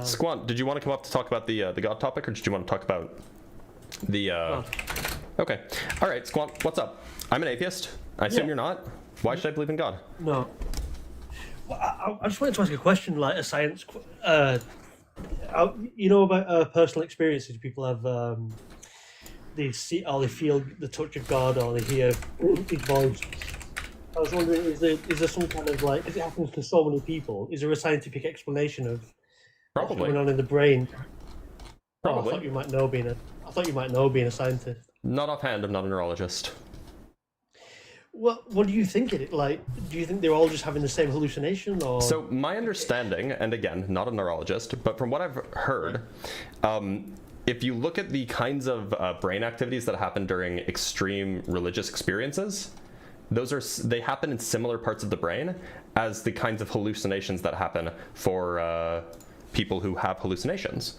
Squant, did you want to come up to talk about the God topic, or did you want to talk about the... Okay. All right, Squant, what's up? I'm an atheist. I assume you're not. Why should I believe in God? No. Well, I just wanted to ask a question, like a science... you know about personal experiences people have... they see or they feel the touch of God or they hear his voice. I was wondering, is there some kind of like, if it happens to so many people, is there a scientific explanation of what's going on in the brain? Probably. Oh, I thought you might know being a scientist. Not offhand, I'm not a neurologist. What do you think it like? Do you think they're all just having the same hallucination, or? So my understanding, and again, not a neurologist, but from what I've heard, if you look at the kinds of brain activities that happen during extreme religious experiences, they happen in similar parts of the brain as the kinds of hallucinations that happen for people who have hallucinations.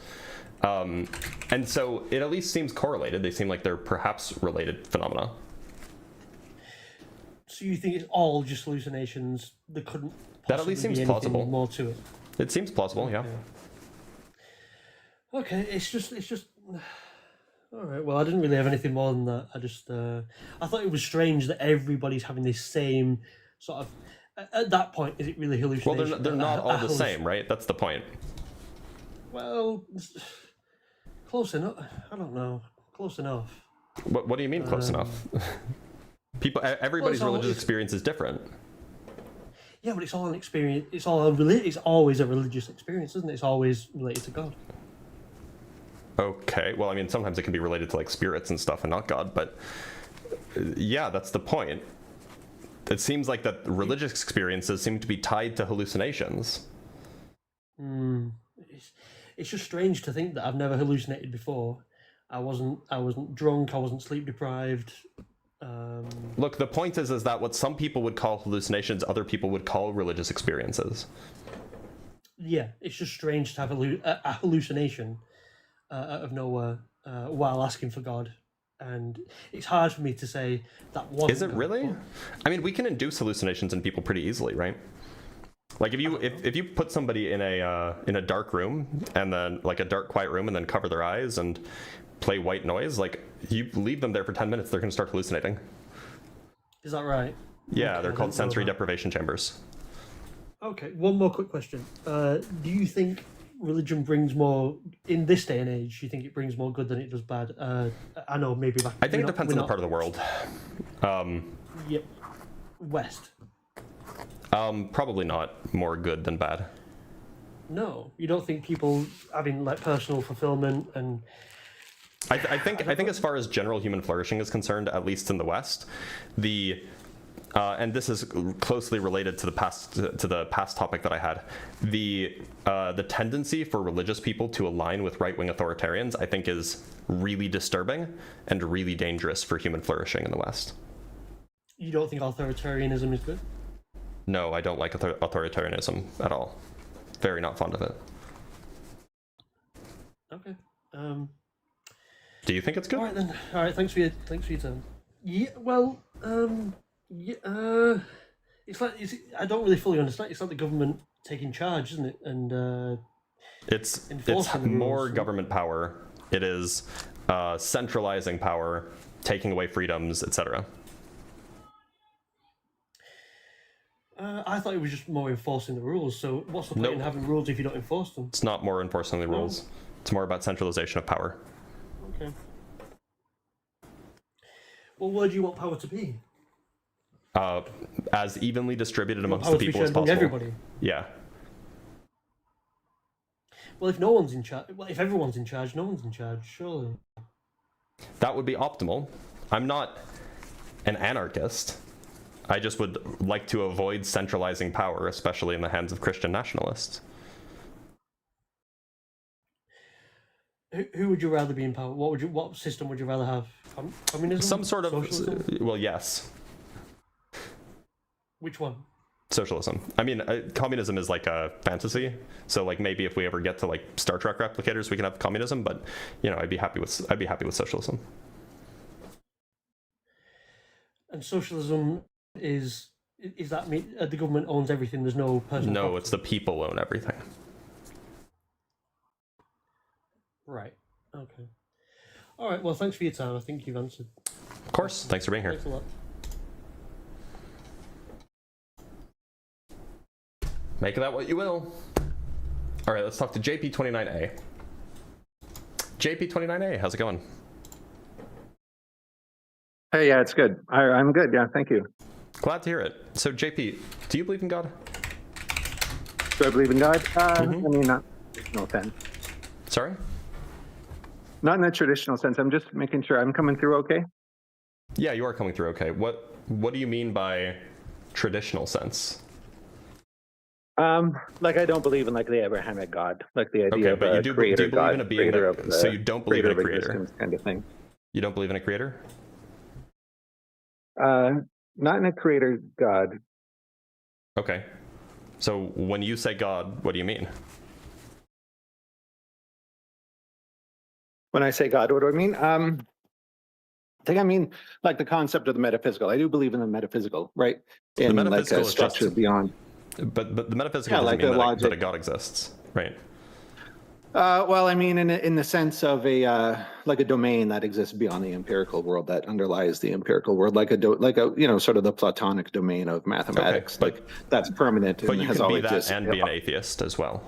And so it at least seems correlated. They seem like they're perhaps related phenomena. So you think it's all just hallucinations? There couldn't That at least possibly seems be anything plausible. more to it. It seems plausible, yeah. Okay, it's just. All right. Well, I didn't really have anything more than that. I thought it was strange that everybody's having this same sort of. At that point, is it really hallucination? Well, they're not all the same, right? That's the point. Well, close enough. I don't know. Close enough. What do you mean close enough? Everybody's religious experience is different. Yeah, but it's all an experience. It's always a religious experience, isn't it? It's always related to God. Okay, well, I mean, sometimes it can be related to like spirits and stuff and not God, but yeah, that's the point. It seems like that religious experiences seem to be tied to hallucinations. It's just strange to think that I've never hallucinated before. I wasn't drunk. I wasn't sleep deprived. Look, the point is that what some people would call hallucinations, other people would call religious experiences. Yeah, it's just strange to have a hallucination out of nowhere while asking for God. And it's hard for me to say that wasn't. Is it God, really? but... I mean, we can induce hallucinations in people pretty easily, right? Like if you put somebody in a dark room and then like a dark quiet room and then cover their eyes and play white noise, like you leave them there for 10 minutes, they're going to start hallucinating. Is that right? Yeah, Okay, they're called sensory deprivation chambers. Okay, one more quick question. Do you think religion brings more, in this day and age, do you think it brings more good than it does bad? I know maybe back... I think it depends on the part of the world. Yep. West. Probably not more good than bad. No, you don't think people having like personal fulfillment and... I think as far as general human flourishing is concerned, at least in the West, and this is closely related to the past topic that I had, the tendency for religious people to align with right-wing authoritarians, I think, is really disturbing and really dangerous for human flourishing in the West. You don't think authoritarianism is good? No, I don't like authoritarianism at all. Very not fond of it. Okay. Do you think it's good? All right then. All right. Thanks for your time. Yeah. Well. Yeah. It's like I don't really fully understand. It's like the government taking charge, isn't it? And it's enforcing the more rules. Government power. It is centralizing power, taking away freedoms, etc. I thought it was just more enforcing the rules. So what's the point in having rules if you don't enforce them? It's not more enforcing the rules. It's more about centralization of power. Okay. Well, where do you want power to be? As evenly distributed amongst power the to be people as shared among possible. everybody. Yeah. Well, if no one's in charge, well, if everyone's in charge, no one's in charge, surely. That would be optimal. I'm not an anarchist. I just would like to avoid centralizing power, especially in the hands of Christian nationalists. Who would you rather be in power? What system would you rather have? Communism? Some sort of Socialism? well, yes. Which one? Socialism. I mean, communism is like a fantasy. So like maybe if we ever get to like Star Trek replicators, we can have communism. But you know, I'd be happy with socialism. And socialism is that the government owns everything? There's no personal. No, property? it's the people own everything. Right. Okay. All right. Well, thanks for your time. I think you've answered. Of course. Thanks for being here. Thanks a lot. Make of that what you will. All right, let's talk to JP29A. JP29A, how's it going? Hey, yeah, it's good. I'm good. Yeah, thank you. Glad to hear it. So, JP, do you believe in God? Do I believe in God? I mean, not in a traditional sense. Sorry? Not in a traditional sense. I'm just making sure I'm coming through okay. Yeah, you are coming through okay. What do you mean by traditional sense? Like I don't believe in like the Abrahamic God, like the idea okay, but of you a creator do believe God, in a being creator that, of the, so you don't believe in a creator existence kind of thing. You don't believe in a creator? Not in a creator God. Okay. So when you say God, what do you mean? When I say God, what do I mean? I think I mean like the concept of the metaphysical. I do believe in the metaphysical, right? In like metaphysical a is structure just- beyond. But the metaphysical Yeah, doesn't like mean a that, logic. that a God exists, right? Well, I mean, in the sense of a like a domain that exists beyond the empirical world that underlies the empirical world, like a sort of the Platonic domain of mathematics, but- like that's permanent But and you has can be always that existed. and be an atheist as well.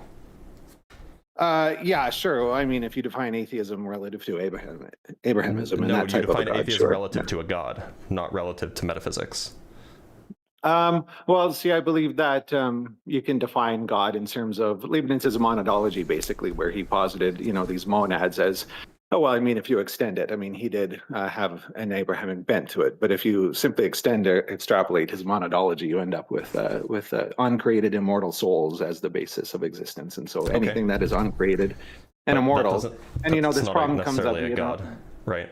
Yeah, sure. Well, I mean, if you define atheism relative to Abrahamism and No, that you type of a define God, atheism sure. relative to a God, not relative to metaphysics. Well, see, I believe that you can define God in terms of Leibniz's monadology, basically, where he posited, these monads as, oh, well, I mean, if you extend it, I mean, he did have an Abrahamic bent to it, but if you simply extend or extrapolate his monadology, you end up with uncreated immortal souls as the basis of existence, and so anything that is uncreated and But that immortal, doesn't- and that's this not problem comes up. necessarily a God, right?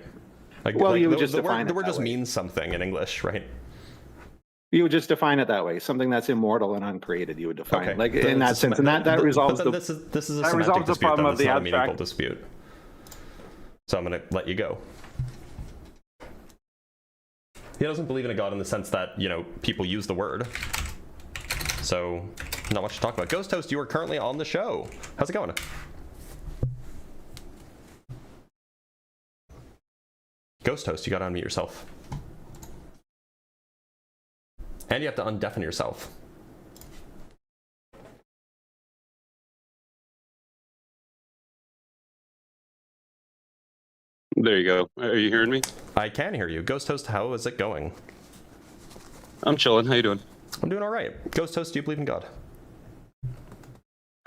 Well, you would the, just the define word, the it word that just way. means something in English, right? You would just define it that way. Something that's immortal and uncreated, you would define Okay. like Then in that it's a sense, and that resolves but then the. this is a that semantic resolves the dispute. problem Then of it's the not a meaningful abstract. dispute. So I'm going to let you go. He doesn't believe in a God in the sense that, people use the word. So, not much to talk about. Ghost Host, you are currently on the show. How's it going? Ghost Host, you gotta unmute yourself. And you have to undeafen yourself. There you go. Are you hearing me? I can hear you. Ghost Host, how is it going? I'm chilling. How you doing? I'm doing all right. Ghost Host, do you believe in God?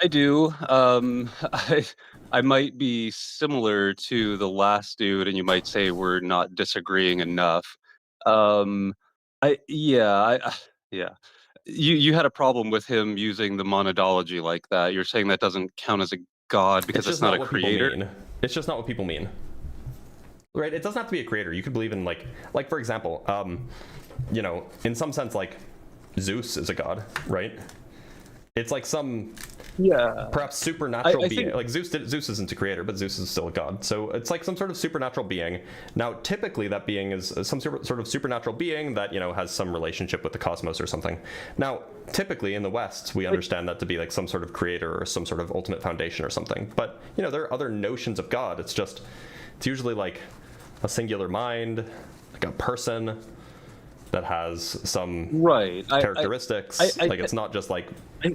I do. I might be similar to the last dude, and you might say we're not disagreeing enough. Yeah. You had a problem with him using the monadology like that. You're saying that doesn't count as a god because it's not a what creator. people mean. It's just not what people mean. Right? It doesn't have to be a creator. You could believe in like for example, in some sense, like Zeus is a god, right? It's like some perhaps supernatural I being. think... Like Zeus isn't a creator, but Zeus is still a god. So it's like some sort of supernatural being. Now, typically that being is some sort of supernatural being that, has some relationship with the cosmos or something. Now, typically in the West, we understand that to be like some sort of creator or some sort of ultimate foundation or something. But, there are other notions of God. It's usually like a singular mind, like a person that has some characteristics. It's not just like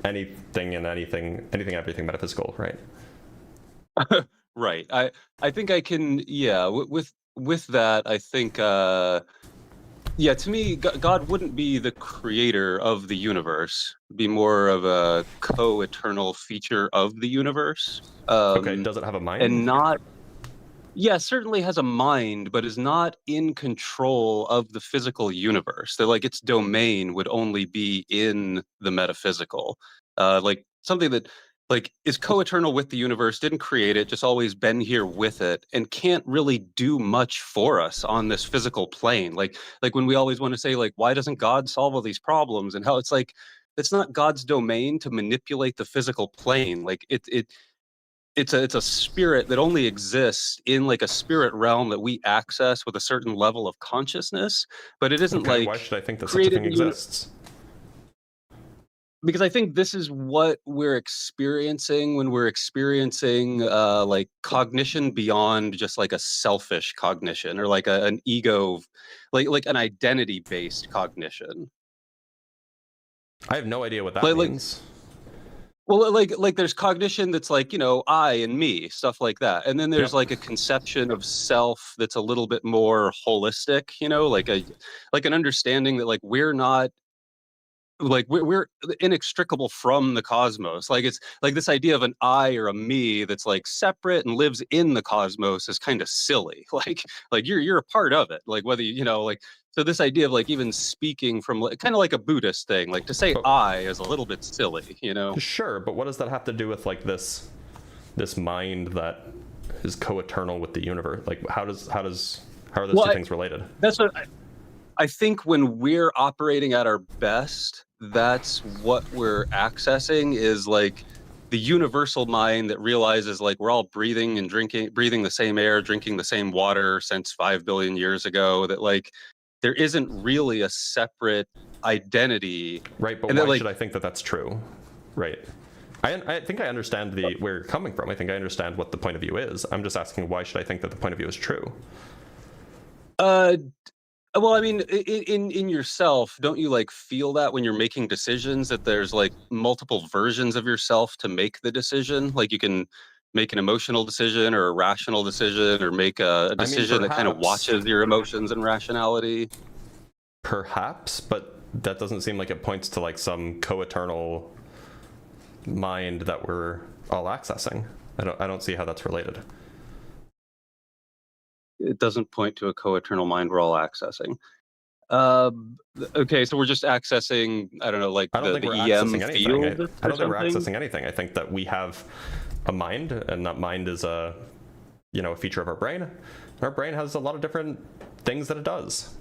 anything and everything metaphysical, right? Right. I think I can. Yeah. With that, I think. To me, God wouldn't be the creator of the universe. It'd be more of a co-eternal feature of the universe. Okay. Does it have a mind? And not. Yeah, certainly has a mind, but is not in control of the physical universe. That like its domain would only be in the metaphysical. Like something that like is co-eternal with the universe, didn't create it, just always been here with it, and can't really do much for us on this physical plane. Like when we always want to say, like, why doesn't God solve all these problems? And how it's like it's not God's domain to manipulate the physical plane. Like it's a spirit that only exists in like a spirit realm that we access with a certain level of consciousness, but it isn't like why should I think that such a thing exists? Because I think this is what we're experiencing when we're experiencing like cognition beyond just like a selfish cognition or like an ego, like an identity based cognition. I have no idea what that means. Well, like there's cognition that's like, I and me, stuff like that. And then there's like a conception of self that's a little bit more holistic, like an understanding that like we're not like we're inextricable from the cosmos. Like it's like this idea of an I or a me that's like separate and lives in the cosmos is kind of silly. Like you're a part of it. Like whether so this idea of like even speaking from kind of like a Buddhist thing, like to say I is a little bit silly, Sure, but what does that have to do with like this mind that is co-eternal with the universe? Like how are those two things related? That's what I think when we're operating at our best, that's what we're accessing is like the universal mind that realizes like we're all breathing the same air, drinking the same water since 5 billion years ago, that like there isn't really a separate identity. Right, but and why that, like, should I think that that's true? Right. I think I understand where you're coming from. I think I understand what the point of view is. I'm just asking, why should I think that the point of view is true? Well, I mean, in yourself, don't you like feel that when you're making decisions that there's like multiple versions of yourself to make the decision? Like you can make an emotional decision or a rational decision, or make a decision that kind of watches your emotions and rationality. Perhaps, but that doesn't seem like it points to like some co-eternal mind that we're all accessing. I don't see how that's related. It doesn't point to a co-eternal mind we're all accessing. Okay, so we're just accessing, I don't know, like I don't think the we're EM accessing anything. field. I don't think we're accessing anything. I think that we have a mind, and that mind is a feature of our brain. And our brain has a lot of different things that it does.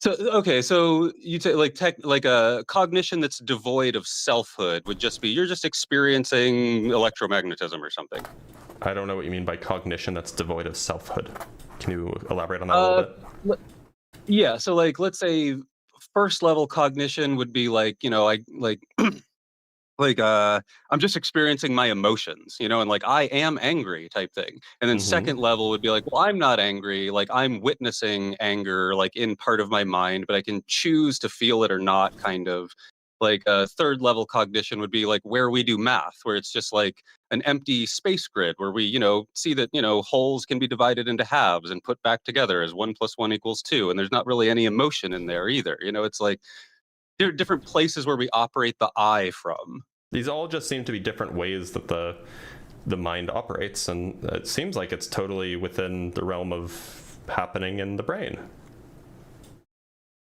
So okay, so you take like a cognition that's devoid of selfhood would just be you're just experiencing electromagnetism or something. I don't know what you mean by cognition that's devoid of selfhood. Can you elaborate on that a little bit? Yeah, so like let's say first level cognition would be like, I'm just experiencing my emotions, and like I am angry type thing. And then second level would be like, well, I'm not angry, like I'm witnessing anger like in part of my mind, but I can choose to feel it or not, kind of. Like third level cognition would be like where we do math, where it's just like an empty space grid where we, see that, holes can be divided into halves and put back together as 1 + 1 = 2. And there's not really any emotion in there either. It's like there are different places where we operate the I from. These all just seem to be different ways that the mind operates, and it seems like it's totally within the realm of happening in the brain.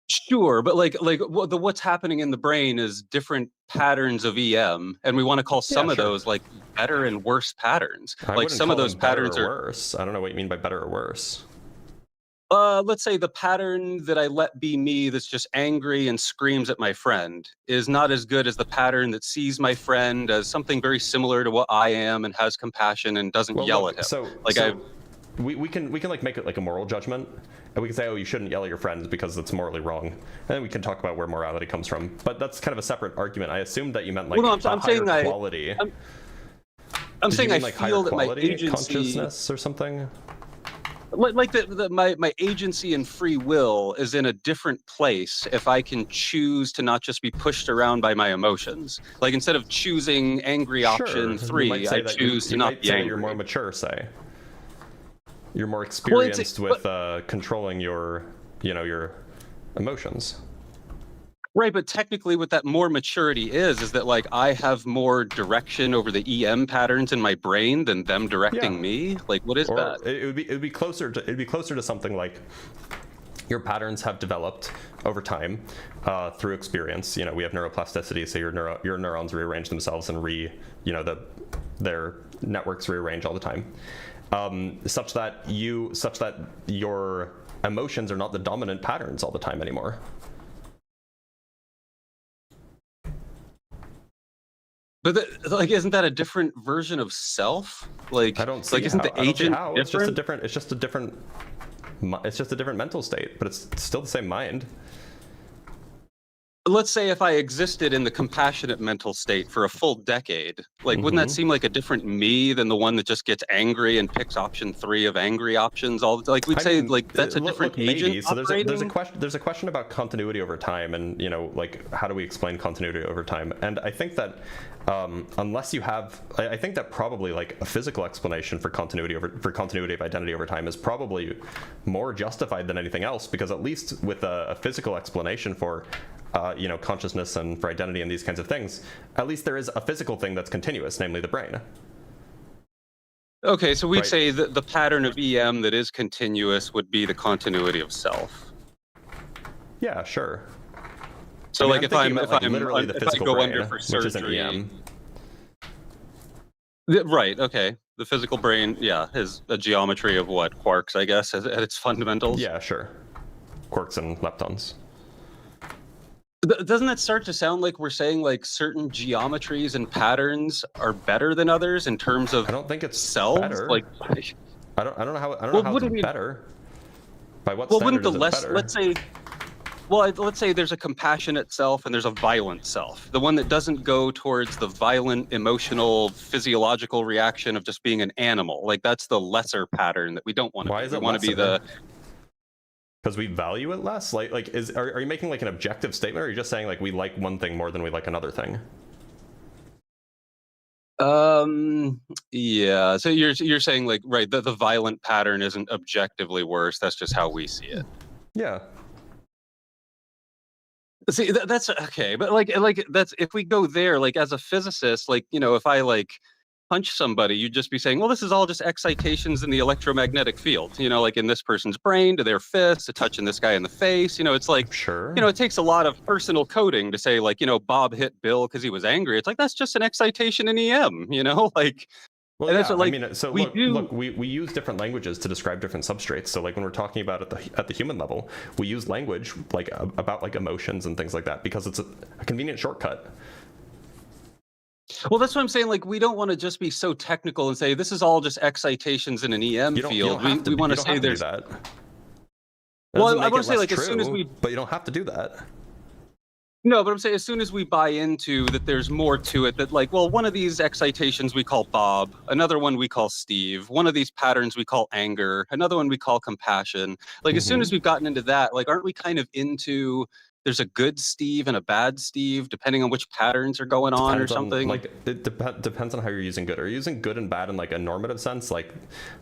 Sure, but what's happening in the brain is different patterns of EM, and we want to call some of those like better and worse patterns. Like some of those patterns are worse. I don't know what you mean by better or worse. Let's say the pattern that I let be me that's just angry and screams at my friend is not as good as the pattern that sees my friend as something very similar to what I am and has compassion and doesn't yell at him. We can like make it like a moral judgment, and we can say, oh, you shouldn't yell at your friends because it's morally wrong. And then we can talk about where morality comes from. But that's kind of a separate argument. I assumed that you meant like I'm saying quality. I'm saying I feel that my agency, consciousness or something. Like my agency and free will is in a different place if I can choose to not just be pushed around by my emotions. Like instead of choosing angry option 3, I choose to not be angry. You're more mature, say. You're more experienced with controlling your emotions. Right, but technically what that more maturity is that like I have more direction over the EM patterns in my brain than them directing me. Like what is that? It would be closer to something like your patterns have developed over time through experience. We have neuroplasticity, so your neurons rearrange themselves and their networks rearrange all the time. Such that your emotions are not the dominant patterns all the time anymore. But isn't that a different version of self? Like, I don't see isn't the agent different? It's just a different mental state, but it's still the same mind. Let's say if I existed in the compassionate mental state for a full decade, like wouldn't that seem like a different me than the one that just gets angry and picks option 3 of angry options all the like we'd say like that's a different agent. Maybe. So there's a question about continuity over time, and like how do we explain continuity over time? And I think that unless you have, I think that probably like a physical explanation for continuity of identity over time is probably more justified than anything else, because at least with a physical explanation for consciousness and for identity and these kinds of things, at least there is a physical thing that's continuous, namely the brain. Okay, so we'd say that the pattern of EM that is continuous would be the continuity of self. Yeah, sure. So if I go brain, under for surgery, which isn't EM. Right, okay. The physical brain, is a geometry of what? Quarks, I guess, at its fundamentals? Yeah, sure. Quarks and leptons. Doesn't that start to sound like we're saying like certain geometries and patterns are better than others in terms of I don't think it's selves? better. Like, I don't know how what it's do we- better. By what well, standard wouldn't the is it less, better? let's say there's a compassionate self and there's a violent self. The one that doesn't go towards the violent, emotional, physiological reaction of just being an animal. Like that's the lesser pattern that we don't want to Why be. is We it want to be the lesser? Because we value it less? Like are you making like an objective statement, or are you just saying like we like one thing more than we like another thing? Yeah. So you're saying like, right, the violent pattern isn't objectively worse. That's just how we see it. Yeah. See, that's okay, but like that's, if we go there, like as a physicist, like, you know, if I like punch somebody, you'd just be saying, well, this is all just excitations in the electromagnetic field, you know, like in this person's brain to their fist, to touching this guy in the face, you know, it's like, sure, you know, it takes a lot of personal coding to say like, you know, Bob hit Bill because he was angry. It's like, that's just an excitation in EM, you know, like. Well, And yeah, that's what, like, I mean, so we look, we use different languages to describe different substrates. So like when we're talking about at the human level, we use language like about like emotions and things like that because it's a convenient shortcut. Well, that's what I'm saying. Like, we don't want to just be so technical and say this is all just excitations in an EM field. We want to say there's that. Well, I want to say like as soon as we, but you don't have to do that. No, but I'm saying as soon as we buy into that there's more to it, that like, well, one of these excitations we call Bob, another one we call Steve, one of these patterns we call anger, another one we call compassion. Like as soon as we've gotten into that, like aren't we kind of into there's a good Steve and a bad Steve, depending on which patterns are going on or something? Like it depends on how you're using good. Are you using good and bad in like a normative sense, like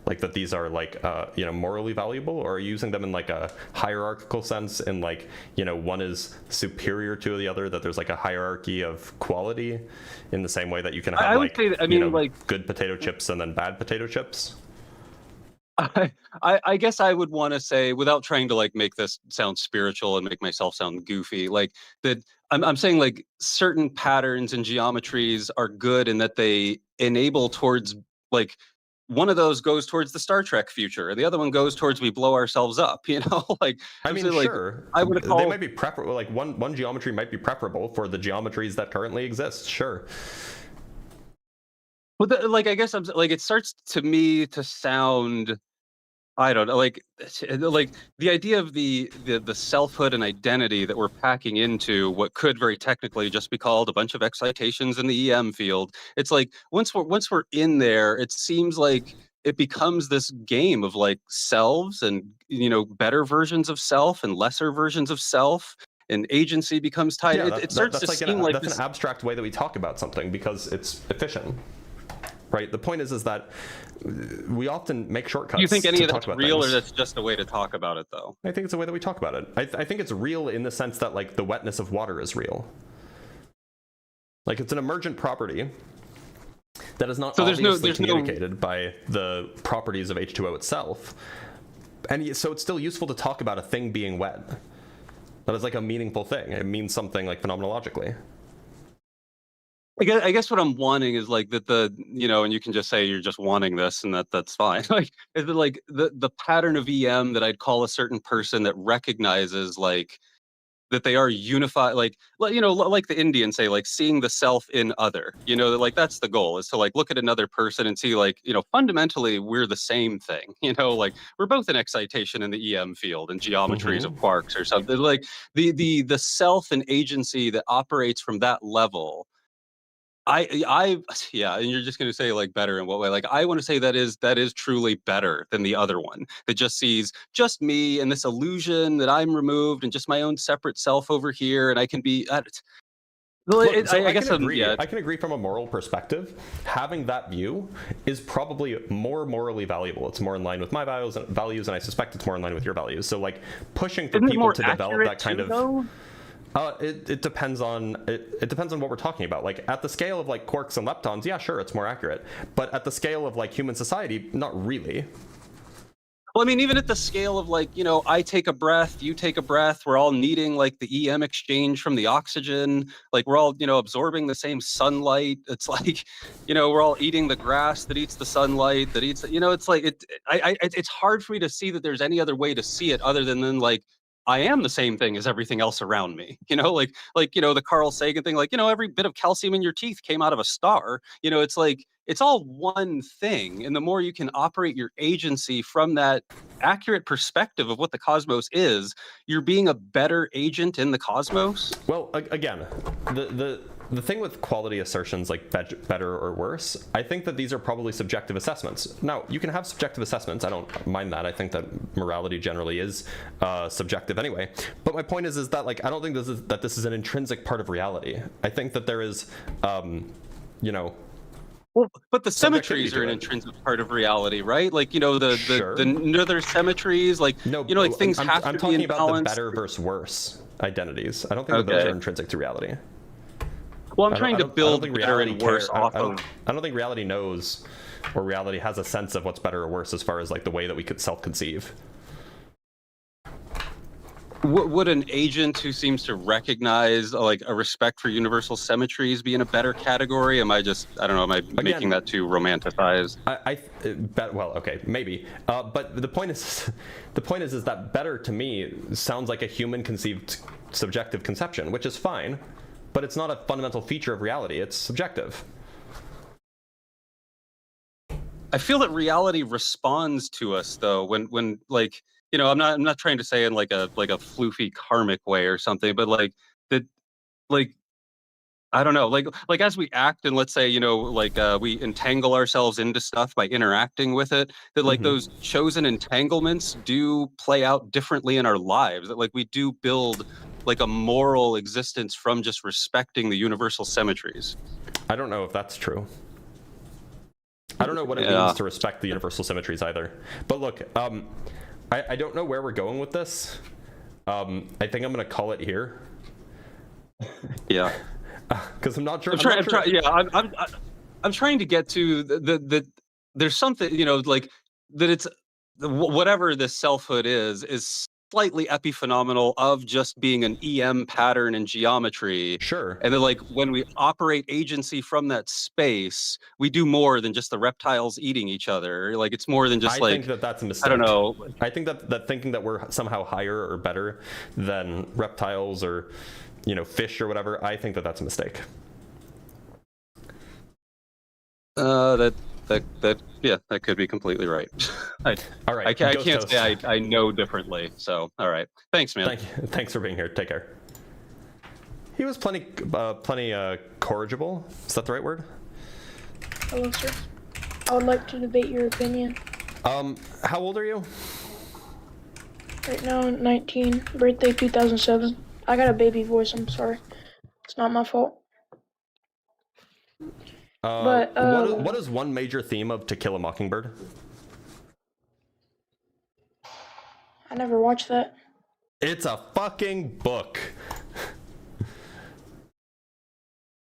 that these are like you know, morally valuable, or are you using them in like a hierarchical sense, in like, you know, one is superior to the other, that there's like a hierarchy of quality, in the same way that you can have I would like, say that, I mean, you know, like good potato chips and then bad potato chips? I guess I would want to say, without trying to like make this sound spiritual and make myself sound goofy, like that I'm saying like certain patterns and geometries are good in that they enable towards, like, one of those goes towards the Star Trek future, and the other one goes towards we blow ourselves up, you know? Like, I mean, like, sure, I would call, they might be preferable. Like one geometry might be preferable for the geometries that currently exist. Sure. But like, I guess I'm like, it starts to me to sound, I don't know, like the idea of the selfhood and identity that we're packing into what could very technically just be called a bunch of excitations in the EM field. It's like once we're in there, it seems like it becomes this game of like selves and, you know, better versions of self and lesser versions of self. And agency becomes tied. Yeah, It starts to seem like that's an abstract way that we talk about something because it's efficient. Right. The point is that we often make shortcuts. Do you think any of that's that's real, or that's just a way to talk about it, though? I think it's a way that we talk about it. I think it's real in the sense that like the wetness of water is real. Like it's an emergent property that is not so obviously communicated by the properties of H2O itself, and so it's still useful to talk about a thing being wet. That is like a meaningful thing. It means something like phenomenologically. I guess what I'm wanting is like that you know, and you can just say you're just wanting this, and that's fine. Like, is it like the pattern of EM that I'd call a certain person that recognizes like that they are unified, like, you know, like the Indians say, like seeing the self in other, you know, like that's the goal, is to like look at another person and see like, you know, fundamentally we're the same thing, you know, like we're both an excitation in the EM field and geometries of quarks or something. Like the self and agency that operates from that level. Yeah, and you're just going to say like better in what way? Like I want to say that is truly better than the other one that just sees just me and this illusion that I'm removed and just my own separate self over here, and I can be. I guess I can agree from a moral perspective. Having that view is probably more morally valuable. It's more in line with my values, and I suspect it's more in line with your values. So like pushing for people to develop that kind of. It depends on it depends on what we're talking about. Like at the scale of like quarks and leptons, yeah, sure, it's more accurate. But at the scale of like human society, not really. Well, I mean, even at the scale of like, you know, I take a breath, you take a breath, we're all needing like the EM exchange from the oxygen. Like we're all, you know, absorbing the same sunlight. It's like, you know, we're all eating the grass that eats the sunlight that eats, you know, it's like it's hard for me to see that there's any other way to see it other than like I am the same thing as everything else around me. Like the Carl Sagan thing, like, every bit of calcium in your teeth came out of a star. It's like, it's all one thing. And the more you can operate your agency from that accurate perspective of what the cosmos is, you're being a better agent in the cosmos. Well, again, the thing with quality assertions like better or worse, I think that these are probably subjective assessments. Now, you can have subjective assessments. I don't mind that. I think that morality generally is subjective anyway. But my point is that, like, I don't think this is an intrinsic part of reality. I think that there is, Well, but the symmetries are an intrinsic part of reality, right? Like, the nether symmetries, like, like things have to be in balance. I'm talking about the better versus worse identities. I don't think that those are intrinsic to reality. Well, I'm trying to build better and worse off of. I don't think reality knows, or reality has a sense of what's better or worse as far as like the way that we could self-conceive. Would an agent who seems to recognize like a respect for universal symmetries be in a better category? Am I making that too romanticized? I bet. Well, okay, maybe. But the point is that better to me sounds like a human conceived subjective conception, which is fine, but it's not a fundamental feature of reality. It's subjective. I feel that reality responds to us though when like. I'm not trying to say in like a floofy karmic way or something, but like that, like, I don't know, like as we act and let's say, we entangle ourselves into stuff by interacting with it, that like those chosen entanglements do play out differently in our lives, that like we do build like a moral existence from just respecting the universal symmetries. I don't know if that's true. I don't know what it means to respect the universal symmetries either. But look, I don't know where we're going with this. I think I'm going to call it here. Yeah. Because I'm not sure. I'm trying to get to the there's something, like that it's whatever this selfhood is slightly epiphenomenal of just being an EM pattern in geometry. Sure. And then like when we operate agency from that space, we do more than just the reptiles eating each other. Like it's more than just I think that's a mistake. I don't know. I think that thinking that we're somehow higher or better than reptiles or, fish or whatever, I think that that's a mistake. That could be completely right. All right. I can't say I know differently. So, all right. Thanks, man. Thanks for being here. Take care. He was plenty corrigible. Is that the right word? Hello, sir. I would like to debate your opinion. How old are you? Right now, 19. Birthday 2007. I got a baby voice. I'm sorry. It's not my fault. But what is one major theme of To Kill a Mockingbird? I never watched that. It's a fucking book.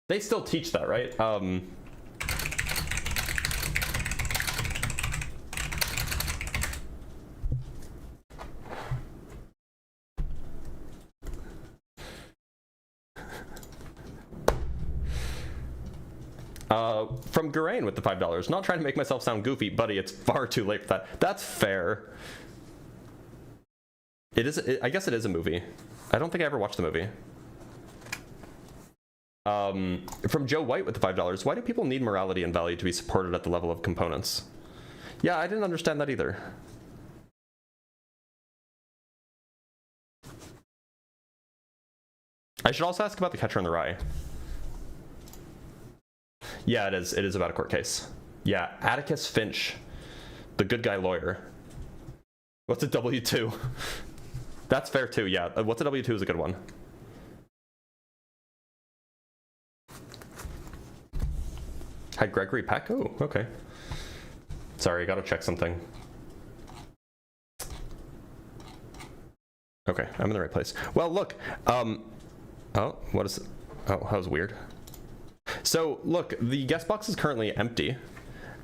They still teach that, right? From Gurain with the $5. Not trying to make myself sound goofy, buddy. It's far too late for that. That's fair. It is. I guess it is a movie. I don't think I ever watched the movie. From Joe White with the $5. Why do people need morality and value to be supported at the level of components? Yeah, I didn't understand that either. I should also ask about The Catcher in the Rye. Yeah, it is. It is about a court case. Yeah, Atticus Finch, the good guy lawyer. What's a W2? That's fair too, yeah. What's a W2 is a good one. Hi, Gregory Peck. Oh, okay. Sorry, I gotta check something. Okay, I'm in the right place. Well, look. Oh, what is it? Oh, that was weird. So, look, the guest box is currently empty.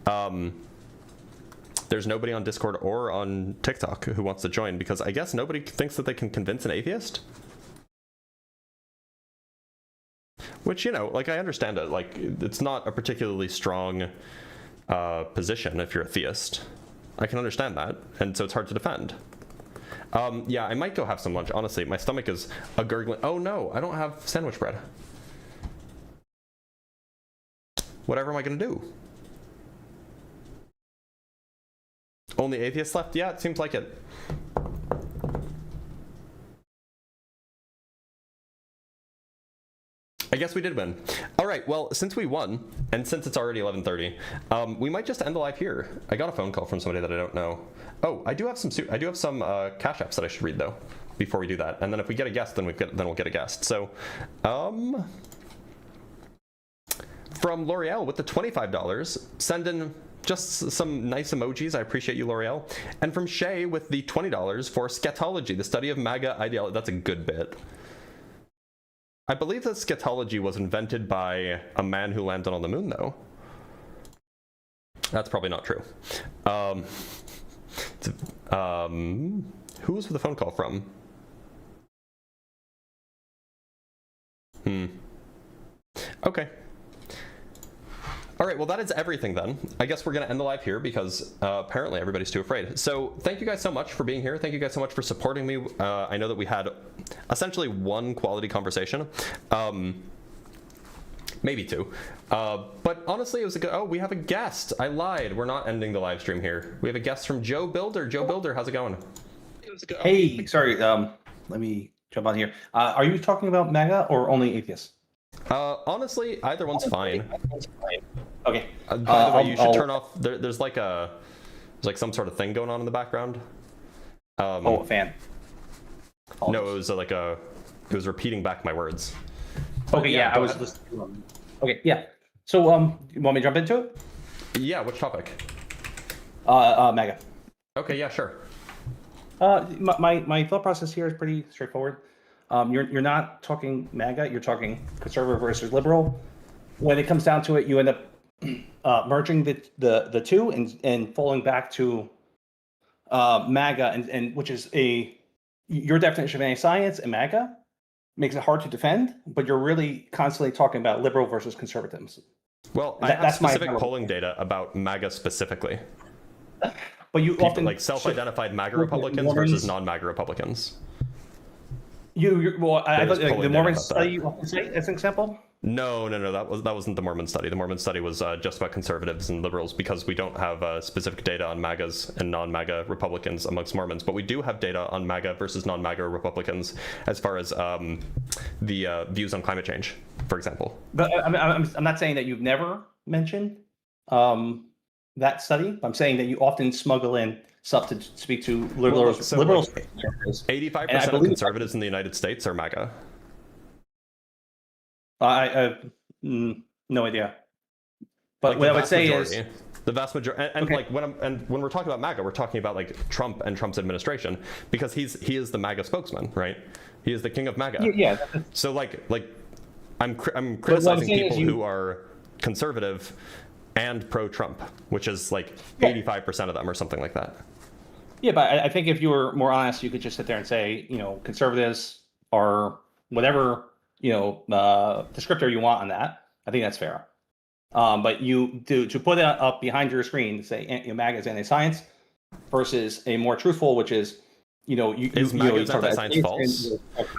There's nobody on Discord or on TikTok who wants to join because I guess nobody thinks that they can convince an atheist. Which, like, I understand it. Like, it's not a particularly strong position if you're a theist. I can understand that, and so it's hard to defend. Yeah, I might go have some lunch. Honestly, my stomach is a gurgling. Oh no, I don't have sandwich bread. Whatever am I gonna do? Only atheists left? Yeah, it seems like it. I guess we did win. All right, well, since we won, and since it's already 11:30, we might just end the live here. I got a phone call from somebody that I don't know. Oh, I do have some cash apps that I should read though before we do that. And then if we get a guest, then we'll get a guest. So, from L'Oreal with the $25, send in just some nice emojis. I appreciate you, L'Oreal. And from Shay with the $20 for scatology, the study of MAGA ideology. That's a good bit. I believe that scatology was invented by a man who landed on the moon, though. That's probably not true. Who was the phone call from? Okay. All right, well, that is everything then. I guess we're going to end the live here because apparently everybody's too afraid. So thank you guys so much for being here. Thank you guys so much for supporting me. I know that we had essentially one quality conversation. Maybe two. But honestly, it was a good... Oh, we have a guest. I lied. We're not ending the live stream here. We have a guest from Joe Builder. Joe Builder, how's it going? Hey, sorry. Let me jump on here. Are you talking about MAGA or only atheists? Honestly, either one's fine. Okay. By the way, you should turn off. There's like some sort of thing going on in the background. A fan. No, it was it was repeating back my words. Okay, yeah, I was listening. Okay, yeah. So, you want me to jump into it? Yeah, which topic? MAGA. Okay, yeah, sure. My thought process here is pretty straightforward. You're not talking MAGA, you're talking conservative versus liberal. When it comes down to it, you end up merging the two and falling back to MAGA, and which is your definition of anti-science, and MAGA makes it hard to defend, but you're really constantly talking about liberal versus conservatism. Well, I have specific polling data about MAGA specifically. But you often like self-identified MAGA Republicans versus non-MAGA Republicans. I thought the Mormon study you often say as an example. No, that wasn't the Mormon study. The Mormon study was just about conservatives and liberals because we don't have specific data on MAGAs and non-MAGA Republicans amongst Mormons, but we do have data on MAGA versus non-MAGA Republicans as far as the views on climate change, for example. But I'm not saying that you've never mentioned that study. I'm saying that you often smuggle in stuff to speak to liberals. Well, liberals. 85% of conservatives in the United States are MAGA. I have no idea. But like what I would say is the vast majority, and okay. when we're talking about MAGA, we're talking about like Trump and Trump's administration because he is the MAGA spokesman, right? He is the king of MAGA. Yeah. So like I'm criticizing people who are conservative and pro-Trump, which is like 85% of them or something like that. Yeah, but I think if you were more honest, you could just sit there and say, conservatives are whatever, descriptor you want on that. I think that's fair. But to put it up behind your screen to say MAGA is anti-science versus a more truthful, which is, is MAGA anti-science false?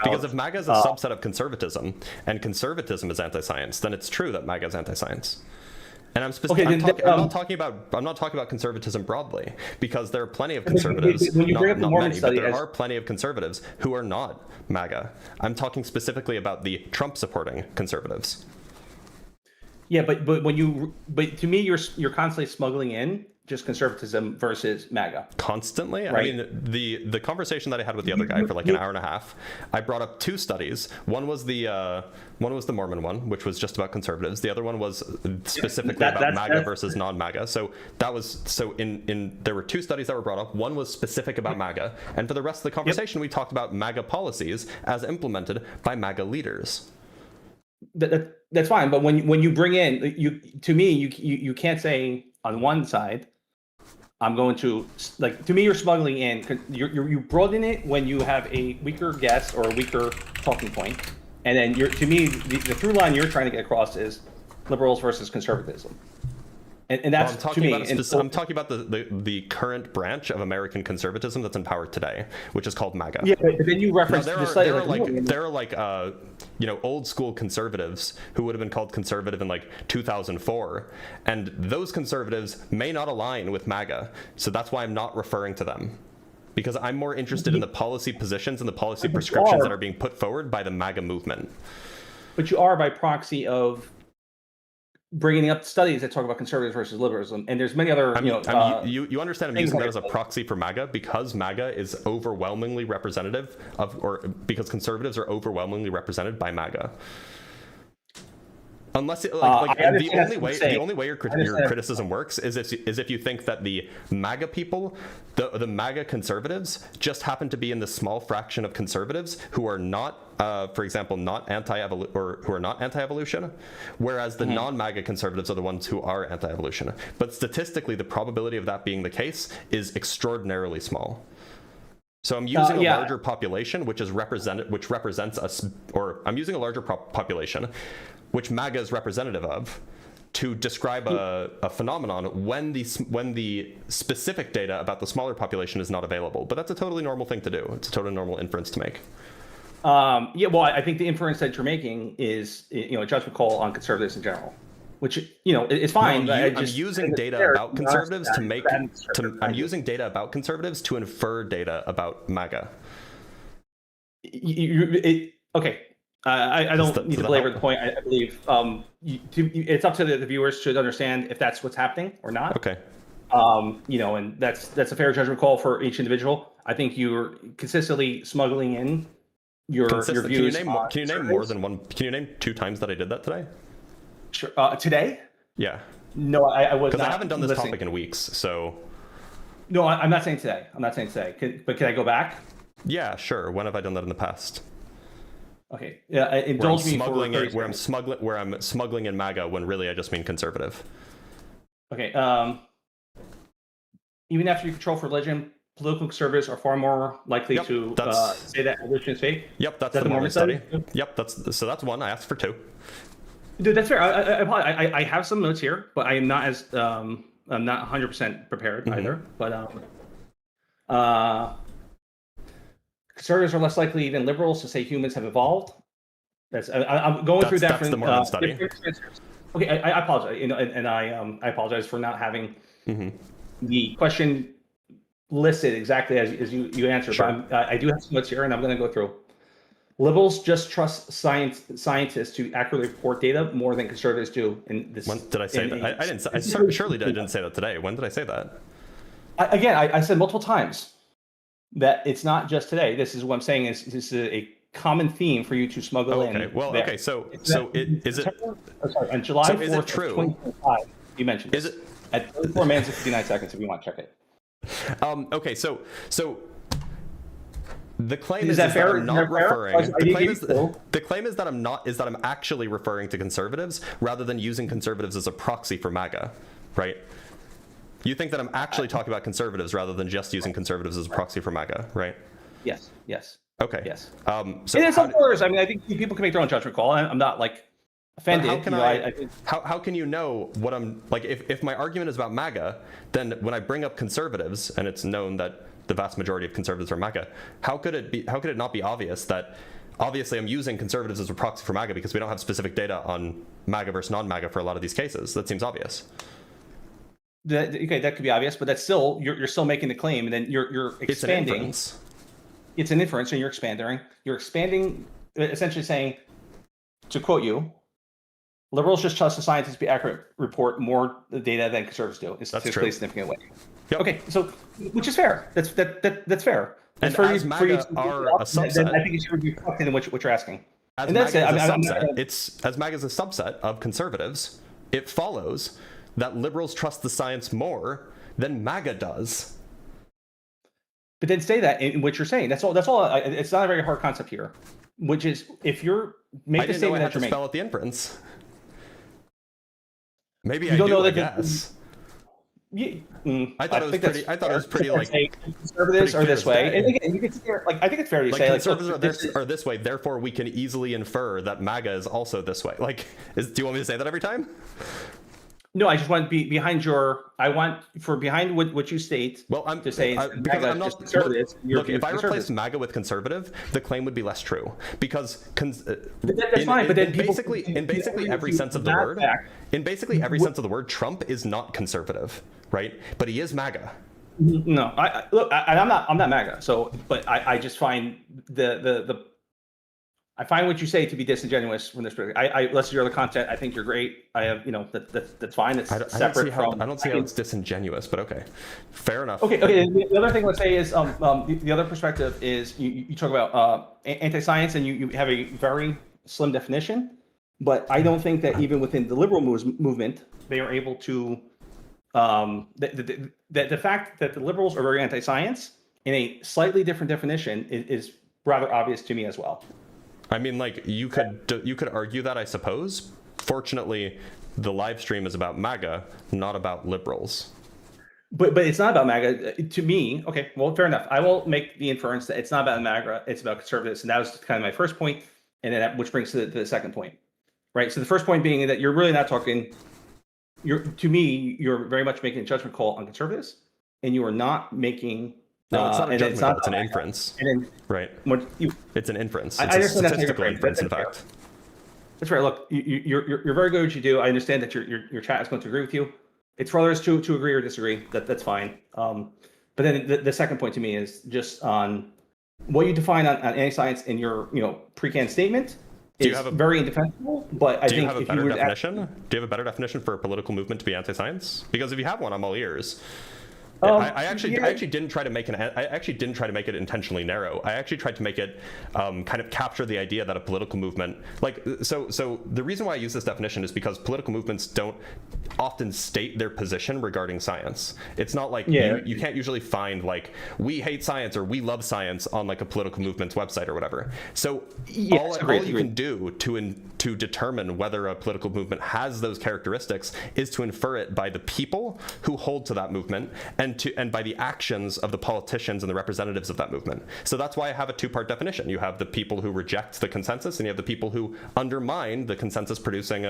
Because if MAGA is a subset of conservatism and conservatism is anti-science, then it's true that MAGA is anti-science. And I'm not talking about conservatism broadly, because there are plenty of conservatives, not many, but there are plenty of conservatives who are not MAGA. I'm talking specifically about the Trump-supporting conservatives. Yeah, but to me, you're constantly smuggling in just conservatism versus MAGA. Constantly? Right? I mean, the conversation that I had with the other guy for like an hour and a half, I brought up two studies. One was the Mormon one, which was just about conservatives. The other one was specifically about MAGA versus non-MAGA. So that was there were two studies that were brought up. One was specific about MAGA, and for the rest of the conversation, we talked about MAGA policies as implemented by MAGA leaders. That's fine, but when you bring in you can't say on one side, I'm going to to me you're smuggling in. You broaden it when you have a weaker guess or a weaker talking point, and then to me the through line you're trying to get across is liberals versus conservatism. And that's I'm talking to me. about I'm talking about the current branch of American conservatism that's in power today, which is called MAGA. Yeah, but then you reference there are old school conservatives who would have been called conservative in like 2004, and those conservatives may not align with MAGA, so that's why I'm not referring to them, because I'm more interested in the policy positions and the policy prescriptions that are being put forward by the MAGA movement. But you are by proxy of bringing up studies that talk about conservatives versus liberalism, and there's many other. You understand? I'm using that as a proxy for MAGA because MAGA is overwhelmingly representative of, or because conservatives are overwhelmingly represented by MAGA. Unless the only way your criticism works is if you think that the MAGA people, the MAGA conservatives, just happen to be in the small fraction of conservatives who are not, for example, not anti-evolution, whereas the non-MAGA conservatives are the ones who are anti-evolution. But statistically, the probability of that being the case is extraordinarily small. So I'm using a larger population, which represents us, or I'm using a larger population, which MAGA is representative of, to describe a phenomenon when the specific data about the smaller population is not available. But that's a totally normal thing to do. It's a totally normal inference to make. Well, I think the inference that you're making is, a judgment call on conservatives in general, which it's fine. No, I'm using data about conservatives to make. I'm using data about conservatives to infer data about MAGA. Okay. I don't need to belabor the point. I believe it's up to the viewers to understand if that's what's happening or not. Okay. And that's a fair judgment call for each individual. I think you're consistently smuggling in your views. Can you name more than one? Can you name 2 times that I did that today? Sure. Today? Yeah. No, I was not. Because I haven't done this topic in weeks, so. No, I'm not saying today. But can I go back? Yeah, sure. When have I done that in the past? Okay. Yeah. Indulge me where I'm smuggling in MAGA when really I just mean conservative. Okay. Even after you control for religion, political conservatives are far more likely to say that evolution is fake. Yep, that's the Mormon study. Yep, that's one. I asked for 2. Dude, that's fair. I have some notes here, but I am not as I'm not 100% prepared either. But conservatives are less likely than liberals to say humans have evolved. I'm going through that. That's the Mormon study. Okay, I apologize. And I apologize for not having the question listed exactly as you answered. Sure. But I do have some notes here, and I'm going to go through. Liberals just trust scientists to accurately report data more than conservatives do. In this, when did I say that? I didn't. Surely I didn't say that today. When did I say that? I said multiple times that it's not just today. This is what I'm saying is this is a common theme for you to smuggle in. Okay. Well, there. okay. So is it? Sorry, on July 4th, is it true? 2025, you mentioned is it at 34 minutes and 59 seconds if you want to check it. Okay. So the claim is that I'm not referring. The claim is that I'm actually referring to conservatives rather than using conservatives as a proxy for MAGA, right? You think that I'm actually talking about conservatives rather than just using conservatives as a proxy for MAGA, right? Yes. Okay. Yes. So and in some quarters, I think people can make their own judgment call. I'm not offended. How can you know what I'm like? If my argument is about MAGA, then when I bring up conservatives, and it's known that the vast majority of conservatives are MAGA, how could it not be obvious that obviously I'm using conservatives as a proxy for MAGA because we don't have specific data on MAGA versus non-MAGA for a lot of these cases? That seems obvious. Okay, that could be obvious, but that's still you're still making the claim, and then you're expanding. It's an inference, and you're expanding. You're expanding, essentially saying, to quote you, liberals just trust the scientists to be accurate, report more data than conservatives do in statistically significant way. Yep. Okay, so which is fair. That's fair. And as MAGA are a subset, I think it should be reflected in what you're asking. As MAGA is a subset of conservatives, it follows that liberals trust the science more than MAGA does. But then say that in what you're saying. That's all. It's not a very hard concept here. Which is, if you're making a statement that you're making, spell out the inference. Maybe I guess. I thought it was pretty like conservatives are this way, and again, you can see here, I think it's fair to say conservatives are this way. Therefore, we can easily infer that MAGA is also this way. Do you want me to say that every time? No, I just want to be behind behind what you state. Well, I'm to say because I'm not conservative. Look, if I replace MAGA with conservative, the claim would be less true because that's fine. But then in basically every sense of the word, sense of the word, Trump is not conservative, right? But he is MAGA. No, I'm not MAGA. So, but I just find I find what you say to be disingenuous from this. I listen to your other content. I think you're great. I have, that's fine. It's separate from. I don't see how it's disingenuous, but okay, fair enough. Okay. The other thing let's say is the other perspective is you talk about anti-science and you have a very slim definition, but I don't think that even within the liberal movement they are able to. The fact that the liberals are very anti-science in a slightly different definition is rather obvious to me as well. I mean, like you could argue that, I suppose. Fortunately, the live stream is about MAGA, not about liberals. But it's not about MAGA to me. Okay, well, fair enough. I will make the inference that it's not about MAGA. It's about conservatives, and that was kind of my first point, and then which brings to the second point, right? So the first point being that you're really not talking. To me, you're very much making a judgment call on conservatives, and you are not making. No, it's not a judgment call, it's an inference. Right. It's an inference. It's a statistical inference, in fact. That's right. Look, you're very good at what you do. I understand that your chat is going to agree with you. It's for others to agree or disagree. That's fine. But then the second point to me is just on what you define on anti-science in your pre-canned statement. It's very indefensible, but I think if you would definition? Do you have a better definition for a political movement to be anti-science? Because if you have one, I'm all ears. I actually didn't try to make it intentionally narrow. I actually tried to make it kind of capture the idea that a political movement, so the reason why I use this definition is because political movements don't often state their position regarding science. It's not like you can't usually find like we hate science or we love science on like a political movement's website or whatever. So all you can do to determine whether a political movement has those characteristics is to infer it by the people who hold to that movement and by the actions of the politicians and the representatives of that movement. So that's why I have a two-part definition. You have the people who reject the consensus, and you have the people who undermine the consensus producing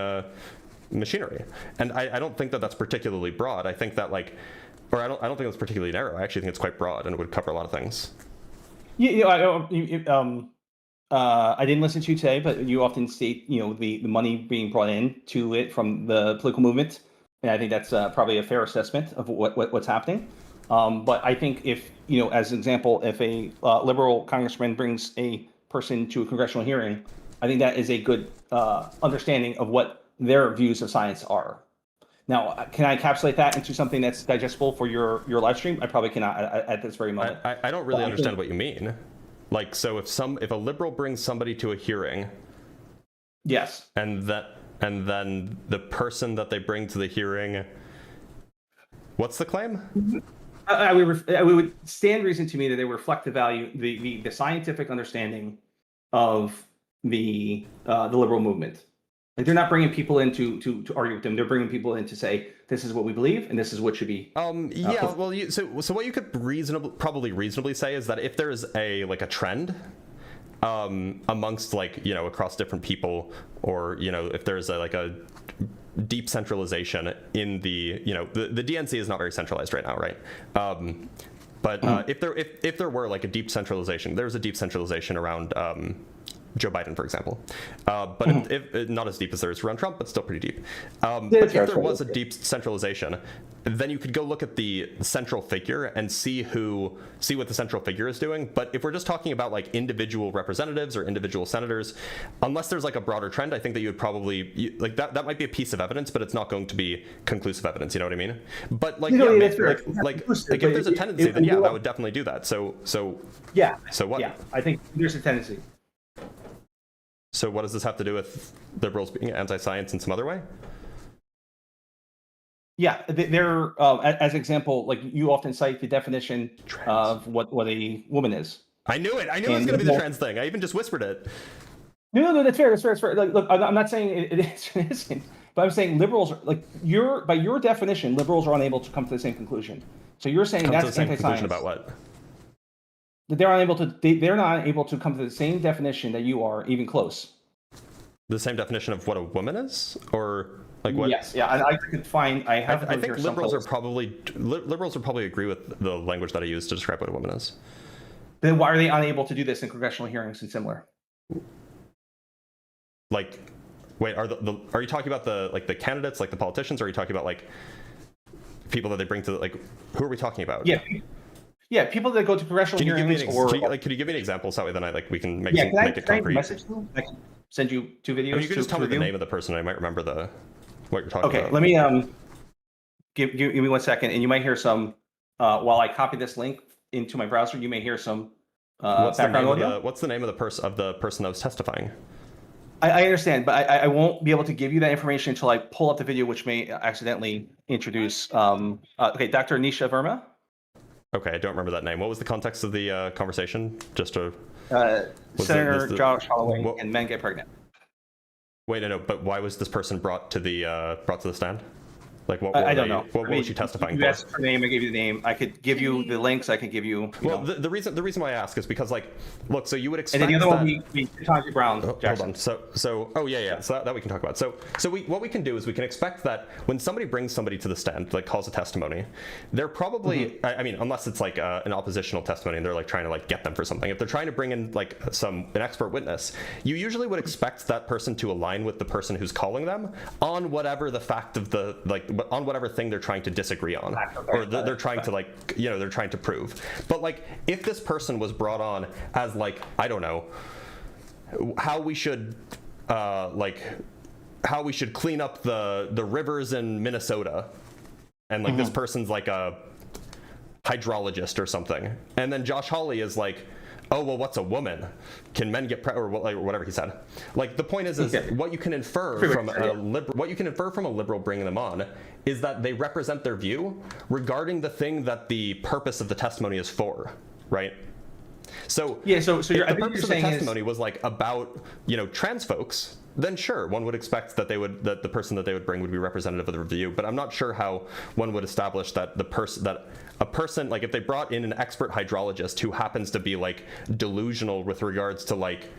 machinery. And I don't think that that's particularly broad. I think that I don't think it's particularly narrow. I actually think it's quite broad and it would cover a lot of things. I didn't listen to you today, but you often state the money being brought in to it from the political movement. And I think that's probably a fair assessment of what's happening. But I think if, as an example, if a liberal congressman brings a person to a congressional hearing, I think that is a good understanding of what their views of science are. Now, can I encapsulate that into something that's digestible for your live stream? I probably cannot at this very moment. I don't really understand what you mean. Like, so if a liberal brings somebody to a hearing, yes, and then the person that they bring to the hearing, what's the claim? I would stand reason to me that they reflect the value, the scientific understanding of the liberal movement. Like they're not bringing people in to argue with them. They're bringing people in to say this is what we believe and this is what should be. So what you could probably reasonably say is that if there is a trend amongst across different people, or if there's a deep centralization in the DNC is not very centralized right now, right? But if there were like a deep centralization, there's a deep centralization around Joe Biden, for example. But if not as deep as there is around Trump, but still pretty deep. But if there was a deep centralization, then you could go look at the central figure and see what the central figure is doing. But if we're just talking about like individual representatives or individual senators, unless there's like a broader trend, I think that you would probably that might be a piece of evidence, but it's not going to be conclusive evidence. You know what I mean? But if there's a tendency, then that would definitely do that. So what? Yeah, I think there's a tendency. So what does this have to do with liberals being anti-science in some other way? Yeah, they're as example, like you often cite the definition of what a woman is. I knew it. I knew it was going to be the trans thing. I even just whispered it. No, that's fair. That's fair. Like, look, I'm not saying it isn't, but I'm saying liberals by your definition, liberals are unable to come to the same conclusion. So you're saying that's the same anti-science. Conclusion about what? They're not able to come to the same definition that you are, even close. The same definition of what a woman is, or Like what? Yes, yeah, I could find. I have. I think liberals are probably agree with the language that I use to describe what a woman is. Then why are they unable to do this in congressional hearings and similar? Like, wait, are you talking about the candidates, like the politicians, or are you talking about like people that they bring to like who are we talking about? Yeah, people that go to congressional hearings could you give me an example so that way we can make can it concrete? I message you? I can send you 2 videos. I mean, you can just tell me the name of the person. I might remember what you're talking about. Okay, let me give me 1 second, and you might hear some while I copy this link into my browser. You may hear some background audio. What's the name of the person that was testifying? I understand, but I won't be able to give you that information until I pull up the video, which may accidentally introduce. Okay, Dr. Nisha Verma. Okay, I don't remember that name. What was the context of the conversation? Just to Senator Josh Holloway and men get pregnant. Wait, no, but why was this person brought to the stand? Like, what? I don't know. What was she testifying for? You asked her name. I gave you the name. I could give you the links. I could give you. Well, the reason why I ask is because, like, look. So you would expect. And then the other one, we Ketanji Brown. Hold on. So yeah. So that we can talk about. So what we can do is we can expect that when somebody brings somebody to the stand, like calls a testimony, they're probably. I mean, unless it's like an oppositional testimony and they're like trying to like get them for something. If they're trying to bring in like an expert witness, you usually would expect that person to align with the person who's calling them on whatever the fact of on whatever thing they're trying to disagree on, or they're trying to they're trying to prove. But like, if this person was brought on as like, I don't know, how we should clean up the rivers in Minnesota, and like this person's like a hydrologist or something, and then Josh Hawley is like, oh, well, what's a woman? Can men get or whatever he said. Like, the point is what you can infer from a liberal bringing them on is that they represent their view regarding the thing that the purpose of the testimony is for, right? So yeah, so if the purpose of the testimony was like about trans folks, then sure, one would expect that the person that they would bring would be representative of the view. But I'm not sure how one would establish that a person like if they brought in an expert hydrologist who happens to be like delusional with regards to like,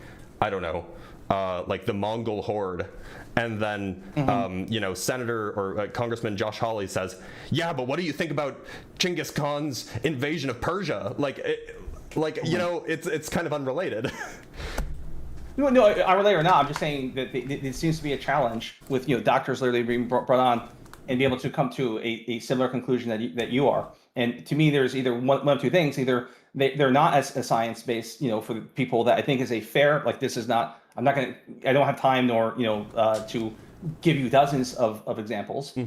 I don't know, like the Mongol horde, and then Senator or Congressman Josh Hawley says, yeah, but what do you think about Genghis Khan's invasion of Persia? It's kind of unrelated. No, unrelated or not, I'm just saying that it seems to be a challenge with doctors literally being brought on and be able to come to a similar conclusion that you are. And to me, there's either one of two things: either they're not as science based, for the people that I think is a fair. Like, this is not. I don't have time nor to give you dozens of examples.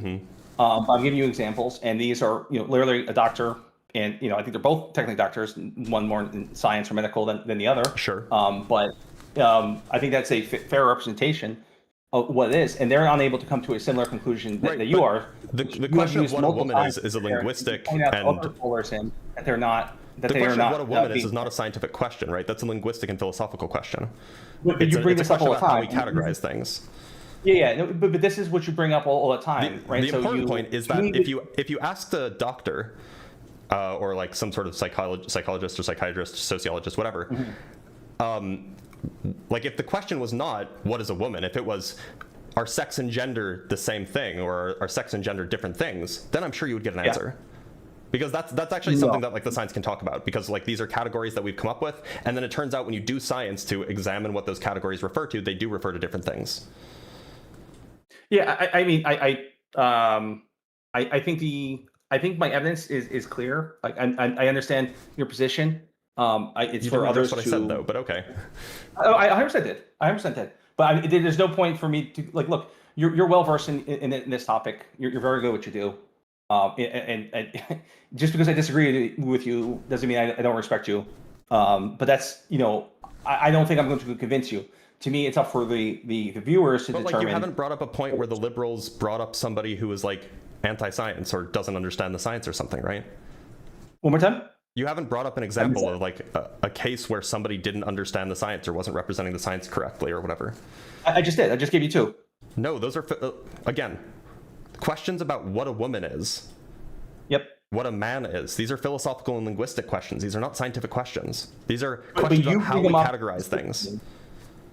I'll give you examples, and these are literally a doctor. And I think they're both technically doctors, one more in science or medical than the other. Sure. But I think that's a fair representation of what it is, and they're unable to come to a similar conclusion that you are. The question of what a woman is a linguistic, and that they're not. That the they question are of not, what a woman is not a scientific question, right? That's a linguistic and philosophical question. But you bring this up all the time. How we categorize things. Yeah. No, but this is what you bring up all the time, right? The important point is that if you ask the doctor, or like some sort of psychologist or psychiatrist, sociologist, whatever. Like, if the question was not what is a woman, if it was are sex and gender the same thing, or are sex and gender different things, then I'm sure you would get an answer. Because that's actually something that like the science can talk about, because like these are categories that we've come up with, and then it turns out when you do science to examine what those categories refer to, they do refer to different things. Yeah, I think my evidence is clear. Like, I understand your position. It's for others what I said though, but okay. I 100% did. I 100% did. But there's no point for me to like look. You're well versed in this topic. You're very good at what you do. And just because I disagree with you doesn't mean I don't respect you. But that's I don't think I'm going to convince you. To me, it's up for the viewers to determine. But like, you haven't brought up a point where the liberals brought up somebody who is like anti-science or doesn't understand the science or something, right? One more time. You haven't brought up an example of like a case where somebody didn't understand the science or wasn't representing the science correctly or whatever. I just did. I just gave you two. No, those are again questions about what a woman is. Yep. What a man is. These are philosophical and linguistic questions. These are not scientific questions. These are questions about how we categorize things.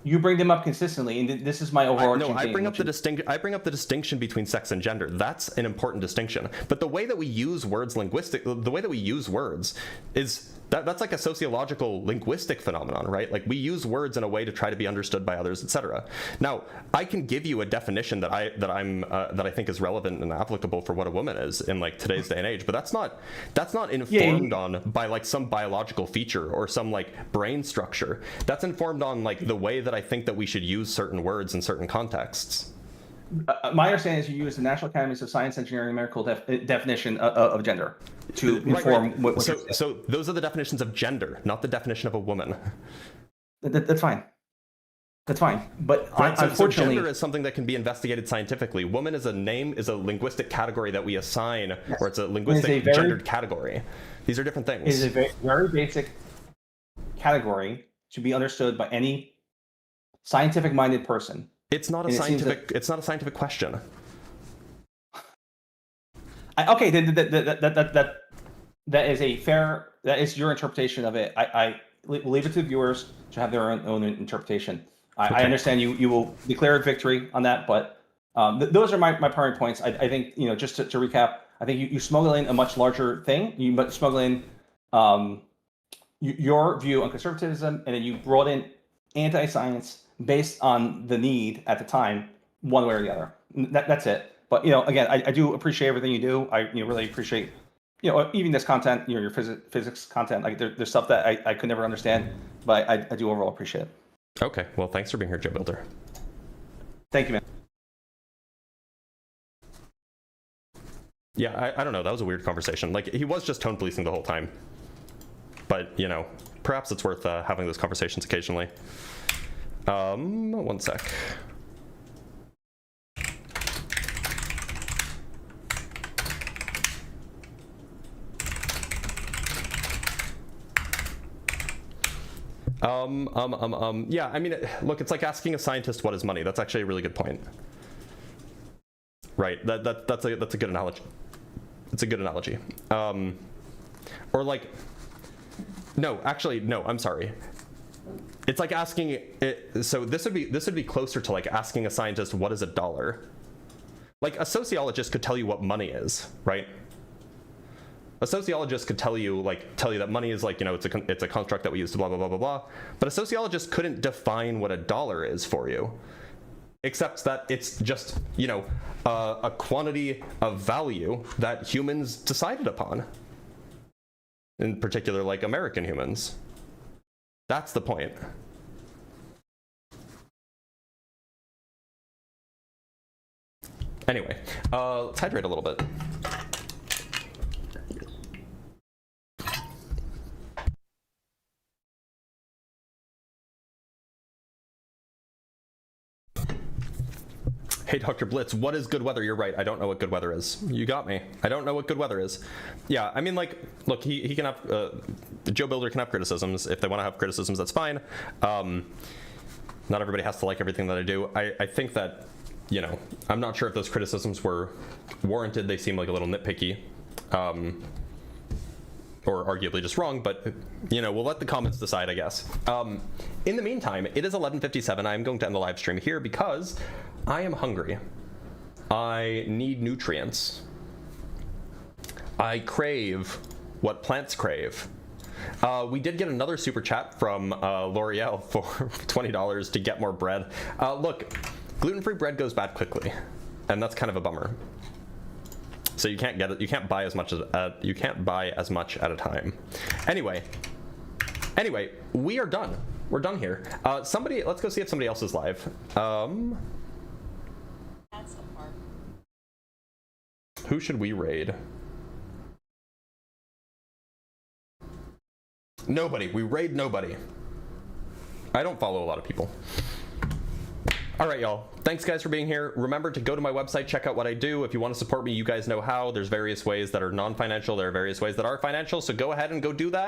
you bring them up consistently, and this is my overarching I thing. bring up the distinction between sex and gender. That's an important distinction. But the way that we use words the way that we use words is that's like a sociological linguistic phenomenon, right? Like we use words in a way to try to be understood by others, etc. Now, I can give you a definition that I think is relevant and applicable for what a woman is in like today's day and age, but that's not informed on by like some biological feature or some like brain structure. That's informed on like the way that I think that we should use certain words in certain contexts. My understanding is you use the National Academies of Science, Engineering, and Medical definition of gender to inform what so those are the definitions of gender, not the definition of a woman. That's fine. That's fine. But right, so unfortunately, gender is something that can be investigated scientifically. Woman is a linguistic category that we assign, or it's a linguistic gendered category. These are different things. It is a very basic category to be understood by any scientific-minded person. It's not a scientific. It's not a scientific question. Okay, that is a fair. That is your interpretation of it. I will leave it to the viewers to have their own interpretation. I understand you will declare a victory on that, but those are my primary points. I think just to recap, I think you smuggle in a much larger thing. You smuggle in your view on conservatism, and then you brought in anti-science based on the need at the time, one way or the other. That's it. But again, I do appreciate everything you do. I really appreciate even this content, your physics content. Like there's stuff that I could never understand, but I do overall appreciate it. Okay, well, thanks for being here, Joe Builder. Thank you, man. Yeah, I don't know. That was a weird conversation. Like he was just tone policing the whole time. But perhaps it's worth having those conversations occasionally. One sec. Yeah, I mean, look, it's like asking a scientist what is money. That's actually a really good point. Right, that's a good analogy. It's a good analogy. Or like, no, actually, no, I'm sorry. It's like asking it, so this would be closer to like asking a scientist what is a dollar. Like a sociologist could tell you what money is, right? A sociologist could tell you that money is like, it's a construct that we use to blah blah blah blah blah. But a sociologist couldn't define what a dollar is for you, except that it's just a quantity of value that humans decided upon. In particular, like American humans. That's the point. Anyway, let's hydrate a little bit. Hey, Dr. Blitz, what is good weather? You're right. I don't know what good weather is. You got me. I don't know what good weather is. Yeah, I mean, like, look, he can have, Joe Builder can have criticisms. If they want to have criticisms, that's fine. Not everybody has to like everything that I do. I think that, I'm not sure if those criticisms were warranted. They seem like a little nitpicky. Or arguably just wrong, but we'll let the comments decide, I guess. In the meantime, it is 11:57. I'm going to end the live stream here because I am hungry. I need nutrients. I crave what plants crave. We did get another super chat from L'Oreal for $20 to get more bread. Look, gluten-free bread goes bad quickly, and that's kind of a bummer. So you can't get it. You can't buy as much at a time. Anyway, we are done. We're done here. Let's go see if somebody else is live. Who should we raid? Nobody. We raid nobody. I don't follow a lot of people. All right, y'all. Thanks, guys, for being here. Remember to go to my website, check out what I do. If you want to support me, you guys know how. There's various ways that are non-financial. There are various ways that are financial. So go ahead and go do that.